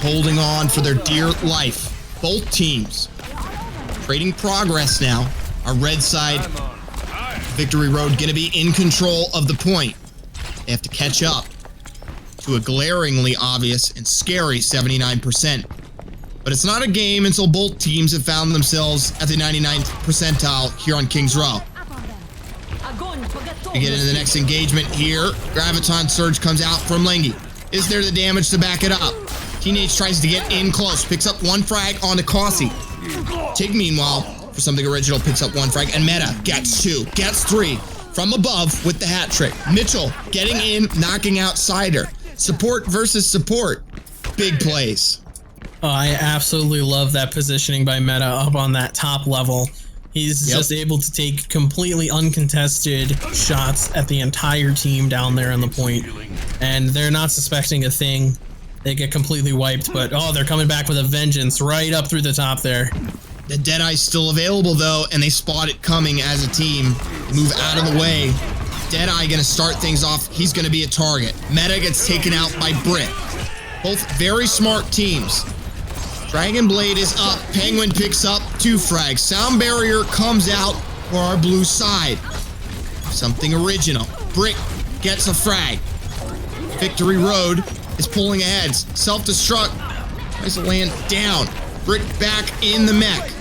S1: Holding on for their dear life. Both teams trading progress now. Our red side, Victory Road, going to be in control of the point. They have to catch up to a glaringly obvious and scary 79%. But it's not a game until both teams have found themselves at the 99th percentile here on King's Row. We get into the next engagement here. Graviton Surge comes out from Lingy. Is there the damage to back it up? Teenage tries to get in close, picks up one frag onto Kosi. Tig, meanwhile, for Something Original, picks up one frag, and Meta gets two, gets three from above with the hat trick. Mitchell getting in, knocking out Cider. Support versus support. Big plays.
S2: Oh, I absolutely love that positioning by Meta up on that top level. He's just able to take completely uncontested shots at the entire team down there on the point, and they're not suspecting a thing. They get completely wiped, but oh, they're coming back with a vengeance right up through the top there.
S1: The Deadeye's still available, though, and they spot it coming as a team. Move out of the way. Deadeye going to start things off. He's going to be a target. Meta gets taken out by Brick. Both very smart teams. Dragon Blade is up. Penguin picks up two frags. Sound Barrier comes out for our blue side. Something original. Brick gets a frag. Victory Road is pulling ahead. Self-destruct. Tries to land down. Brick back in the mech.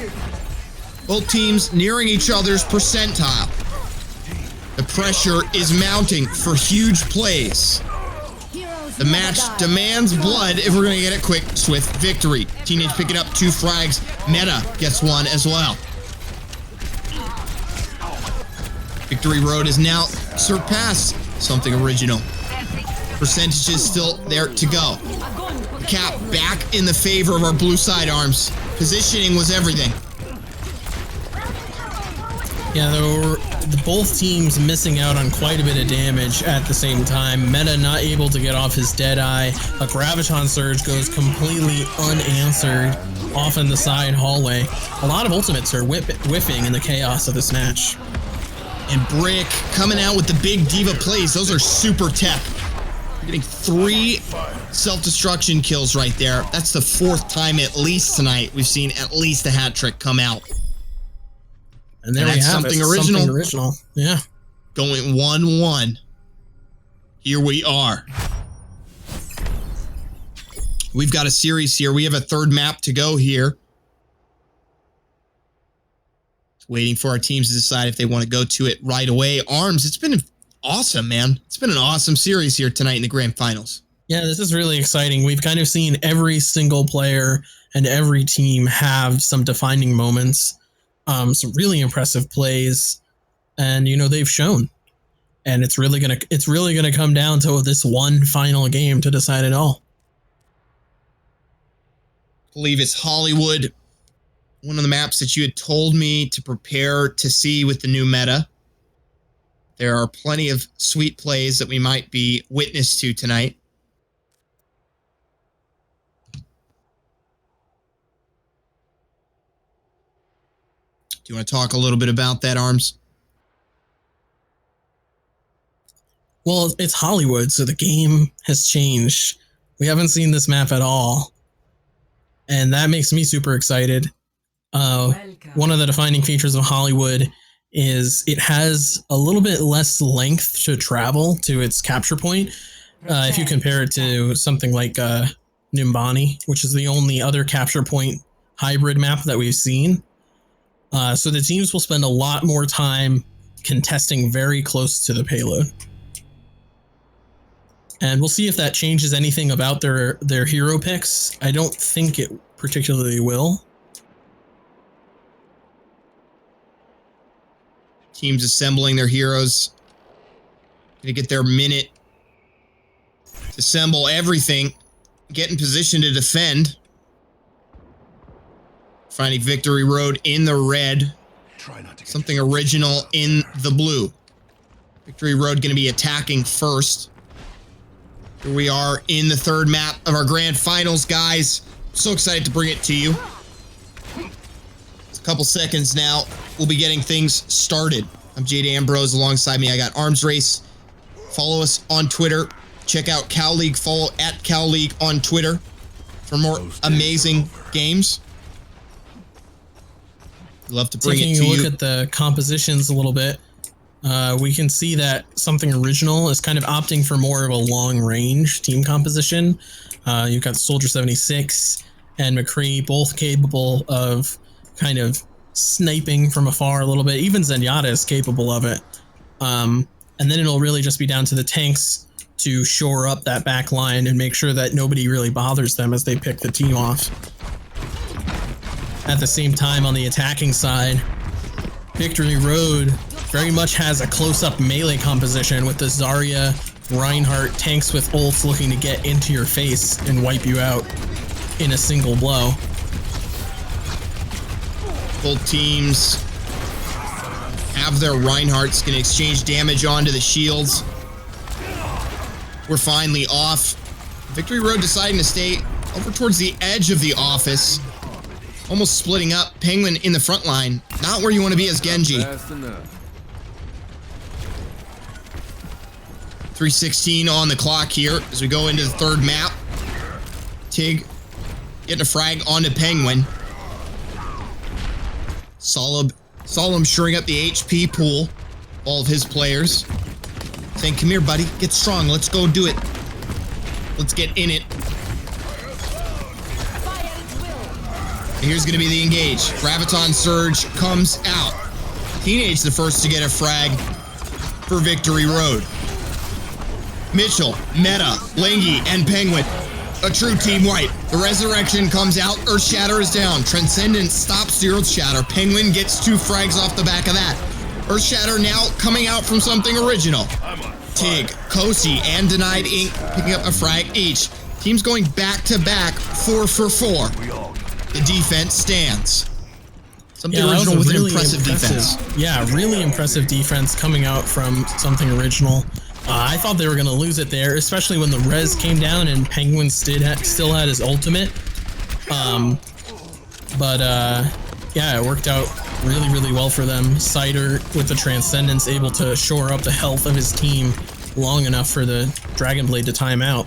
S1: Both teams nearing each other's percentile. The pressure is mounting for huge plays. The match demands blood if we're going to get a quick, swift victory. Teenage picking up 2 frags. Meta gets 1 as well. Victory Road has now surpassed something original. Percentages still there to go. The cap back in the favor of our blue sidearms. Positioning was everything.
S2: Yeah, there were both teams missing out on quite a bit of damage at the same time. Meta not able to get off his Deadeye. A Graviton Surge goes completely unanswered off in the side hallway. A lot of ultimates are whiffing in the chaos of this match.
S1: And Brick coming out with the big diva plays. Those are super tech. We're getting 3 self-destruction kills right there. That's the 4th time at least tonight we've seen at least a hat trick come out.
S2: And there we have
S1: something
S2: it.
S1: original.
S2: Something original. Yeah.
S1: Going 1-1. Here we are. We've got a series here. We have a 3rd map to go here. Waiting for our teams to decide if they want to go to it right away. Arms, it's been awesome, man. It's been an awesome series here tonight in the grand finals.
S2: Yeah, this is really exciting. We've kind of seen every single player and every team have some defining moments. Some really impressive plays, and they've shown, and it's really gonna come down to this one final game to decide it all.
S1: I believe it's Hollywood, one of the maps that you had told me to prepare to see with the new meta. There are plenty of sweet plays that we might be witness to tonight. Do you want to talk a little bit about that, Arms?
S2: Well, it's Hollywood, so the game has changed. We haven't seen this map at all, and that makes me super excited. One of the defining features of Hollywood is it has a little bit less length to travel to its capture point. If you compare it to something like Numbani, which is the only other capture point hybrid map that we've seen. So the teams will spend a lot more time contesting very close to the payload. And we'll see if that changes anything about their hero picks. I don't think it particularly will.
S1: Teams assembling their heroes. Gonna get their minute to assemble everything. Get in position to defend. Finding Victory Road in the red. Something original in the blue. Victory Road going to be attacking first. Here we are in the 3rd map of our grand finals, guys. So excited to bring it to you. It's a couple seconds now. We'll be getting things started. I'm Jade Ambrose. Alongside me, I got Arms Race. Follow us on Twitter. Check out Cal League. Follow at Cal League on Twitter for more amazing games. Love to bring it to you.
S2: Taking a look at the compositions a little bit, we can see that something original is kind of opting for more of a long-range team composition. You've got Soldier 76 and McCree, both capable of kind of sniping from afar a little bit. Even Zenyatta is capable of it. And then it'll really just be down to the tanks to shore up that back line and make sure that nobody really bothers them as they pick the team off. At the same time, on the attacking side, Victory Road very much has a close-up melee composition with the Zarya, Reinhardt tanks with ults looking to get into your face and wipe you out in a single blow.
S1: Both teams have their Reinhardts, going to exchange damage onto the shields. We're finally off. Victory Road deciding to stay over towards the edge of the office. Almost splitting up. Penguin in the front line. Not where you want to be as Genji. 3:16 on the clock here as we go into the 3rd map. Tig getting a frag onto Penguin. Solemn shoring up the HP pool. all of his players, saying, come here, buddy, get strong, let's go do it. Let's get in it. And here's going to be the engage. Graviton Surge comes out. Teenage the first to get a frag for Victory Road. Mitchell, Meta, Lingy, and Penguin. A true team wipe. The Resurrection comes out. Earthshatter is down. Transcendence stops the Earthshatter. Penguin gets 2 frags off the back of that. Earthshatter now coming out from something original. Tig, Kosi, and Denied Inc. picking up a frag each. Teams going back to back, 4 for 4. The defense stands. Something original with really an impressive defense. Yeah, really impressive defense coming out from something original. I thought they were going to lose it there, especially when the res came down and Penguin still had his ultimate. Yeah, it worked out really, really well for them. Cider with the Transcendence able to shore up the health of his team long enough for the Dragon Blade to time out.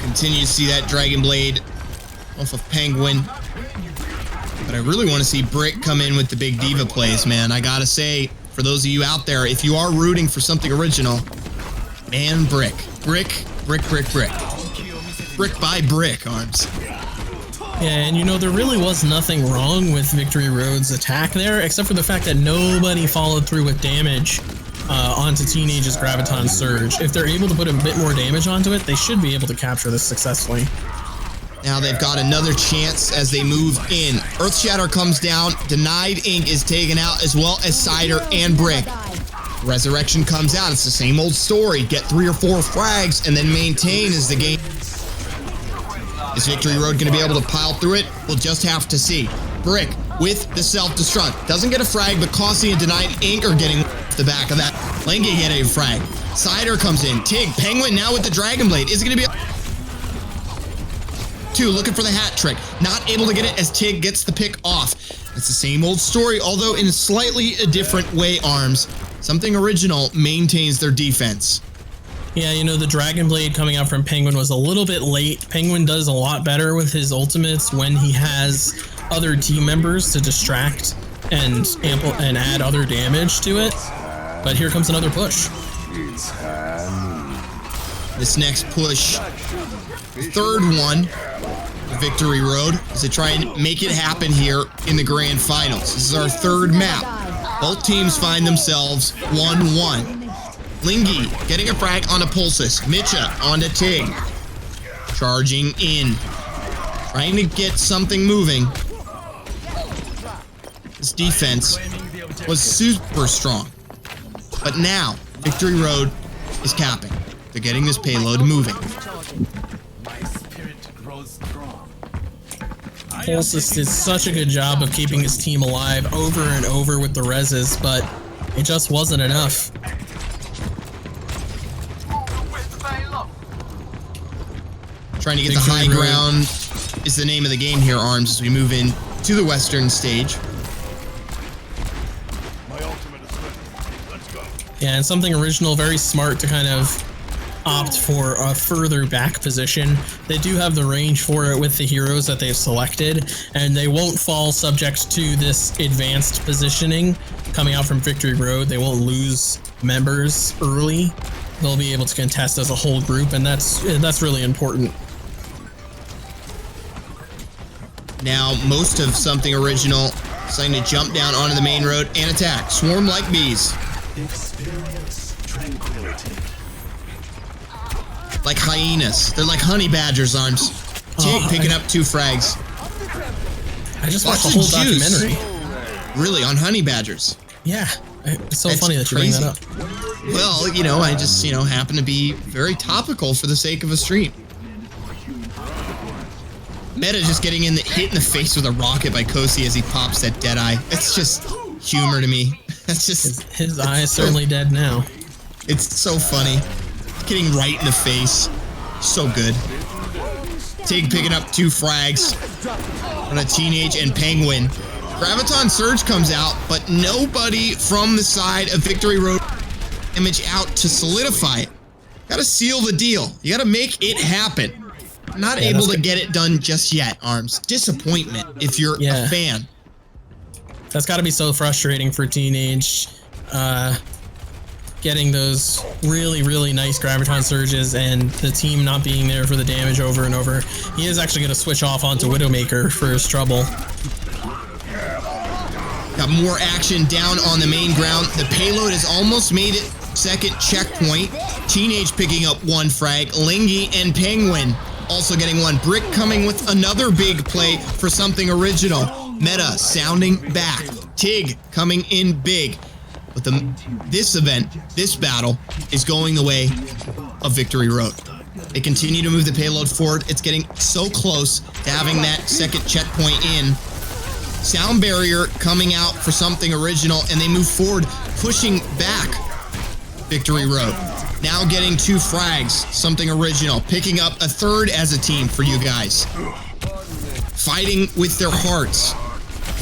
S1: Continue to see that Dragon Blade off of Penguin. But I really want to see Brick come in with the big diva plays, man. I gotta say, for those of you out there, if you are rooting for something original, man, Brick. Brick, brick, brick, brick. Brick by brick, Arms. Yeah, and you know, there really was nothing wrong with Victory Road's attack there, except for the fact that nobody followed through with damage onto Teenage's Graviton Surge. If they're able to put a bit more damage onto it, they should be able to capture this successfully. Now they've got another chance as they move in. Earthshatter comes down. Denied Inc. is taken out, as well as Cider and Brick. Resurrection comes out. It's the same old story. Get 3 or 4 frags and then maintain as the game. Is Victory Road going to be able to pile through it? We'll just have to see. Brick with the self-destruct. Doesn't get a frag, but Cossie and Denied Inc. are getting the back of that. Lengy getting a frag. Cider comes in. Tig, Penguin now with the Dragon Blade. Is it going to be... 2 looking for the hat trick. Not able to get it as Tig gets the pick off. It's the same old story, although in slightly a different way, Arms. Something original maintains their defense. Yeah, you know, the Dragon Blade coming out from Penguin was a little bit late. Penguin does a lot better with his ultimates when he has other team members to distract and add other damage to it. But here comes another push. This next push, the third one, Victory Road, as they try and make it happen here in the grand finals. This is our third map. Both teams find themselves 1-1. Lingy getting a frag on a Pulsus. Mitcha onto Tig. Charging in. Trying to get something moving. This defense was super strong. But now, Victory Road is capping. They're getting this payload moving. Pulsus did such a good job of keeping his team alive over and over with the reses, but it just wasn't enough. Trying to get the high ground is the name of the game here, Arms, as we move in to the western stage. Yeah, and something original, very smart to kind of opt for a further back position. They do have the range for it with the heroes that they've selected, and they won't fall subject to this advanced positioning coming out from Victory Road. They won't lose members early. They'll be able to contest as a whole group, and that's really important. Now, most of something original starting to jump down onto the main road and attack. Swarm like bees. Experience tranquility. Like hyenas. They're like honey badgers, Arms. Tig picking up 2 frags. I just watched the whole documentary. Really, on honey badgers. Yeah. It's so funny that you bring that up. Well, you know, I just, happen to be very topical for the sake of a stream. Meta just getting hit in the face with a rocket by Kosi as he pops that dead eye. It's just humor to me. That's just... His eye is certainly dead now. It's so funny. Getting right in the face. So good. Tig picking up 2 frags on a Teenage and Penguin. Graviton Surge comes out, but nobody from the side of Victory Road image out to solidify it. Gotta seal the deal. You gotta make it happen. Not able to get it done just yet, Arms. Disappointment if you're a fan.
S2: That's got to be so frustrating for Teenage. Getting those really nice Graviton surges and the team not being there for the damage over and over. He is actually going to switch off onto Widowmaker for his trouble.
S1: Got more action down on the main ground. The payload has almost made it second checkpoint. Teenage picking up 1 frag. Lingy and Penguin also getting 1. Brick coming with another big play for something original. Meta sounding back. Tig coming in big. But this event, this battle, is going the way of Victory Road. They continue to move the payload forward. It's getting so close to having that second checkpoint in. Sound barrier coming out for something original, and they move forward, pushing back Victory Road. Now getting 2 frags, something original, picking up a 3rd as a team for you guys. Fighting with their hearts.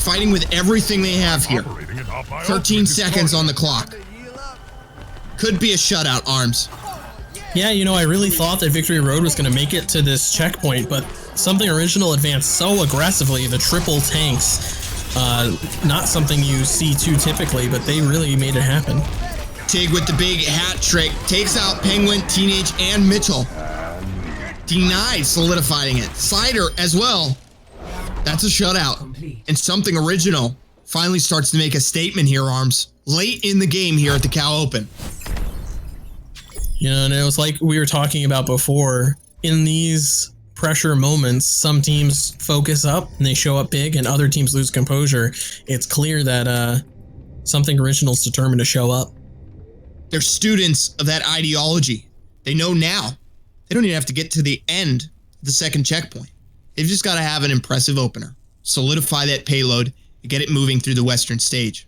S1: Fighting with everything they have here. 13 seconds on the clock. Could be a shutout, Arms.
S2: Yeah, you know, I really thought that Victory Road was going to make it to this checkpoint, but something original advanced so aggressively. The triple tanks, not something you see too typically, but they really made it happen.
S1: Tig with the big hat trick takes out Penguin, Teenage, and Mitchell. Denied solidifying it. Cider as well. That's a shutout. And something original finally starts to make a statement here, Arms. Late in the game here at the Cal Open.
S2: You know, and it was like we were talking about before. In these pressure moments, some teams focus up and they show up big, and other teams lose composure. It's clear that something original is determined to show up.
S1: They're students of that ideology. They know now. They don't even have to get to the end of the second checkpoint. They've just got to have an impressive opener. Solidify that payload and get it moving through the Western stage.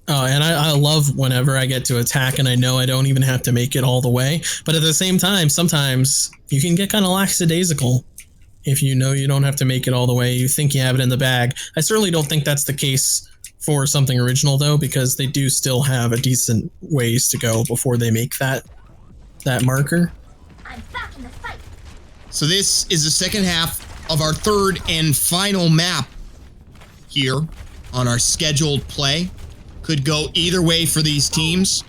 S2: Oh, and I love whenever I get to attack and I know I don't even have to make it all the way. But at the same time, sometimes you can get kind of lackadaisical if you know you don't have to make it all the way. You think you have it in the bag. I certainly don't think that's the case for something original, though, because they do still have a decent ways to go before they make that marker.
S3: I'm back in the fight.
S1: So this is the second half of our 3rd and final map here on our scheduled play. Could go either way for these teams.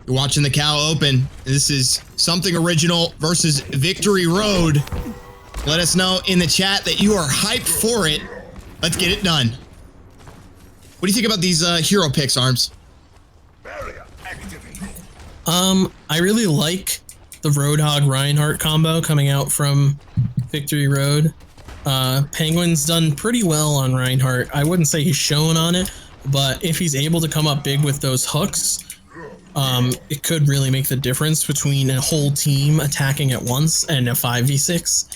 S1: You're watching the Cal Open. This is something original versus Victory Road. Let us know in the chat that you are hyped for it. Let's get it done. What do you think about these hero picks, Arms?
S2: I really like the Roadhog Reinhardt combo coming out from Victory Road. Penguin's done pretty well on Reinhardt. I wouldn't say he's shown on it, but if he's able to come up big with those hooks, it could really make the difference between a whole team attacking at once and a 5v6.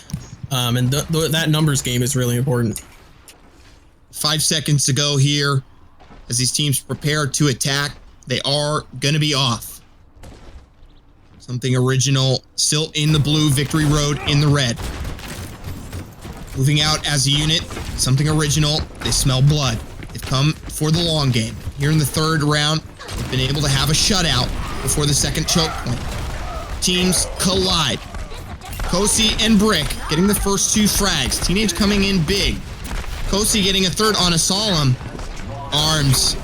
S2: And that numbers game is really important.
S1: 5 seconds to go here as these teams prepare to attack. They are going to be off. Something original still in the blue, Victory Road in the red. Moving out as a unit, something original. They smell blood. They've come for the long game. Here in the 3rd round, they've been able to have a shutout before the second choke point. Teams collide. Kosi and Brick getting the first 2 frags. Teenage coming in big. Kosi getting a 3rd on a Solemn. Arms.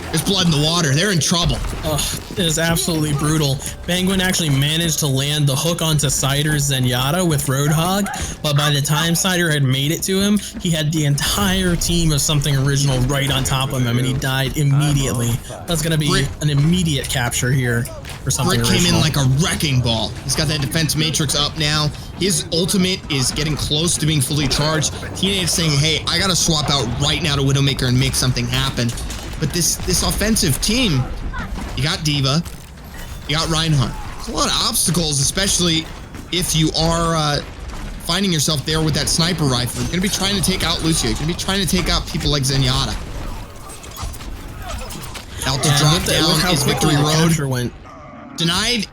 S1: There's blood in the water. They're in trouble.
S2: Ugh, it is absolutely brutal. Penguin actually managed to land the hook onto Cider's Zenyatta with Roadhog, but by the time Cider had made it to him, he had the entire team of something original right on top of him, and he died immediately. That's going to be an immediate capture here for something
S1: Brick
S2: original.
S1: came in like a wrecking ball. He's got that defense matrix up now. His ultimate is getting close to being fully charged. Teenage saying, hey, I got to swap out right now to Widowmaker and make something happen. But this offensive team, you got D.Va, you got Reinhardt. There's a lot of obstacles, especially if you are finding yourself there with that sniper rifle. You're going to be trying to take out Lucio. You're going to be trying to take out people like Zenyatta. Out to drop down is Victory Road. Denied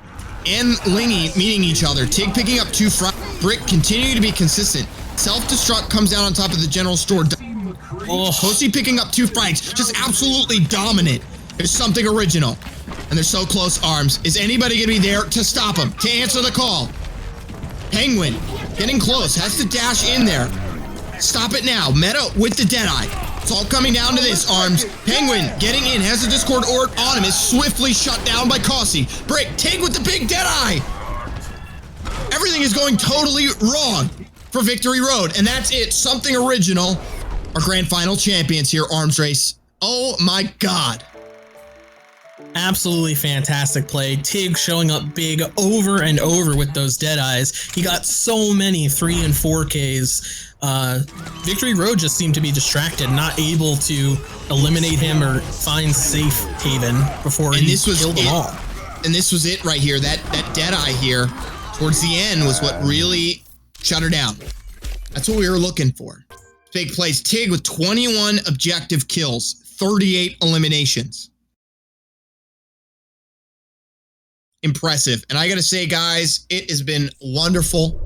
S1: and Lingy meeting each other. Tig picking up 2 frags. Brick continuing to be consistent. Self-destruct comes down on top of the general store. Oh, Kosi picking up 2 frags. Just absolutely dominant. There's something original. And they're so close, Arms. Is anybody going to be there to stop him? To answer the call? Penguin getting close. Has to dash in there. Stop it now. Meta with the Deadeye. It's all coming down to this, Arms. Penguin getting in, has the Discord orb on him, is swiftly shut down by Kossi. Brick, Tig with the big Deadeye. Everything is going totally wrong for Victory Road, and that's it. Something Original, our grand final champions here, Arms Race. Oh my God.
S2: Absolutely fantastic play. Tig showing up big over and over with those Deadeyes. He got so many 3 and 4Ks. Victory Road just seemed to be distracted, not able to eliminate him or find safe haven before he killed them all.
S1: And this was it right here. That Deadeye here towards the end was what really shut her down. That's what we were looking for. Big plays. Tig with 21 objective kills, 38 eliminations. Impressive. And I gotta say, guys, it has been wonderful.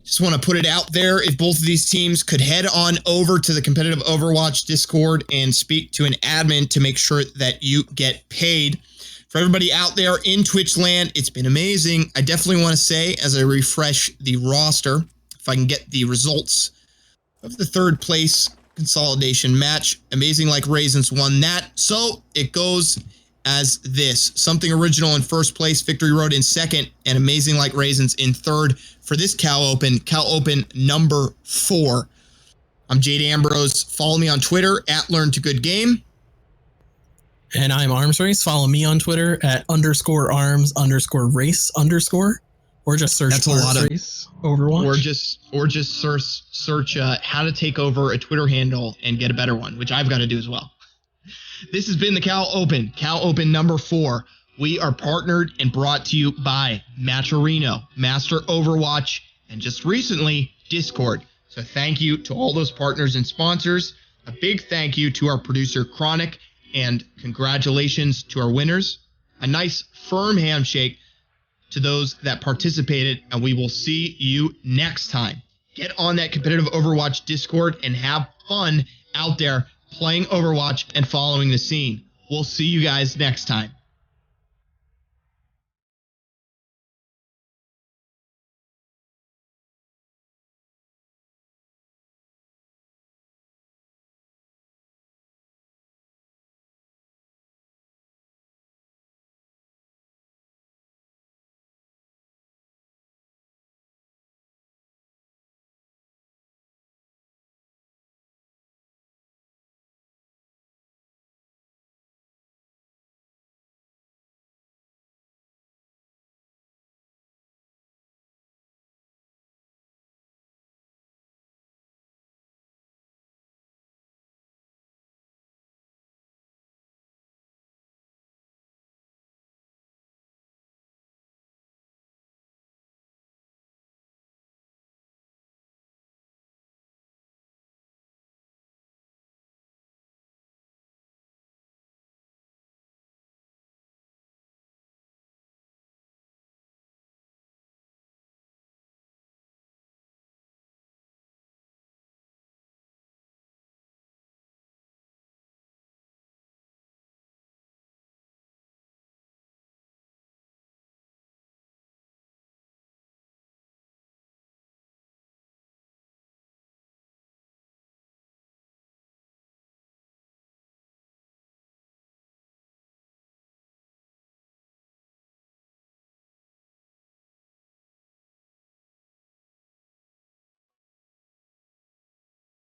S1: Just want to put it out there. If both of these teams could head on over to the competitive Overwatch Discord and speak to an admin to make sure that you get paid. For everybody out there in Twitch land, it's been amazing. I definitely want to say, as I refresh the roster, if I can get the results of the third place consolidation match, Amazing Like Raisins won that. So it goes as this. Something Original in first place, Victory Road in second, and Amazing Like Raisins in third for this Cal Open number 4. I'm Jade Ambrose. Follow me on Twitter at LearnToGoodGame.
S2: And I'm Arms Race. Follow me on Twitter at _arms_race_, or just search
S1: That's a
S2: Arms
S1: lot of
S2: Race Overwatch.
S1: Or just search how to take over a Twitter handle and get a better one, which I've got to do as well. This has been the Cal Open number 4. We are partnered and brought to you by Matcherino, Master Overwatch, and just recently, Discord. So thank you to all those partners and sponsors. A big thank you to our producer, Chronic, and congratulations to our winners. A nice, firm handshake to those that participated, and we will see you next time. Get on that competitive Overwatch Discord and have fun out there playing Overwatch and following the scene. We'll see you guys next time.